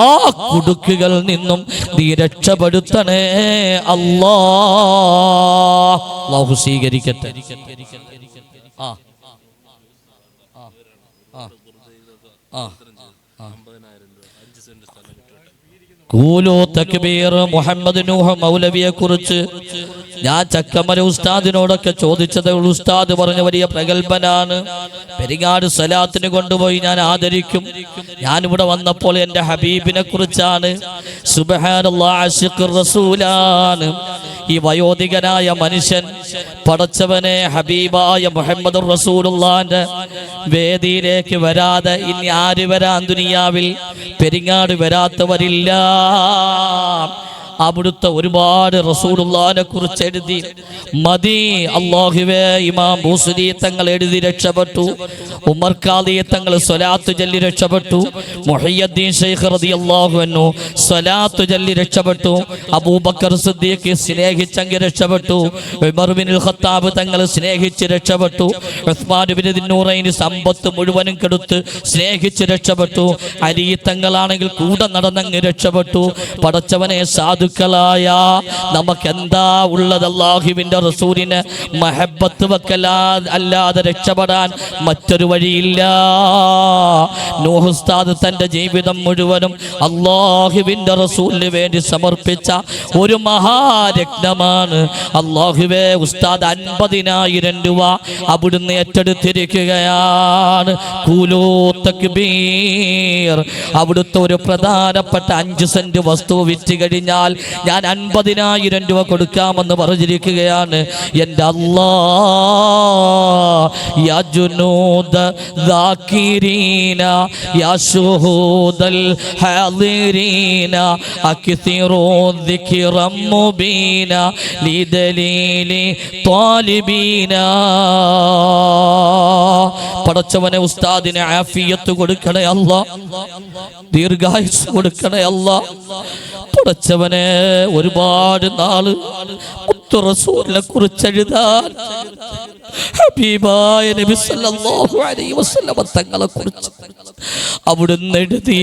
ആ കുടുക്കുകളിൽ നിന്നും നീ രക്ഷപ്പെടുത്തണേ അല്ലാ. അല്ലാഹു സ്വീകരിക്കട്ടെ. ആ കൂലോ തക്ബീർ. മുഹമ്മദ് നൂഹ് മൗലവിയെ കുറിച്ച് ഞാൻ ചക്കമര ഉസ്താദിനോടൊക്കെ ചോദിച്ചത്. ഉസ്താദ് പറഞ്ഞ വലിയ പ്രഗത്ഭനാണ്. പെരിങ്ങാട് സലാത്തിന് കൊണ്ടുപോയി ഞാൻ ആദരിക്കും. ഞാനിവിടെ വന്നപ്പോൾ എൻ്റെ ഹബീബിനെ കുറിച്ചാണ്. സുബ്ഹാനല്ലാഹ്, ആശിഖുർ റസൂലാണ് ഈ വയോധികനായ മനുഷ്യൻ. പടച്ചവനെ, ഹബീബായ മുഹമ്മദ് റസൂലുള്ളാന്റെ വേദിയിലേക്ക് വരാതെ ഇനി ആര് വരാൻ ദുനിയാവിൽ? പെരിങ്ങാട് വരാത്തവരില്ല. അവിടുത്തെ ഒരുപാട് റസൂലുള്ളാഹിനെ കുറിച്ച് എഴുതി മതി. അല്ലാഹുവേ, ഇമാം ബൂസരി തങ്ങൾ എഴുതി രക്ഷപ്പെട്ടു. ഉമർ ഖാദി തങ്ങൾ സ്വലാത്ത് ചൊല്ലി രക്ഷപ്പെട്ടു. മുഹയ്യദ്ദീൻ ശൈഖ് റളിയല്ലാഹു അൻഹു സ്വലാത്ത് ചൊല്ലി രക്ഷപ്പെട്ടു. അബൂബക്കർ സിദ്ദീഖ് സ്നേഹിച്ചെങ്കിൽ രക്ഷപ്പെട്ടു. ഉമർ ബിനുൽ ഖത്താബ് തങ്ങൾ സ്നേഹിച്ച് രക്ഷപ്പെട്ടു. ഉസ്മാൻ ബിൻ ദിന്നൂറൈനി സമ്പത്ത് മുഴുവനും കെടുത്ത് സ്നേഹിച്ച് രക്ഷപ്പെട്ടു. അലി തങ്ങളാണെങ്കിൽ കൂടെ നടന്നങ്ങ് രക്ഷപ്പെട്ടു. പടച്ചവനെ, സാധുക്കളായ നമുക്കെന്താ ഉള്ളത്? അല്ലാഹുവിൻ്റെ റസൂലിനെ മഹബത്ത് അല്ലാതെ രക്ഷപ്പെടാൻ മറ്റൊരു വഴിയില്ല. നൂഹ് ഉസ്താദ് തൻ്റെ ജീവിതം മുഴുവനും അല്ലാഹുവിൻ്റെ റസൂലിന് വേണ്ടി സമർപ്പിച്ച ഒരു മഹാരത്നമാണ്. അല്ലാഹുവേ, ഉസ്താദ് 50,000 രൂപ അവിടുന്ന് ഏറ്റെടുത്തിരിക്കുകയാണ്. കൂലൂ തക്ബീർ. അവിടുത്തെ ഒരു പ്രധാനപ്പെട്ട 5 സെന്റ് വസ്തു വിറ്റ് കഴിഞ്ഞാൽ ഞാൻ 50,000 രൂപ കൊടുക്കാമെന്ന് പറഞ്ഞിരിക്കുകയാണ്. എൻ്റെ അല്ലാഹ്, യാ ജുനൂദ ദാകിരീന യാ ശുഹൂദൽ ഹാദിരീന അക്സിറൂ ദിക്റം മുബീന ലിദലീലി ത്വാലിബീന. പടച്ചവനെ, ഉസ്താദിനെ ആഫിയത്ത് കൊടുക്കണേ അല്ലാ, ദീർഘായുസ് കൊടുക്കണേ അല്ലാ. പടച്ചവനെ, ഒരുപാട് നാള് മുത്തു റസൂലിനെ കുറിച്ച് എഴുതാൻ, ഹബീബായ നബി സല്ലല്ലാഹു അലൈഹി വസല്ലം തങ്ങളെ കുറിച്ച് അവിടുന്ന് എഴുതി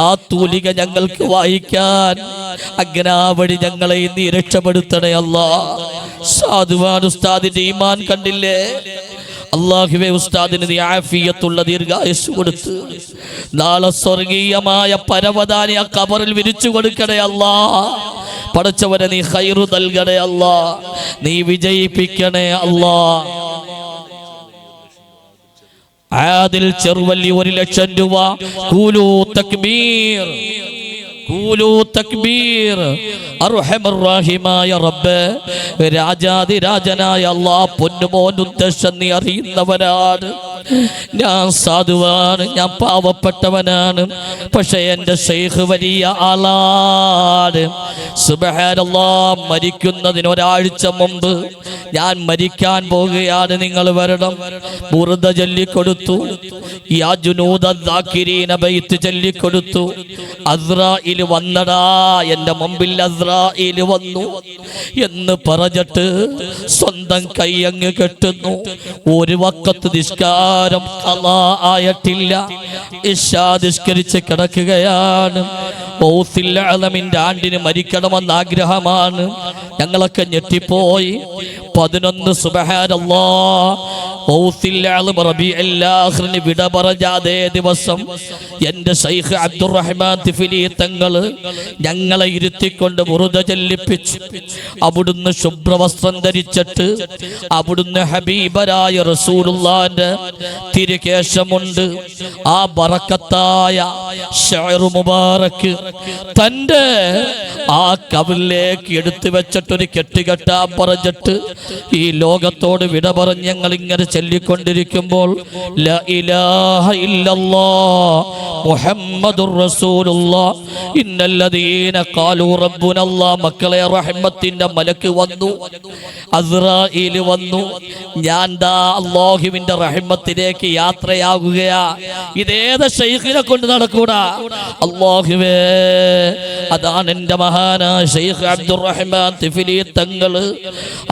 ആ തൂലിക ഞങ്ങൾക്ക് വായിക്കാൻ അങ്ങനെ ആ വഴി ഞങ്ങളെ നീ രക്ഷപ്പെടുത്തണേ അല്ലാ. സാധുവാൻ ഉസ്താദിന്റെ ഈമാൻ കണ്ടില്ലേ? അല്ലാഹുവേ, ഉസ്താദിന് നീ ആഫിയത്തുള്ള ദീർഘായുസ് കൊടുത്ത് നാളെ സ്വർഗീയമായ പരവതാനി ആ ഖബറിൽ വിരിച്ചു കൊടുക്കണേ അല്ലാ. പടച്ചവനെ, നീ ഖൈറു നൽകണേ അല്ലാ, നീ വിജയിപ്പിക്കണേ അല്ലാ. ആദിൽ ചെറുവല്ലി 1,00,000 രൂപ. കൂലൂ തക്ബീർ, കൂലൂ തക്ബീർ. അർഹമർ റഹീമായ റബ്ബേ, രാജാതിരാജനായ അല്ലാഹ്, പൊന്നുമോൻ ഉദ്ദേശം നീ അറിയുന്നവനാണ്. ഞാൻ സാധുവാണ്, ഞാൻ പാവപ്പെട്ടവനാണ്. പക്ഷെ എൻ്റെ ശൈഖ് വലിയ ആളാണ്. സുബ്ഹാനല്ലാഹ്, മരിക്കുന്നതിന് ഒരാഴ്ച മുമ്പ് ഞാൻ മരിക്കാൻ പോകുകയാണ്, നിങ്ങൾ വരണം. ബുർദ ചൊല്ലിക്കൊടുത്തു. യാ ജുനൂദ ദാകിരീന ബൈത്ത് ചൊല്ലിക്കൊടുത്തു. അസ്രായിൽ വന്നടാ, എൻ്റെ മുമ്പിൽ അസ്രായിൽ വന്നു എന്ന് പറഞ്ഞിട്ട് സ്വന്തം കൈ അങ്ങ് കെട്ടുന്നു. ഒരു വക്കത്ത് നിസ്കാരം ഖളാ ആയിട്ടില്ല. ഇശാ നിസ്കരിച്ച് കിടക്കുകയാണ്. ഔസിൽ അലമിന്റെ ആണ്ടിന് മരിക്കണമെന്ന് ആഗ്രഹമാണ്. ഞങ്ങളൊക്കെ ഞെട്ടിപ്പോയി. 11 സുബ്ഹാനല്ലാഹ്, ഔസിൽ അലം റബീഉൽ ആഖിറിന് വിട പറഞ്ഞ അതേ ദിവസം എൻ്റെ ശൈഖ് അബ്ദുറഹ്മാൻ തിഫിലി തങ്ങൾ ഞങ്ങളെ ഇരുത്തിക്കൊണ്ട് ബുർദ ചൊല്ലിപ്പിച്ചു. അവിടുന്ന് ശുഭ്രവസ്ത്രം ധരിച്ചിട്ട് അവിടുന്ന് ഹബീബരായ റസൂലുള്ളാഹിന്റെ തിരുകേശമുണ്ട്. ആ ബറക്കത്തായ ശഅർ മുബാറക്ക് തൻ്റെ ആ കവിളിലേക്ക് എടുത്തു വെച്ചിട്ടൊരു കെട്ടുകെട്ടാൻ പറഞ്ഞിട്ട് ഈ ലോകത്തോട് വിട പറഞ്ഞ് ഞങ്ങൾ ഇങ്ങനെ ചൊല്ലിക്കൊണ്ടിരിക്കുമ്പോൾ ലാ ഇലാഹ ഇല്ലല്ലാഹ് മുഹമ്മദുർ റസൂലുള്ളാഹ് ഇന്നല്ലദീന ഖാലൂ റബ്ബുനല്ലാഹ്. മക്കളെ, റഹ്മത്തിന്റെ മലക്ക് വന്നു, അസ്രാഈൽ വന്നു. ഞാൻ ദാ അല്ലാഹുവിന്റെ റഹ്മത്തിലേക്ക് യാത്രയാകുകയാ. ഇതേത് ശൈഖിനെ കൊണ്ട് നടക്കൂടാ? അല്ലാഹുവേ, അതാണ് എൻ്റെ മഹാനായ ശൈഖ് അബ്ദുറഹ്മാൻ തിഫിലി തങ്ങൾ.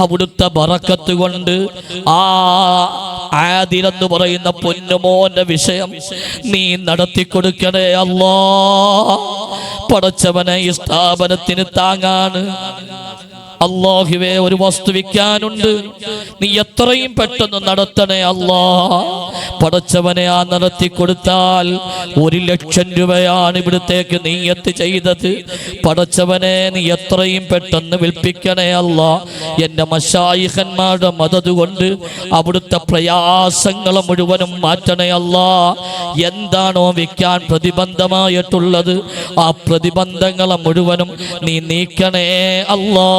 അവിടുത്തെ കൊടുത്ത ബറക്കത്ത് കൊണ്ട് ആ ആദിലെന്ന് പറയുന്ന പൊന്നുമോന്റെ വിഷയം നീ നടത്തി കൊടുക്കണേ അല്ലാ. പടച്ചവനെ ഈ സ്ഥാപനത്തിന് താങ്ങാണ് അല്ലാഹുവേ. ഒരു വസ്തു വിൽക്കാനുണ്ട്, നീ എത്രയും പെട്ടെന്ന് നടത്തണേ അല്ലാ. പടച്ചവനെ ആ നടത്തി കൊടുത്താൽ 1,00,000 രൂപയാണ് ഇവിടത്തേക്ക് നീയത്ത് ചെയ്തത്. പടച്ചവനെ നീ എത്രയും പെട്ടെന്ന് വിൽപ്പിക്കണേ അല്ലാ. എൻ്റെ മശായിഖന്മാരുടെ മദദ് കൊണ്ട് അവിടുത്തെ പ്രയാസങ്ങൾ മുഴുവനും മാറ്റണേ അല്ലാ. എന്താണോ വിൽക്കാൻ പ്രതിബന്ധമായിട്ടുള്ളത് ആ പ്രതിബന്ധങ്ങളെ മുഴുവനും നീ നീക്കണേ അല്ലാ.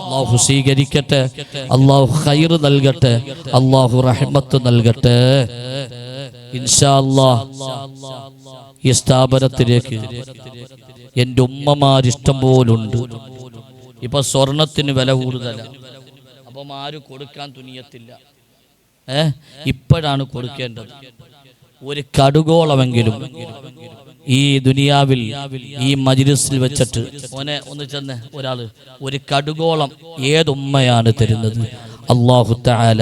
അല്ലാഹു സ്വീകരിക്കട്ടെ, അല്ലാഹു ഖൈർ നൽകട്ടെ, അല്ലാഹു റഹ്മത്ത് നൽകട്ടെ. ഇൻഷാ അല്ലാഹ് ഈ സ്ഥാപനത്തിലേക്ക് എൻ്റെ ഉമ്മമാരിഷ്ടം പോലുണ്ട്. ഇപ്പൊ സ്വർണത്തിന് വില കൂടുതലാണ്, അപ്പം ആരും കൊടുക്കാൻ തുനിയത്തില്ല. ഇപ്പോഴാണ് കൊടുക്കേണ്ടത്. ഒരു കടുകോളമെങ്കിലും ഈ ദുനിയാവിൽ ഈ മജ്‌ലിസിൽ വെച്ചിട്ട് ഓനെ ഒന്ന് ചെന്ന് ഒരാള് ഒരു കടുകോളം ഏതുമ്മയാണ് തരുന്നത്? അല്ലാഹു തആല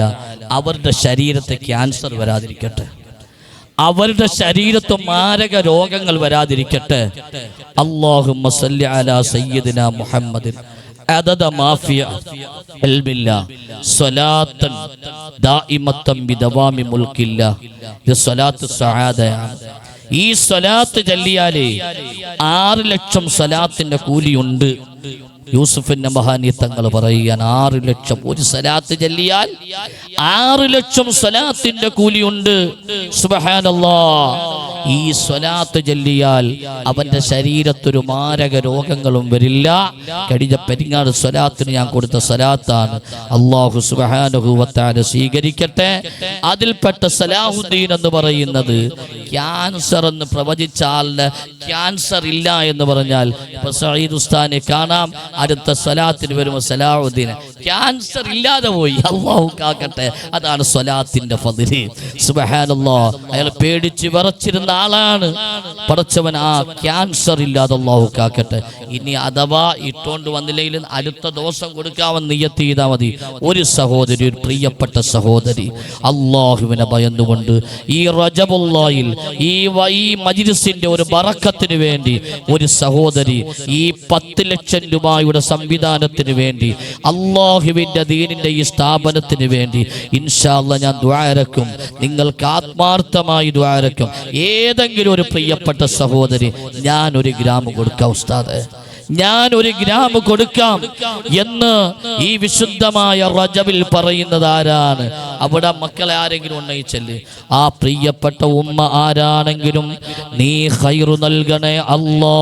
അവരുടെ ശരീരത്തെ ക്യാൻസർ വരാതിരിക്കട്ടെ, അവരുടെ ശരീരത്ത് മാരക രോഗങ്ങൾ വരാതിരിക്കട്ടെ. അല്ലാഹുമ്മ സല്ലി അലാ സയ്യിദിനാ മുഹമ്മദിൻ അദദ മാഫിയ ഇൽമില്ല സ്വലാത്തൻ ദായിമത്തൻ ബിദവാമി മുൽക്കില്ല. ഇത് സ്വലാത്ത് സആദയാണ്. ഈ സ്വലാത്ത് ചൊല്ലിയാലേ 6,00,000 സ്വലാത്തിന്റെ കൂലിയുണ്ട്. യൂസുഫ് നബഹാനി തങ്ങൾ പറയുകയാണ് 6,00,000 ഒരു സ്വലാത്ത് ചൊല്ലിയാൽ 6,00,000 സ്വലാത്തിന്റെ കൂലിയുണ്ട്. സുബ്ഹാനല്ലാഹ്. ഈ സ്വലാത്ത് ചൊല്ലിയാൽ അവന്റെ ശരീരത്തൊരു മാരക രോഗങ്ങളും വരില്ല. കഴിഞ്ഞ പെരിങ്ങാട് സ്വലാത്തിന് ഞാൻ കൊടുത്ത സ്വലാത്താണ്. അല്ലാഹു സുബ്ഹാനഹു വ തആല സ്വീകരിക്കട്ടെ. അതിൽപ്പെട്ട സലാഹുദ്ദീൻ എന്ന് പറയുന്നത് ക്യാൻസർ എന്ന് പ്രവചിച്ചാൽ ക്യാൻസർ ഇല്ല എന്ന് പറഞ്ഞാൽ ഇപ്പൊ സഈദ് ഉസ്താദിനെ കാണാം, അടുത്ത സ്വലാത്തിന് വരുമ്പോൾ സലാഹുദ്ദീൻ ക്യാൻസർ ഇല്ലാതെ പോയി. അല്ലാഹു കാക്കട്ടെ. അതാണ് സ്വലാത്തിന്റെ ഫദ്ല്. സുബ്ഹാനല്ലാഹ്. അയാൾ പേടിച്ച് വിറച്ചിരുന്ന ആളാണ്. പടച്ചവൻ ആ ക്യാൻസർ ഇല്ലാതെ അല്ലാഹു കാക്കട്ടെ. ഇനി അഥവാ ഇട്ടോണ്ട് വന്നില്ലെങ്കിൽ അടുത്ത ദിവസം കൊടുക്കാമെന്ന് നിയ്യത്ത് ചെയ്താൽ മതി. ഒരു സഹോദരി, ഒരു പ്രിയപ്പെട്ട സഹോദരി അല്ലാഹുവിനെ ഭയന്നുകൊണ്ട് ഈ റജബുല്ലാഹിൽ ഈ മജ്‌ലിസിന്റെ ഒരു ബറക്കത്തിന് വേണ്ടി ഒരു സഹോദരി ഈ 10,00,000 രൂപയുടെ സംവിധാനത്തിന് വേണ്ടി അല്ലാഹുവിന്റെ ദീനിന്റെ ഈ സ്ഥാപനത്തിന് വേണ്ടി ഇൻഷാ അല്ലാഹ് ഞാൻ ദുആ ഇറക്കും. നിങ്ങൾക്ക് ആത്മാർത്ഥമായി ദുആ ഇറക്കും. ഏതെങ്കിലും ഒരു പ്രിയപ്പെട്ട സഹോദരി ഞാൻ 1 ഗ്രാം കൊടുക്കാം ഉസ്താദേ, ഞാൻ 1 ഗ്രാം കൊടുക്കാം എന്ന് ഈ വിശുദ്ധമായ റജബിൽ പറയുന്നത് ആരാണ്? അവിടെ മക്കളെ ആരെങ്കിലും ഉന്നയിച്ചല്ലേ? ആ പ്രിയപ്പെട്ട ഉമ്മ ആരാണെങ്കിലും നീ ഖൈർ നൽകണേ അല്ലാ.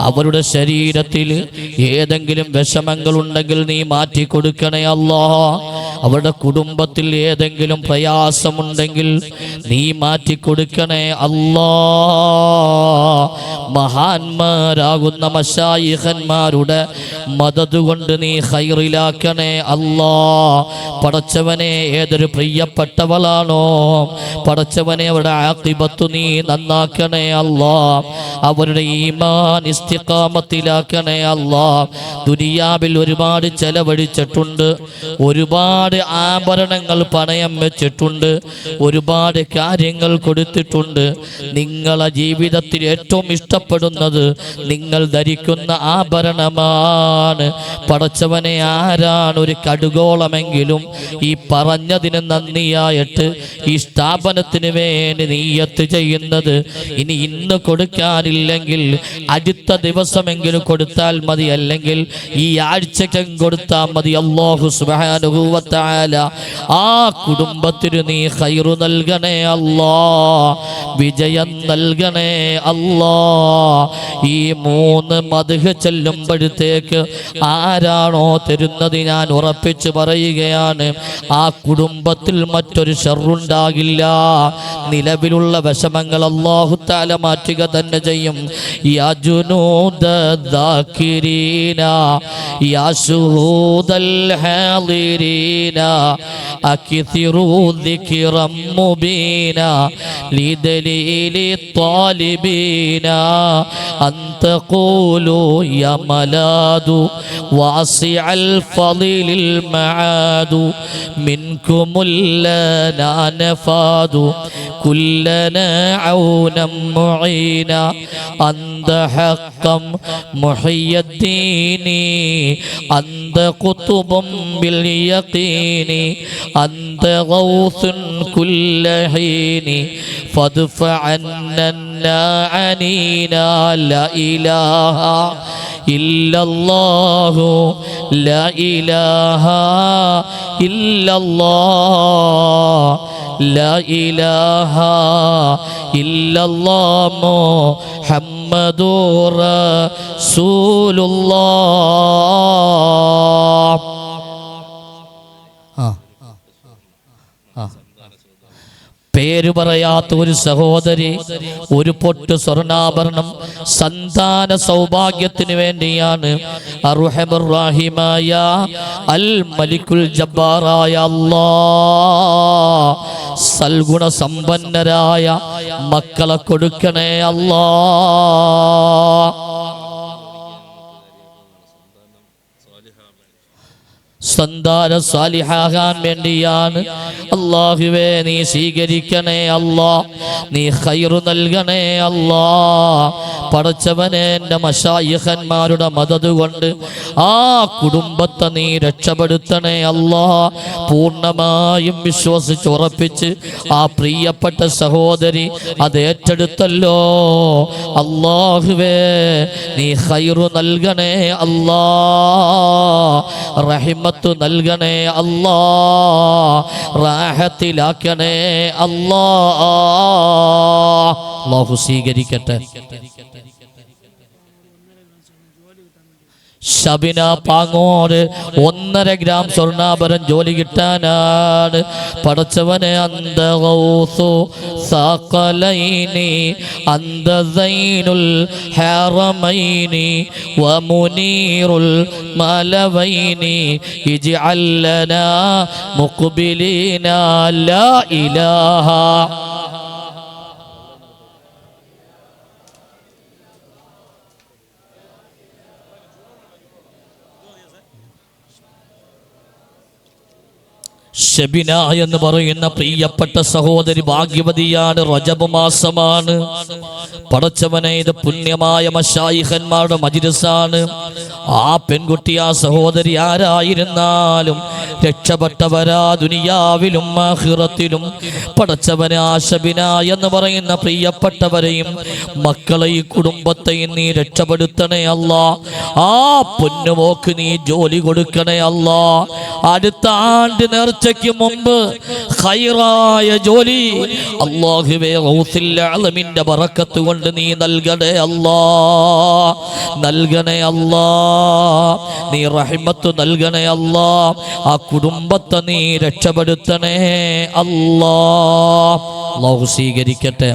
അവരുടെ ശരീരത്തിൽ ഏതെങ്കിലും വിഷമങ്ങൾ ഉണ്ടെങ്കിൽ നീ മാറ്റി കൊടുക്കണേ അല്ലാ. അവരുടെ കുടുംബത്തിൽ ഏതെങ്കിലും പ്രയാസമുണ്ടെങ്കിൽ നീ മാറ്റി കൊടുക്കണേ അല്ലാ. മഹാന്മാരാകുന്ന മശായിഖന്മാരുടെ മദദ് കൊണ്ട് നീ ഖൈറിലാക്കണേ അല്ലാ. പടച്ചവനെ ഏതൊരു പ്രിയപ്പെട്ടവളാണോ പടച്ചവനെ അവരുടെ ആഖിബത്ത് നീ നന്നാക്കണേ അല്ലാ. അവരുടെ ഈമാൻ ഇസ്തിഖാമത്തിലാക്കണേ അല്ലാ. ദുനിയാവിൽ ഒരുപാട് ചെലവഴിച്ചിട്ടുണ്ട്, ഒരുപാട് ആഭരണങ്ങൾ പണയം വെച്ചിട്ടുണ്ട്, ഒരുപാട് കാര്യങ്ങൾ കൊടുത്തിട്ടുണ്ട്. നിങ്ങളെ ജീവിതത്തിൽ ഏറ്റവും ഇഷ്ടപ്പെടുന്നത് നിങ്ങൾ ധരിക്കുന്ന ആഭരണമാണ്. പടച്ചവനെ ആരാണ് ഒരു കടുകോളമെങ്കിലും ഈ പറഞ്ഞതിന് നന്ദിയായിട്ട് ഈ സ്ഥാപനത്തിന് വേണ്ടി നിയ്യത്ത് ചെയ്യുന്നത്? ഇനി ഇന്ന് കൊടുക്കാനില്ലെങ്കിൽ അടുത്ത ദിവസമെങ്കിലും കൊടുത്താൽ മതി, അല്ലെങ്കിൽ ഈ ആഴ്ചക്കും കൊടുത്താൽ മതി. അല്ലാഹു സുബ്ഹാനഹു വ തആല ആ കുടുംബത്തിന് നീ ഖൈർ നൽകണേ അല്ലാ, വിജയം നൽകണേ അല്ലാ. ഈ 3 മദ്ഹ് ചെല്ലുമ്പോഴത്തേക്ക് ആരാണോ തരുന്നത് ഞാൻ ഉറപ്പിച്ച് പറയുകയാണ്, ആ കുടുംബത്തിൽ മറ്റൊരു ഷർറുണ്ടാകില്ല. നിലവിലുള്ള വിഷമങ്ങൾ അല്ലാഹു തആല മാറ്റുക തന്നെ ചെയ്യും. യാ ജുനൂദ ദാകിരീന യാ ശുഹൂദൽ ഹാദിരീന علينا أكثروا ذكرا مبينا لدليل الطالبين أن تقولوا يا ملاذ واسع الفضل المعاد منكم لنا نفاد كلنا عونا معينا أنت حقا محي الدين أنت قطب باليقين أنت غوث كل حين فادفع عنا عنينا لا إله إلا الله لا إله إلا الله لا إله إلا الله محمد رسول الله. പേര് പറയാത്ത ഒരു സഹോദരി ഒരു പൊട്ട് സ്വർണ്ണാഭരണം സന്താന സൗഭാഗ്യത്തിന് വേണ്ടിയാണ് അർഹമർ റഹീമായ അൽ മലിക്കുൽ ജബ്ബാറായ അല്ലാഹ് സൽഗുണ സമ്പന്നരായ മക്കളെ കൊടുക്കണേ അല്ലാഹ്. സന്താന സാലിഹാകാൻ വേണ്ടിയാണ്. അല്ലാഹുവേ നീ സ്വീകരിക്കണേ അല്ലാ, നീ ഖൈറു നൽകണേ അല്ലാ. പടച്ചവനെ എൻ്റെ മശായിഖന്മാരുടെ മദദ് കൊണ്ട് ആ കുടുംബത്തെ നീ രക്ഷപ്പെടുത്തണേ അല്ലാ. പൂർണ്ണമായും വിശ്വസിച്ചുറപ്പിച്ച് ആ പ്രിയപ്പെട്ട സഹോദരി അത് ഏറ്റെടുത്തല്ലോ. അല്ലാഹുവേ നീ ഖൈറു നൽകണേ അല്ലാ, റഹിമത്ത് നൽകണേ അല്ലാ, റാഹത്തിലാക്കണേ അല്ലാ. അല്ലാഹു സ്വീകരിക്കട്ടെ. ഷബിന പാങ്ങോട് 1.5 ഗ്രാം സ്വർണ്ണാഭരം ജോലി കിട്ടാനാണ്. പടച്ചവനെ അന്ത ഗൗസു സഖലൈനി അന്ത സൈനുൽ ഹറമൈനി വമുനീറുൽ മലവൈനി ഇജ്അൽ ലനാ മുഖ്ബിലീനാ ലാ ഇലാഹ ഷബിന എന്ന് പറയുന്ന പ്രിയപ്പെട്ട സഹോദരി ഭാഗ്യവതിയാണ്. റജബ് മാസമാണ്. പടച്ചവനെ ഇത് പുണ്യമായ മശായിഖന്മാരുടെ മജ്‌ലിസാണ്. ആ പെൺകുട്ടി ആ സഹോദരി ആരായിരുന്നാലും രക്ഷപ്പെട്ടവരാ ദുനിയാവിലും ആഖിറത്തിലും. പടച്ചവനെ ആ ഷബിന എന്ന് പറയുന്ന പ്രിയപ്പെട്ടവരെയും മക്കളെയും കുടുംബത്തെയും നീ രക്ഷപ്പെടുത്തണേ അല്ലാ. ആ പൊന്നുമോക്ക് നീ ജോലി കൊടുക്കണേ അല്ലാ. അടുത്ത ആണ്ട് നേർച്ചയ്ക്ക് മുമ്പ് ഖൈറായ ജോലി അല്ലാഹുവേ ഗൗസുൽ ആലമിന്റെ ബറക്കത്ത് കൊണ്ട് നീ നൽകണേ അല്ലാ, നൽകണേ അല്ലാ. നീ റഹ്മത്ത് നൽകണേ അല്ലാ. ആ കുടുംബത്തെ നീ രക്ഷപ്പെടുത്തണേ അല്ലാ. അല്ലാഹു സ്വീകരിക്കട്ടെ.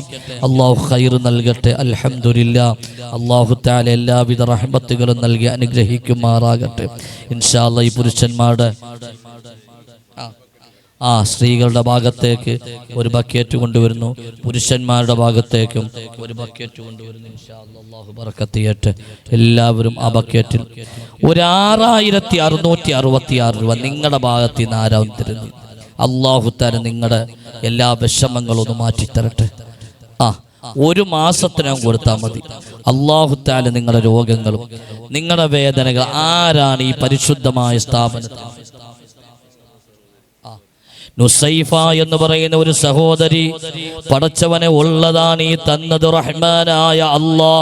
അല്ലാഹു ഖൈർ നൽകട്ടെ. അൽഹംദുലില്ലാ. അല്ലാഹു തആല എല്ലാവിധ റഹ്മത്തുകളും നൽകി അനുഗ്രഹിക്കുമാറാകട്ടെ. ഇൻഷാ അല്ലാഹ് ഈ പുരുഷന്മാരുടെ സ്ത്രീകളുടെ ഭാഗത്തേക്ക് ഒരു ബക്കറ്റ് കൊണ്ടുവരുന്നു, പുരുഷന്മാരുടെ ഭാഗത്തേക്കും ഒരു ബക്കറ്റ് കൊണ്ടുവരുന്നു. ഇൻഷാ അല്ലാഹ് അല്ലാഹു ബറക്കത്ത് ചെയ്യട്ടെ. എല്ലാവരും ആ ബക്കറ്റിൽ 1666 രൂപ നിങ്ങളുടെ ഭാഗത്ത് നിന്ന് ആരാവും തരുന്നത്. അല്ലാഹു തആല നിങ്ങളുടെ എല്ലാ വിഷമങ്ങളും ഒന്ന് മാറ്റിത്തരട്ടെ. ഒരു മാസത്തിനകം കൊടുത്താൽ മതി. അല്ലാഹു തആല നിങ്ങളുടെ രോഗങ്ങളും നിങ്ങളുടെ വേദനകൾ ആരാണ് ഈ പരിശുദ്ധമായ സ്ഥാപനത്തിൽ നുസൈഫ എന്ന് പറയുന്ന ഒരു സഹോദരി പടച്ചവനെ ഉള്ളതാണ് ഈ തന്നത് റഹ്മാനായ അല്ലാ.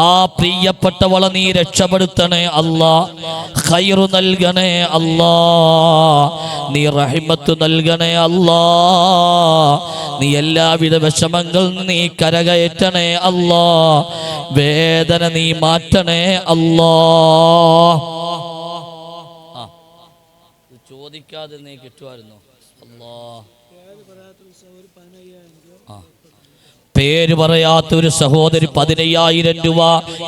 ആ പ്രിയപ്പെട്ടവളെ നീ രക്ഷപ്പെടുത്തണേ അല്ലാ, ഖൈറു നൽകണേ അല്ലാ, നീ റഹ്മത്ത് നൽകണേ അല്ലാ, നീ എല്ലാവിധ വിഷമങ്ങളും നീ കരകയറ്റണേ അല്ലാ, വേദന നീ മാറ്റണേ അല്ലാ. ചോദിക്കാതെ നീ കിട്ടുമായിരുന്നു. പേര് പറയാത്ത ഒരു സഹോദരി 15,000 രൂപ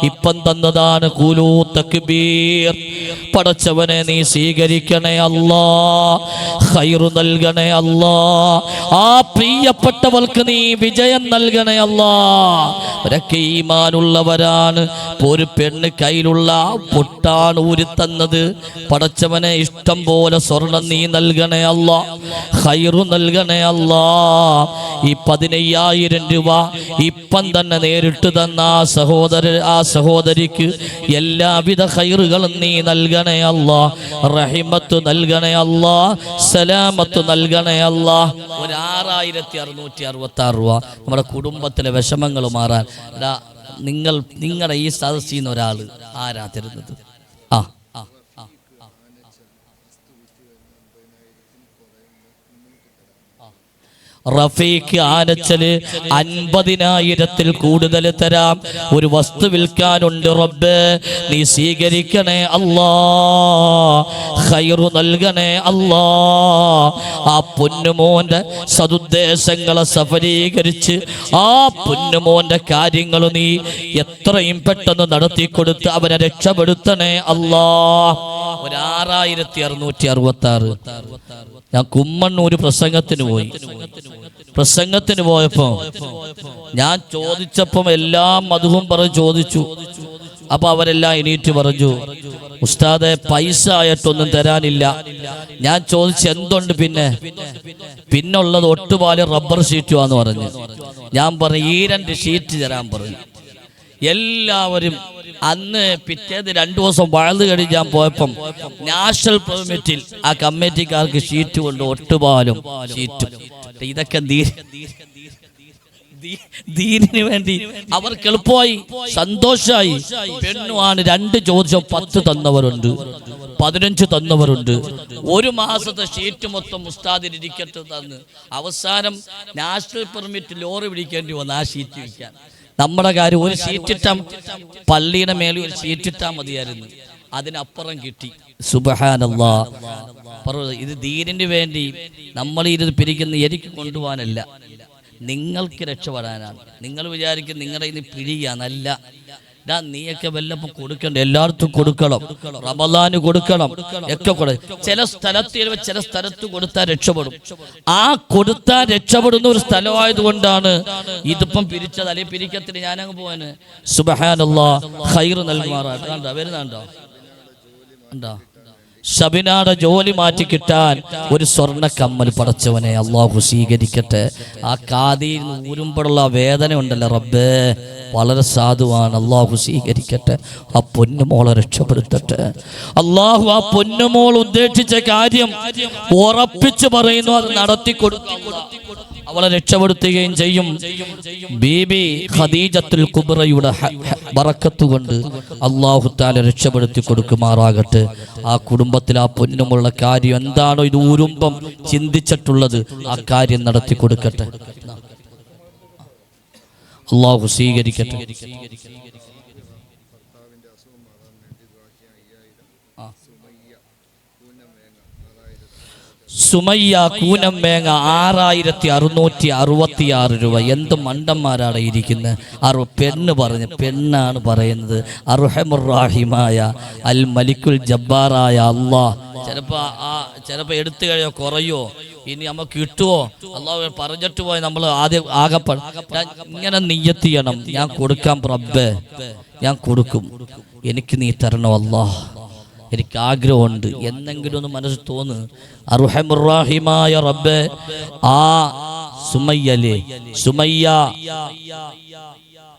ഇപ്പം തന്നതാണ്. ഖുലൂ തക്ബീർ. പടച്ചവനെ നീ സ്വീകരിക്കണേ അല്ലാ, ഖൈർ നൽകണേ അല്ലാ, ആ പ്രിയപ്പെട്ടവർക്ക് നീ വിജയം നൽകണേ അല്ലാ. അവരൊക്കെ ഈമാനുള്ളവരാണ്. ഒരു പെണ്ണ് കയ്യിലുള്ള പൊട്ടാണ് ഊരിത്തന്നത്. പടച്ചവനെ ഇഷ്ടം പോലെ സ്വർണം നീ നൽകണേ അല്ലാ, ഖൈർ നൽകണേ അല്ലാ. ഈ 15,000 രൂപ ഇപ്പം തന്നെ നേരിട്ട് തന്ന ആ സഹോദരിക്ക് എല്ലാവിധ ഖൈറുകളും നീ നൽകണേ അല്ലാ, റഹിമത്ത് നൽകണേ അല്ലാ, സലാമത്ത് നൽകണേ അല്ലാ. 6,666 രൂപ നമ്മുടെ കുടുംബത്തിലെ വിഷമങ്ങൾ മാറാൻ നിങ്ങളുടെ ഈ സദസ്സിൽ നിന്ന് ഒരാൾ ആരാ തരുന്നത്? റഫീഖ് ആനച്ചല് 50,000-ൽ കൂടുതൽ തരാം. ഒരു വസ്തു വിൽക്കാനുണ്ട് റബ്ബേ, നീ സ്വീകരിക്കണേ അല്ലാ, ഖൈർ നൽകണേ അല്ലാ. ആ പൊന്നുമോന്റെ സതുദ്ദേശങ്ങളെ സഫലീകരിച്ച് ആ പൊന്നുമോന്റെ കാര്യങ്ങൾ നീ എത്രയും പെട്ടെന്ന് നടത്തിക്കൊടുത്ത് അവനെ രക്ഷപ്പെടുത്തണേ അല്ലാ. 6,666. ഞാൻ കുമ്മണ്ണൂർ പ്രസംഗത്തിന് പോയപ്പോ ഞാൻ ചോദിച്ചപ്പം എല്ലാം മധുവും പറഞ്ഞ് ചോദിച്ചു. അപ്പൊ അവരെല്ലാം എണീറ്റ് പറഞ്ഞു, ഉസ്താദെ പൈസ ആയിട്ടൊന്നും തരാനില്ല. ഞാൻ ചോദിച്ചു എന്തുണ്ട്? പിന്നുള്ളത് ഒട്ടുപാല് റബ്ബർ ഷീറ്റുവാന്ന് പറഞ്ഞു. ഞാൻ പറഞ്ഞു ഈ 2 ഷീറ്റ് തരാൻ പറഞ്ഞു. എല്ലാവരും അന്ന് പിറ്റേന്ന് 2 ദിവസം വഴുത് കഴിഞ്ഞ് ഞാൻ പോയപ്പം നാഷണൽ പെർമിറ്റിൽ ആ കമ്മിറ്റിക്കാർക്ക് ഷീറ്റ് കൊണ്ട് ഒട്ടുപാലും ഷീറ്റും. ഇതൊക്കെ ദീനിന് വേണ്ടി അവർക്ക് എളുപ്പമായി, സന്തോഷമായി. പെണ്ണുമാണ് 2 ചോദിച്ചോ 10 തന്നവരുണ്ട്, 15 തന്നവരുണ്ട്. 1 മാസത്തെ ഷീറ്റ് മൊത്തം ഉസ്താദിരിക്കട്ടെ തന്ന് അവസാനം നാഷണൽ പെർമിറ്റ് ലോറി പിടിക്കേണ്ടി വന്നു ആ ഷീറ്റ് വിൽക്കാൻ. നമ്മുടെ കാര്യം ഒരു ഷീറ്റിട്ടാ പള്ളിയുടെ മേലെ ഒരു ഷീറ്റിട്ടാ മതിയായിരുന്നു, അതിനപ്പുറം കിട്ടി. സുബ്ഹാനല്ലാഹ്. ഇത് ദീനിന് വേണ്ടി നമ്മൾ ഇത് പിരിക്കുന്ന എനിക്ക് കൊണ്ടുപോകാനല്ല, നിങ്ങൾക്ക് രക്ഷപ്പെടാനാണ്. നിങ്ങൾ വിചാരിക്കും നിങ്ങളുടെ ഇത് പിരിയാന്നല്ല. നീയൊക്കെ വല്ലപ്പോൾ കൊടുക്കണ്ട, എല്ലായിടത്തും കൊടുക്കണം, റമദാന് കൊടുക്കണം, ഒക്കെ ചില സ്ഥലത്ത് കൊടുത്താൽ രക്ഷപ്പെടും. ആ കൊടുത്താൽ രക്ഷപ്പെടുന്ന ഒരു സ്ഥലമായതുകൊണ്ടാണ് ഇതിപ്പം പിരിച്ചത്. അല്ലെങ്കിൽ പിരിക്കത്തിന് ഞാനങ്ങ് പോവാന്. സുബ്ഹാനല്ലാഹ്, ഖൈർ നൽകുമാറാട്ടെ. വരുന്നുണ്ടോ? ഉണ്ടോ? ഷബിനാടെ ജോലി മാറ്റി കിട്ടാൻ ഒരു സ്വർണ്ണ കമ്മൽ പടച്ചവനെ അള്ളാഹു സ്വീകരിക്കട്ടെ. ആ കാതിയിൽ ഊരുമ്പോഴുള്ള വേദന ഉണ്ടല്ലോ റബ്ബേ, വളരെ സാധുവാണ്. അള്ളാഹു സ്വീകരിക്കട്ടെ. ആ പൊന്നുമോളെ രക്ഷപ്പെടുത്തട്ടെ അള്ളാഹു. ആ പൊന്നുമോൾ ഉദ്ദേശിച്ച കാര്യം ഉറപ്പിച്ചു പറയുന്നു, അത് നടത്തിക്കൊടുക്കുക. അവളെ രക്ഷപ്പെടുത്തുകയും ചെയ്യും. ബീബി ഖദീജത്തുൽ കുബ്രയുടെ ബറക്കത്ത് കൊണ്ട് അല്ലാഹു തആല രക്ഷപ്പെടുത്തി കൊടുക്കുമാറാകട്ടെ. ആ കുടുംബത്തിൽ ആ പൊന്നുമുള്ള കാര്യം എന്താണോ ഇത് ഊരുമ്പം ചിന്തിച്ചിട്ടുള്ളത്, ആ കാര്യം നടത്തി കൊടുക്കട്ടെ. അല്ലാഹു സ്വീകരിക്കട്ടെ. സുമയ്യ കൂനംവേങ്ങ 6,666 രൂപ. എന്ത് മണ്ടന്മാരാണ് ഇരിക്കുന്നത്. പെണ്ണ് പറഞ്ഞ് പെണ്ണാണ് പറയുന്നത്. അർഹമുർ-റാഹിമായ അൽ മലിക്കുൽ ജബ്ബാറായ അല്ലാഹ് ചിലപ്പോൾ എടുത്തു കഴിയോ കുറയോ, ഇനി നമുക്ക് കിട്ടുമോ അല്ലാഹു പറഞ്ഞിട്ട് പോയി നമ്മൾ ആദ്യം ഇങ്ങനെ നിയ്യത്ത് ചെയ്യണം. ഞാൻ കൊടുക്കാം റബ്ബേ, ഞാൻ കൊടുക്കും, എനിക്ക് നീ തരണം അല്ലാഹ്, എനിക്ക് ആഗ്രഹമുണ്ട് എന്നെങ്കിലും ഒന്ന് മനസ്സിൽ തോന്നു. അർഹമുർ-റാഹിമായ റബ്ബേ, ആ സുമയ്യല്ലേ, സുമയ്യ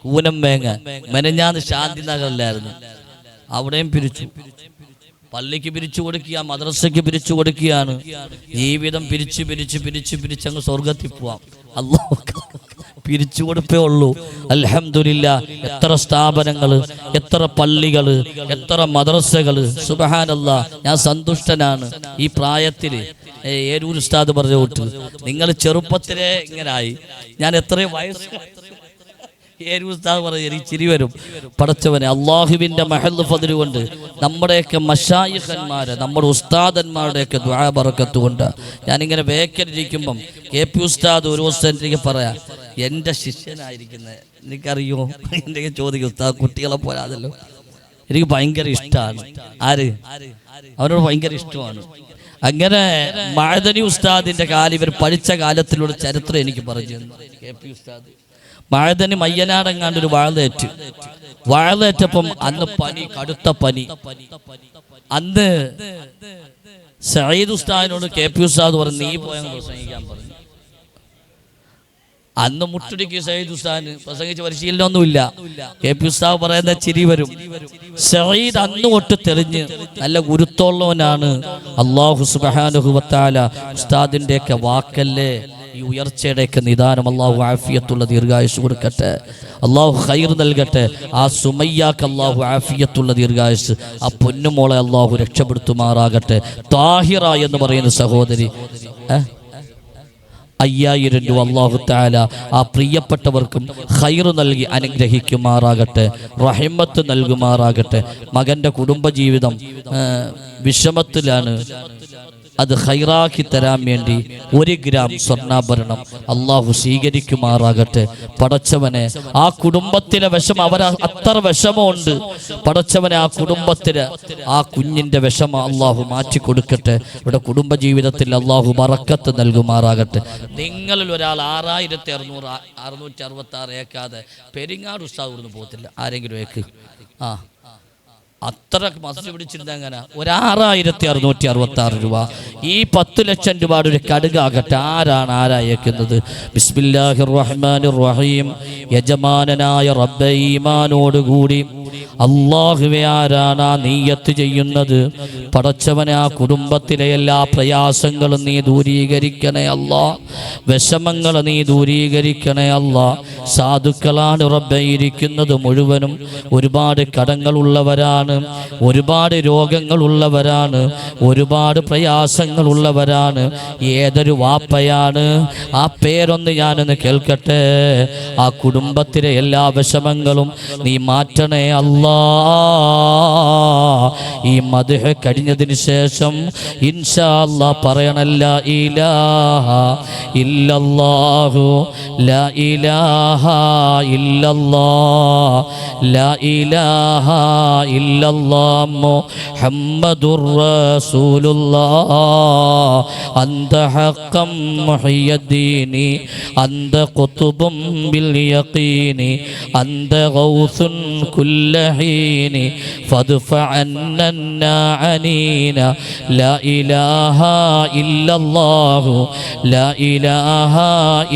കൂനംവേങ്ങ മെനഞ്ഞാന്ന് ശാന്തി നഗറിലായിരുന്നു. അവിടെയും പിരിച്ചു, പള്ളിക്ക് പിരിച്ചു കൊടുക്കുക, മദ്രസയ്ക്ക് പിരിച്ചു കൊടുക്കുകയാണ്. ജീവിതം പിരിച്ച് അങ്ങ് സ്വർഗത്തിൽ പോവാം. അല്ലാഹു പിരിച്ചു കൊടുപ്പേ ഉള്ളൂ. അൽഹംദുലില്ലാഹ്. എത്ര സ്ഥാപനങ്ങൾ, എത്ര പള്ളികൾ, എത്ര മദ്രസകൾ. സുബ്ഹാനല്ലാഹ്, ഞാൻ സന്തുഷ്ടനാണ്. ഈ പ്രായത്തിൽ ഏരൂർ ഉസ്താദ് പറഞ്ഞ കൂട്ട് നിങ്ങൾ ചെറുപ്പത്തിലേ ഇങ്ങനായി. ഞാൻ എത്രയും വയസ്സ് എനിക്ക് ചിരി വരും. പടച്ചവനെ, അള്ളാഹുവിൻ്റെ മഹല്ല് ഫദ്ല് കൊണ്ട് നമ്മുടെയൊക്കെ മശായിഖന്മാരെ, നമ്മുടെ ഉസ്താദന്മാരുടെയൊക്കെ ദുആ ബറക്കത്ത് കൊണ്ട് ഞാനിങ്ങനെ വേക്കലിരിക്കുമ്പം KP ഉസ്താദ് ഒരു ദിവസം എനിക്ക് പറയാം, എൻ്റെ ശിഷ്യനായിരിക്കുന്നത് എനിക്കറിയോ, എൻ്റെ ചോദിക്കും ഉസ്താദ് കുട്ടികളെ പോരാതല്ലോ. എനിക്ക് ഭയങ്കര ഇഷ്ടമാണ്. ആര്? അവനോട് ഭയങ്കര ഇഷ്ടമാണ്. അങ്ങനെ മഅദനി ഉസ്താദിന്റെ കാലം ഇവർ പഠിച്ച കാലത്തിലുള്ള ചരിത്രം എനിക്ക് പറഞ്ഞു തന്നു. KP ഉസ്താദ് മഅദനി മയ്യനാടെങ്ങാണ്ടൊരു വാഴലേറ്റപ്പം അന്ന് പനി, കടുത്ത പനി. അന്ന് സഈദ് ഉസ്താദിനോട് KP ഉസ്താദ് പറഞ്ഞു, നീ പോയാൽ പ്രസംഗിക്കാൻ പറഞ്ഞു. അന്ന് മുട്ടുടിക്ക് സയ്യിദ് ഉസ്താദിന് പ്രസംഗിച്ച് പരിശീലനമൊന്നുമില്ല. KP ഉസ്താദ് പറയുന്ന ചിരി വരും. സഈദ് അന്ന് തൊട്ട് തെളിഞ്ഞ് നല്ല ഗുരുത്തോളവനാണ്. അല്ലാഹു സുബ്ഹാനഹു വ തആല ഉസ്താദിൻ്റെയൊക്കെ വാക്കല്ലേ ഈ ഉയർച്ചയുടെയൊക്കെ നിദാനം. അല്ലാഹു ആഫിയത്തുള്ള ദീർഘായുസ് കൊടുക്കട്ടെ, അല്ലാഹു ഖൈർ നൽകട്ടെ. ആ സുമയ്യാക്ക് അല്ലാഹു ആഫിയത്തുള്ള ദീർഘായുസ്, ആ പൊന്നുമോളെ അല്ലാഹു രക്ഷപ്പെടുത്തുമാറാകട്ടെ. താഹിറ എന്ന് പറയുന്ന സഹോദരി 5000 രൂപ അല്ലാഹു തആല ആ പ്രിയപ്പെട്ടവർക്കും ഖൈർ നൽകി അനുഗ്രഹിക്കുമാറാകട്ടെ, റഹിമത്ത് നൽകുമാറാകട്ടെ. മകൻ്റെ കുടുംബജീവിതം വിഷമത്തിലാണ്, അത് ഖൈറാക്കി തരാൻ വേണ്ടി 1 ഗ്രാം സ്വർണ്ണാഭരണം അള്ളാഹു സ്വീകരിക്കുമാറാകട്ടെ. പടച്ചവനെ ആ കുടുംബത്തിലെ വിഷമം, അവർ അത്ര വിഷമമുണ്ട്. പടച്ചവനെ ആ കുടുംബത്തിന് ആ കുഞ്ഞിൻ്റെ വിഷമം അള്ളാഹു മാറ്റിക്കൊടുക്കട്ടെ. ഇവിടെ കുടുംബജീവിതത്തിൽ അള്ളാഹു ബറക്കത്ത് നൽകുമാറാകട്ടെ. നിങ്ങളിൽ ഒരാൾ 6666 ഏക്കാതെ പെരിങ്ങാട് ഉസ്താദ് ഇവിടുന്ന് പോകത്തില്ല. ആരെങ്കിലും ഏക്ക് അത്ര മസ്ജിദ് പിടിച്ചിരുന്ന അങ്ങനെ 6666 രൂപ. ഈ 10 ലക്ഷം രൂപയുടെ ഒരു കടുകാകട്ടെ. ആരായേക്കുന്നത്? ബിസ്മില്ലാഹിർ റഹ്മാനിർ റഹീം. യജമാനനായ റബ്ബേ, ഈമാനോടുകൂടി അല്ലാഹുവേ ആരാണ് ആ നീയത്ത് ചെയ്യുന്നത്? പടച്ചവനെ ആ കുടുംബത്തിലെ എല്ലാ പ്രയാസങ്ങളും നീ ദൂരീകരിക്കണേ അല്ലാ, വിഷമങ്ങൾ നീ ദൂരീകരിക്കണേ അല്ലാ. സാധുക്കളാണ് റബ്ബേ ഇരിക്കുന്നത് മുഴുവനും. ഒരുപാട് കടങ്ങളുള്ളവരാണ്, ഒരുപാട് രോഗങ്ങളുള്ളവരാണ്, ഒരുപാട് പ്രയാസങ്ങളുള്ളവരാണ്. ഏതൊരു വാപ്പയാണ്? ആ പേരൊന്ന് ഞാനൊന്ന് കേൾക്കട്ടെ. ആ കുടുംബത്തിലെ എല്ലാ വിഷമങ്ങളും നീ മാറ്റണേ അല്ലാ. ഈ മദ്ഹ് കഴിഞ്ഞതിന് ശേഷം ഇൻഷാ അല്ലാഹ് പറയണം, ലാ ഇലാഹ ഇല്ലല്ലാഹു ലാ ഇലാഹ ഇല്ലല്ലാഹ് ലാ ഇലാഹ ഇല്ലല്ലാഹ് മുഹമ്മദുർ റസൂലുള്ളാഹ് അന്ത ഹഖ്കം മുഹയ്യദ്ദീനി അന്ത ഖുതുബും ബിൽ യഖീനി അന്ത ഗൗസുൻ കുല്ല ഹീനി ഫദ്ഫഅ അന്നാ അനീന ലാ ഇലാഹ ഇല്ലല്ലാഹു ലാ ഇലാഹ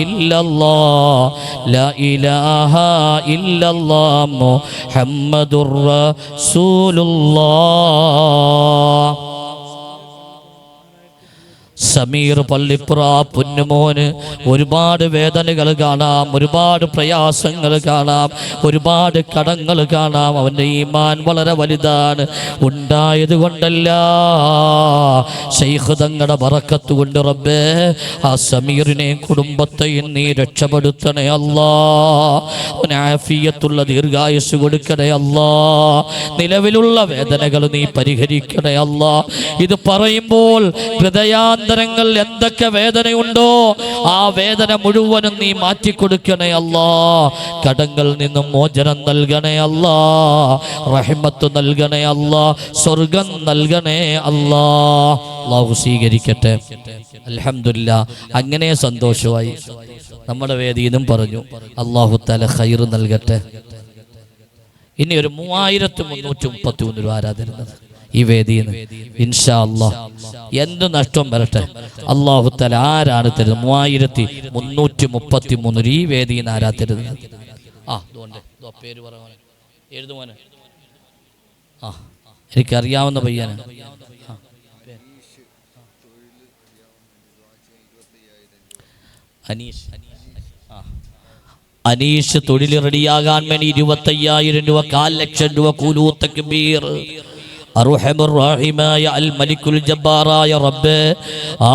ഇല്ലല്ലാഹ് ലാ ഇലാഹ ഇല്ലല്ലാഹ് മുഹമ്മദുർ റസൂലുള്ളാഹ്. സമീർ പള്ളിപ്പുറ പൊന്നുമോന് ഒരുപാട് വേദനകൾ കാണാം, ഒരുപാട് പ്രയാസങ്ങൾ കാണാം, ഒരുപാട് കടങ്ങൾ കാണാം. അവൻ്റെ ഈമാൻ വളരെ വലുതാണ്. ഉണ്ടായത് കൊണ്ടല്ല, ശൈഖ് തങ്ങളുടെ ബറക്കത്ത് കൊണ്ട് റബ്ബേ ആ സമീറിനെയും കുടുംബത്തെയും നീ രക്ഷപ്പെടുത്തണേ അല്ലാ. ആഫിയത്തുള്ള ദീർഘായുസ് കൊടുക്കണേ അല്ലാ. നിലവിലുള്ള വേദനകൾ നീ പരിഹരിക്കണേ അല്ലാ. ഇത് പറയുമ്പോൾ ഹൃദയാന്തരങ്ങൾ എന്തൊക്കെ വേദനയുണ്ടോ ആ വേദന മുഴുവനും നീ മാറ്റിക്കൊടുക്കണേ അല്ലാ. കടങ്ങളിൽ നിന്നും മോചനം നൽകണേ അല്ലാ, റഹ്മത്ത് നൽകണേ അല്ലാ, സ്വർഗം നൽകണേ അല്ലാ. അല്ലാഹു സ്വീകരിക്കട്ടെ. അൽഹംദുലില്ലാ, അങ്ങനെ സന്തോഷമായി. നമ്മുടെ വേദിയിലും പറഞ്ഞു അല്ലാഹു തആല ഖൈർ നൽകട്ടെ. ഇനി ഒരു 3333 രൂപ ആരാധന ഈ വേദിയിൽ നിന്ന് ഇൻഷാ അല്ലാഹ്. എന്ത് നഷ്ടം വരട്ടെ, അല്ലാഹു തആല ആരാണ് തരുന്നത്? 3333 ഈ വേദിയിൽ നിന്ന് ആരാ തരുന്നത്? പേര് പറയാൻ എഴുതുമോനെ. എനിക്കറിയാവുന്ന പയ്യന അനീഷ് തൊഴിൽ റെഡിയാകാൻ വേണ്ടി 25,000 രൂപ, 1,00,000 രൂപ കൂലൂ തക്ബീർ. അർഹമർ റഹീമായ അൽ മലിക്കുൽ ജബ്ബാറായ റബ്ബേ,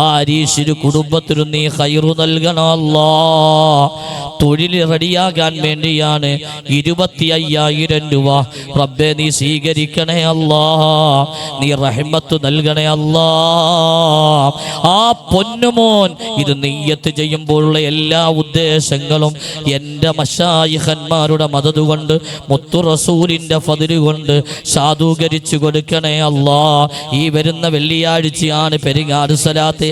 ആരീശിന് കുടുംബത്തിനു നീ ഖൈറു നൽകണം അല്ലാഹ്. തൊഴിൽ റെഡിയാകാൻ വേണ്ടിയാണ് 25,000 രൂപ. റബ്ബേ നീ സ്വീകരിക്കണേ അല്ലാഹ്, നീ റഹ്മത്ത് നൽകണേ അല്ലാഹ്. ആ പൊന്നുമോൻ ഇത് നിയ്യത്ത് ചെയ്യുമ്പോഴുള്ള എല്ലാ ഉദ്ദേശങ്ങളും എൻ്റെ മശായിഖന്മാരുടെ മദദ് കൊണ്ട്, മുത്തു റസൂലിൻ്റെ ഫദ്ല് കൊണ്ട് സാധൂകരിച്ചു കൊടുക്കണേ അല്ലാഹ്. ഈ വരുന്ന വെള്ളിയാഴ്ചയാണ് പെരുന്നാൾ സ്വലാത്ത്.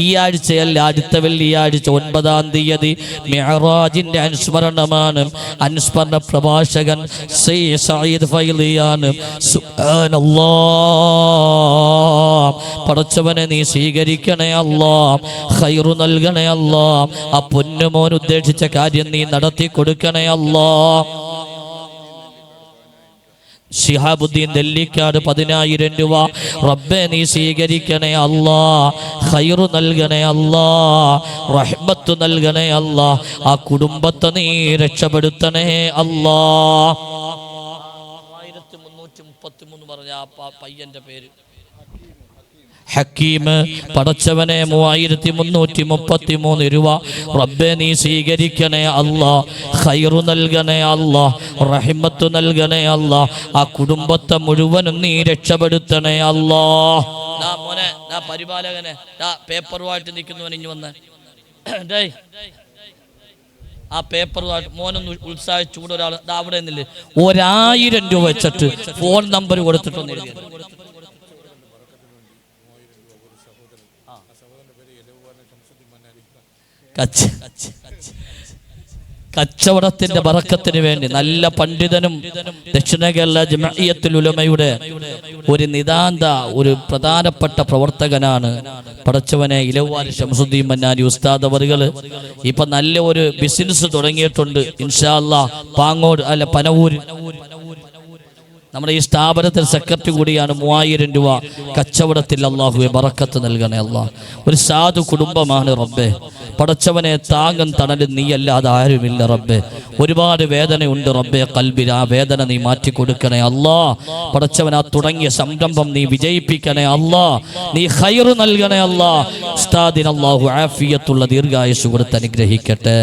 ഈ ആഴ്ചയല്ല, അടുത്ത വെള്ളിയാഴ്ച 9-ാം തീയതി മിഅ്റാജിന്റെ അനുസ്മരണമാണ്. അനുസ്മരണ പ്രഭാഷകൻ സയ്യിദ് ഫൈലിയാണ്. സുബ്ഹാനല്ലാഹ്. പടച്ചവനെ നീ സ്വീകരിക്കണേ അല്ലാഹ്, ഖൈറു നൽകണേ അല്ലാഹ്. ആ പൊന്നുമോൻ ഉദ്ദേശിച്ച കാര്യം നീ നടത്തി കൊടുക്കണേ അല്ലാഹ്. ശിഹാബുദ്ദീൻ നെല്ലിക്കാട് 10,000 രൂപ. റബ്ബേ നീ സ്വീകരിക്കണേ അല്ലാഹ്, ഖൈറു നൽകണേ അല്ലാഹ്, റഹ്മത്ത് നൽകണേ അല്ലാഹ്. ആ കുടുംബത്തെ നീ രക്ഷപ്പെടുത്തണേ അല്ലാഹ്. 1333 പറഞ്ഞ ആ പയ്യന്റെ പേര് ഹക്കീം. പടച്ചവനെ 3333 രൂപ. റബ്ബേ നീ സ്വീകരിക്കണേ അല്ലാഹ്, ഖൈറു നൽകണേ അല്ലാഹ്, റഹ്മത്ത് നൽകണേ അല്ലാഹ്. ആ കുടുംബത്തെ മുഴുവനും നീ രക്ഷപ്പെടുത്തണേ അല്ലാഹ്. മോനെ പരിപാലകനെ പേപ്പറുമായിട്ട് നിൽക്കുന്നവൻ ഇനി വന്ന് ആ പേപ്പറുമായിട്ട് മോനൊന്ന് ഉത്സാഹിച്ചുകൂടെ ഒരാൾ അവിടെ നിന്നില്ലേ 1000 രൂപ വെച്ചിട്ട് ഫോൺ നമ്പർ കൊടുത്തിട്ടൊന്ന് എഴുതി. കച്ചവടത്തിന്റെ ബറക്കത്തിന് വേണ്ടി നല്ല പണ്ഡിതനും ദക്ഷിണ കേരള ജമഇയ്യത്തുൽ ഉലമയുടെ ഒരു നിതാന്ത, ഒരു പ്രധാനപ്പെട്ട പ്രവർത്തകനാണ് പടച്ചവനെ ഇലവാരി ശംസുദ്ദീൻ മന്നാരി ഉസ്താദ് അവറുകള്. ഇപ്പൊ നല്ല ഒരു ബിസിനസ് തുടങ്ങിയിട്ടുണ്ട് ഇൻഷാ അല്ലാഹ്. പാങ്ങോട് അല്ല പനവൂര് നമ്മുടെ ഈ സ്ഥാപനത്തിൽ സെക്രട്ടറി കൂടിയാണ്. 3000 രൂപ കച്ചവടത്തിൽ അല്ലാഹുവേ ബറക്കത്ത് നൽകണേ അല്ലാഹ്. ഒരു സാധു കുടുംബമാണ് റബ്ബേ. പടച്ചവനെ താങ്ങും തണലും നീ അല്ലാതെ ആരുമില്ല റബ്ബേ. ഒരുപാട് വേദനയുണ്ട് റബ്ബേ ഖൽബിൽ. ആ വേദന നീ മാറ്റി കൊടുക്കണേ അല്ലാഹ്. പടച്ചവൻ ആ തുടങ്ങിയ സംരംഭം നീ വിജയിപ്പിക്കണേ അല്ലാഹ്. നീ ഖൈർ നൽകണേ അല്ലാഹ്. ഉസ്താദിന് അല്ലാഹു ആഫിയത്തുള്ള ദീർഘായുസ്സ് കൊടുത്ത് അനുഗ്രഹിക്കട്ടെ.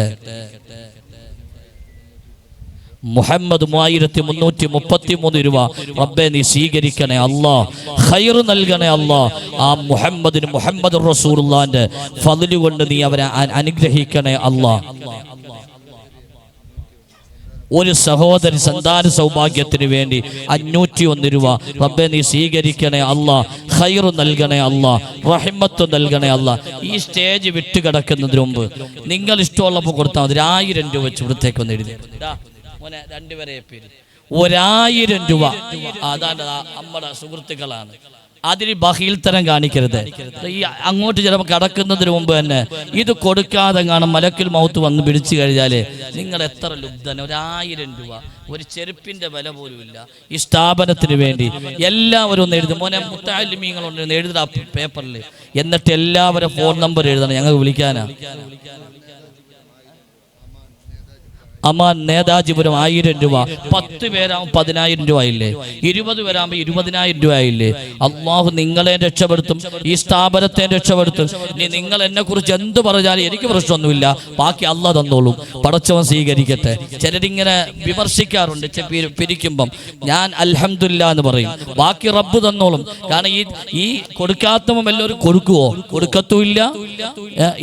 മുഹമ്മദ് 3333 രൂപ. റബ്ബേ നീ സ്വീകരിക്കണേ അല്ലാഹ്, ഖൈർ നൽകണേ അല്ലാഹ്. ആ മുഹമ്മദിന് മുഹമ്മദ് റസൂലുള്ളാഹിന്റെ ഫദ്ല് കൊണ്ട് നീ അവരെ അനുഗ്രഹിക്കണേ അല്ലാഹ്. ഒരു സഹോദരി സന്താന സൗഭാഗ്യത്തിന് വേണ്ടി 501 രൂപ. റബ്ബേ നീ സ്വീകരിക്കണേ അല്ലാഹ്, ഖൈർ നൽകണേ അല്ലാഹ്, റഹ്മത്ത് നൽകണേ അല്ലാഹ്. ഈ സ്റ്റേജ് വിട്ട് കിടക്കുന്നതിന് മുമ്പ് നിങ്ങൾ ഇഷ്ടമുള്ളപ്പോൾ കൊടുത്താൽ മതി. 1000 രൂപ വെച്ച് വൃത്തേക്കൊന്ന് എഴുതി. രണ്ടുപേരെ പേര് 1000 രൂപ. അതാണ് നമ്മുടെ സുഹൃത്തുക്കളാണ്. അതിന് ബഹീൽത്തരം കാണിക്കരുത്. ഈ അങ്ങോട്ട് ചിലപ്പോൾ കടക്കുന്നതിന് മുമ്പ് തന്നെ ഇത് കൊടുക്കാതെ കാണും മലക്കുൽ മൗത്ത് വന്ന് പിടിച്ചു കഴിഞ്ഞാൽ നിങ്ങൾ എത്ര ലുബ്ധന. 1000 രൂപ ഒരു ചെരുപ്പിന്റെ വില പോലുമില്ല. ഈ സ്ഥാപനത്തിന് വേണ്ടി എല്ലാവരും ഒന്ന് എഴുതും. മോനെ മുത്തഅല്ലിമീങ്ങളുണ്ട് എഴുതുക പേപ്പറിൽ. എന്നിട്ട് എല്ലാവരും ഫോൺ നമ്പർ എഴുതണം, ഞങ്ങൾക്ക് വിളിക്കാനാ. അമാൻ നേതാജിപുരം 1000 രൂപ. 10 പേരാകുമ്പോൾ 10,000 രൂപ ആയില്ലേ? 20 പേരാകുമ്പോൾ 20,000 രൂപ ആയില്ലേ? അള്ളാഹു നിങ്ങളെ രക്ഷപ്പെടുത്തും, ഈ സ്ഥാപനത്തെ രക്ഷപ്പെടുത്തും. ഇനി നിങ്ങൾ എന്നെ കുറിച്ച് എന്ത് പറഞ്ഞാലും എനിക്ക് പ്രശ്നമൊന്നുമില്ല, ബാക്കി അള്ളാഹ് തന്നോളും. പടച്ചവൻ സ്വീകരിക്കട്ടെ. ചിലരിങ്ങനെ വിമർശിക്കാറുണ്ട് പിരിക്കുമ്പം. ഞാൻ അൽഹംദുലില്ലാ എന്ന് പറയും, ബാക്കി റബ്ബ് തന്നോളും. കാരണം ഈ കൊടുക്കാത്തവൻ എല്ലാവരും കൊടുക്കുവോ? കൊടുക്കത്തുമില്ല,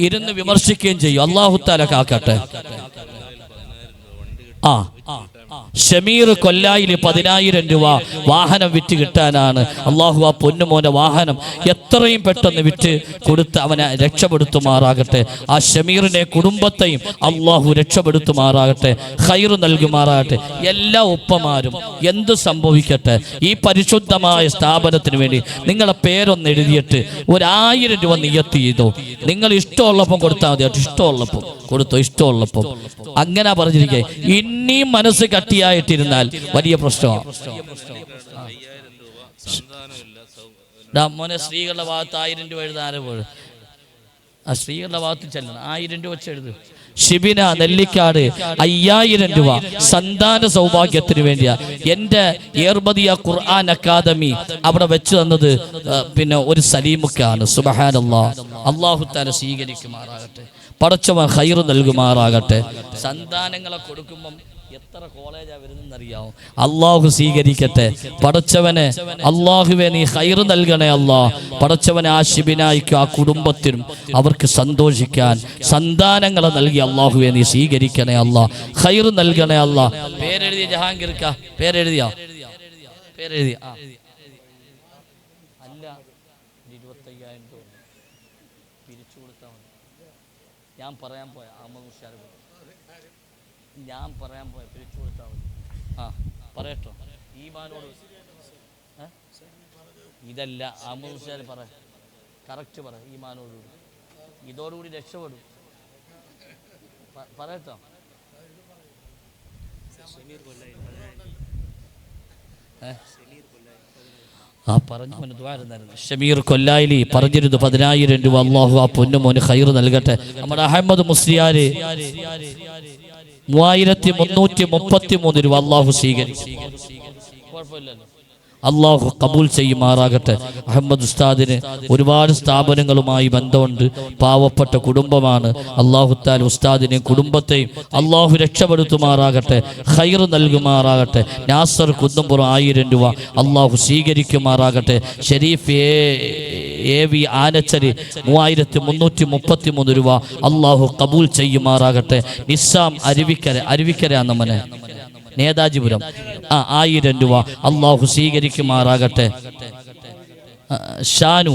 ഇരുന്ന് വിമർശിക്കുകയും ചെയ്യും. അള്ളാഹു തആല കാക്കട്ടെ. ഷമീർ കൊല്ലായിൽ 10,000 രൂപ വാഹനം വിറ്റ് കിട്ടാനാണ്. അള്ളാഹു ആ പൊന്നുമോന്റെ വാഹനം എത്രയും പെട്ടെന്ന് വിറ്റ് കൊടുത്ത് അവനെ രക്ഷപ്പെടുത്തുമാറാകട്ടെ. ആ ഷമീറിനെ കുടുംബത്തെയും അള്ളാഹു രക്ഷപ്പെടുത്തുമാറാകട്ടെ, ഖൈർ നൽകുമാറാകട്ടെ. എല്ലാ ഉപ്പമാരും എന്ത് സംഭവിക്കട്ടെ, ഈ പരിശുദ്ധമായ സ്ഥാപനത്തിന് വേണ്ടി നിങ്ങളുടെ പേരൊന്ന് എഴുതിയിട്ട് 1000 രൂപ നിയത്ത് ചെയ്തോ. നിങ്ങൾ ഇഷ്ടമുള്ളപ്പം കൊടുത്താൽ മതി. ഇഷ്ടമുള്ളപ്പം കൊടുത്തോ, ഇഷ്ടമുള്ളപ്പം. അങ്ങനെ പറഞ്ഞിരിക്കെ ഇനിയും മനസ്സ് കട്ടിയായിട്ടിരുന്നാൽ വലിയ പ്രശ്നമാണ്. മോനെ സ്ത്രീകളുടെ ഭാഗത്ത് 1000 രൂപ എഴുതാൻ ആരും ആ സ്ത്രീകളുടെ ഭാഗത്ത് ചെല്ലണം. 1000 രൂപ വെച്ച് എഴുതും. ഷിബിന നെല്ലിക്കാട് 5000 രൂപ സന്താന സൗഭാഗ്യത്തിന് വേണ്ടിയാ. എൻ്റെ ഏർബദിയ ഖുർആൻ അക്കാദമി അവിടെ വെച്ച് തന്നത് പിന്നെ ഒരു സലീമുക്കാണ്. സുബ്ഹാനല്ലാഹ്. അല്ലാഹു തആല സ്വീകരിക്കുമാറാകട്ടെ. പടച്ചവൻ ഖൈർ നൽകുമാറാകട്ടെ. സന്താനങ്ങളെ കൊടുക്കുമ്പം എത്ര കോളേജാ വരുന്നറിയാമോ? അള്ളാഹു സ്വീകരിക്കട്ടെ. പടച്ചവനെ അള്ളാഹുവെ നീ ഖൈർ നൽകണേ അല്ലാ. പടച്ചവനെ ആ ഷിബിനായിക്കും ആ കുടുംബത്തിനും അവർക്ക് സന്തോഷിക്കാൻ സന്താനങ്ങളെ നൽകി അള്ളാഹുവെ നീ സ്വീകരിക്കണേ അല്ലാ. ഖൈർ നൽകണേ അല്ലാ. പേരെഴുതിയ ജഹാംഗീർക്ക പേരെഴുതിയ അല്ല 25,000 പിരിച്ചു കൊടുത്താൽ മതി. ഞാൻ പറയാൻ പോയ പിരിച്ചു കൊടുത്താൽ മതി. പറയട്ടോ ഈമാനോട് ഇതല്ല അഹമ്മദ് പറ കറക്റ്റ് പറ. ഈമാനോടുകൂടി ഇതോടുകൂടി രക്ഷപ്പെടും. പറയട്ടോ. പറഞ്ഞു ഷമീർ കൊല്ലായിലി പറഞ്ഞിരുന്നു 10,000 രൂപ. അള്ളാഹു ആ പൊന്നുമോന് ഖൈർ നൽകട്ടെ. നമ്മുടെ അഹമ്മദ് മുസ്ലിയാര് 3333 രൂപ അള്ളാഹു സ്വീകരിച്ചു. കുഴപ്പമില്ലല്ലോ. അള്ളാഹു കബൂൽ ചെയ്യുമാറാകട്ടെ. അഹമ്മദ് ഉസ്താദിന് ഒരുപാട് സ്ഥാപനങ്ങളുമായി ബന്ധമുണ്ട്. പാവപ്പെട്ട കുടുംബമാണ്. അള്ളാഹു തആല ഉസ്താദിനെയും കുടുംബത്തെയും അള്ളാഹു രക്ഷപ്പെടുത്തുമാറാകട്ടെ. ഖൈർ നൽകുമാറാകട്ടെ. നാസർ കുന്നംപുറം 1000 രൂപ അള്ളാഹു സ്വീകരിക്കുമാറാകട്ടെ. ഷരീഫ് AV ആനച്ചരി 3333 രൂപ അള്ളാഹു കബൂൽ ചെയ്യുമാറാകട്ടെ. നിസാം അരുവിക്കര നമ്മനെ നേതാജിപുരം 1000 രൂപ അള്ളാഹു സ്വീകരിക്കുമാറാകട്ടെ. ഷാനു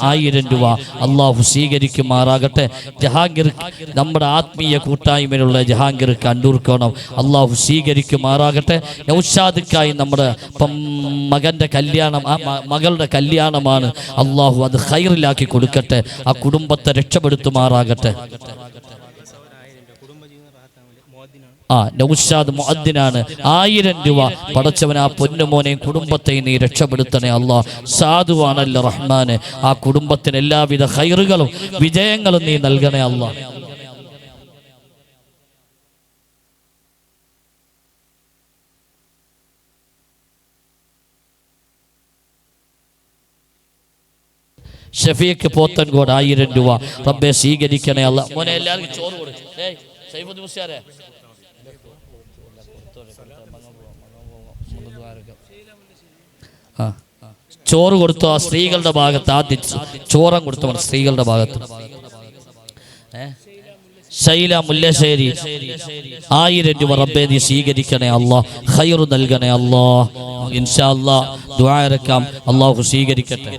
1000 രൂപ അള്ളാഹു സ്വീകരിക്കുമാറാകട്ടെ. ജഹാംഗീർ നമ്മുടെ ആത്മീയ കൂട്ടായ്മയിലുള്ള ജഹാംഗീർ കണ്ടൂർക്കോണം അള്ളാഹു സ്വീകരിക്കുമാറാകട്ടെ. നൗഷാദിക്കായി നമ്മുടെ മകൻ്റെ കല്യാണം മകളുടെ കല്യാണമാണ്. അള്ളാഹു അത് ഖൈറിലാക്കി കൊടുക്കട്ടെ. ആ കുടുംബത്തെ രക്ഷപ്പെടുത്തുമാറാകട്ടെ. നൗഷാദ് മുഅദ്ദിനാണ് 1000 രൂപ. പടച്ചവൻ ആ പൊന്നുമോനെയും കുടുംബത്തെയും നീ രക്ഷപ്പെടുത്തണേ അല്ലാ. സാധുവാണല്ലോ റഹ്മാനെ. ആ കുടുംബത്തിന് എല്ലാവിധ ഖൈറുകളും വിജയങ്ങളും നീ നൽകണേ അല്ലാ. ഷഫീഖ് പോത്തൻകോട് 1000 രൂപ റബ്ബെ സ്വീകരിക്കണേ അല്ലാ. മോനെ എല്ലാവർക്കും ചോറ് കൊടുക്കും. സൈഫുദ്ദീൻ മുസ്ലിയാരെ ചോറ് കൊടുത്തു. ആ സ്ത്രീകളുടെ ഭാഗത്ത് ആദ്യം ചോറം കൊടുത്തവർ സ്ത്രീകളുടെ ഭാഗത്ത്. ശൈല മുല്ലശ്ശേരി 1000 രൂപ റബ്ബേ നീ സ്വീകരിക്കണേ അല്ലാ. ഖൈർ നൽകണേ അല്ലാ. ഇൻഷാ അല്ലാ ദുആ ഇറക്കാം. അല്ലാഹു സ്വീകരിക്കട്ടെ.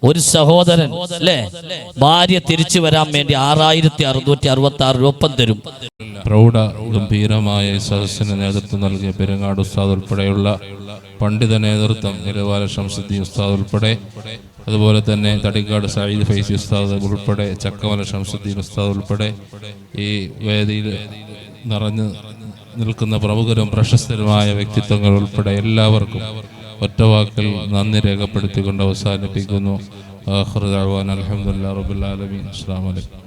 ഒരു സഹോദരൻ അല്ലേ ഭാര്യ തിരിച്ചു വരാൻ വേണ്ടി 6666 രൂപ തരും. പ്രൗഢ ഗംഭീരമായ സദസ്സിന് നേതൃത്വം നൽകിയ പെരുങ്ങാട് ഉസ്താദ് ഉൾപ്പെടെയുള്ള പണ്ഡിത നേതൃത്വം നിലവാല ഷംസുദ്ദീൻ ഉസ്താദ് ഉൾപ്പെടെ, അതുപോലെ തന്നെ തടിക്കാട് സയ്യിദ് ഫൈസി ഉസ്താദ് ഉൾപ്പെടെ, ചക്കമല ഷംസുദ്ദീൻ ഉസ്താദ് ഉൾപ്പെടെ ഈ വേദിയിൽ നിറഞ്ഞു നിൽക്കുന്ന പ്രമുഖരും പ്രശസ്തരുമായ വ്യക്തിത്വങ്ങൾ ഉൾപ്പെടെ എല്ലാവർക്കും ഒറ്റവാക്കിൽ നന്ദി രേഖപ്പെടുത്തിക്കൊണ്ട് അവസാനിപ്പിക്കുന്നു. ആഖിറു ദഅ്വാനാ അൽഹംദുലില്ലാഹി റബ്ബിൽ ആലമീൻ. അസ്സലാമു അലൈക്കും.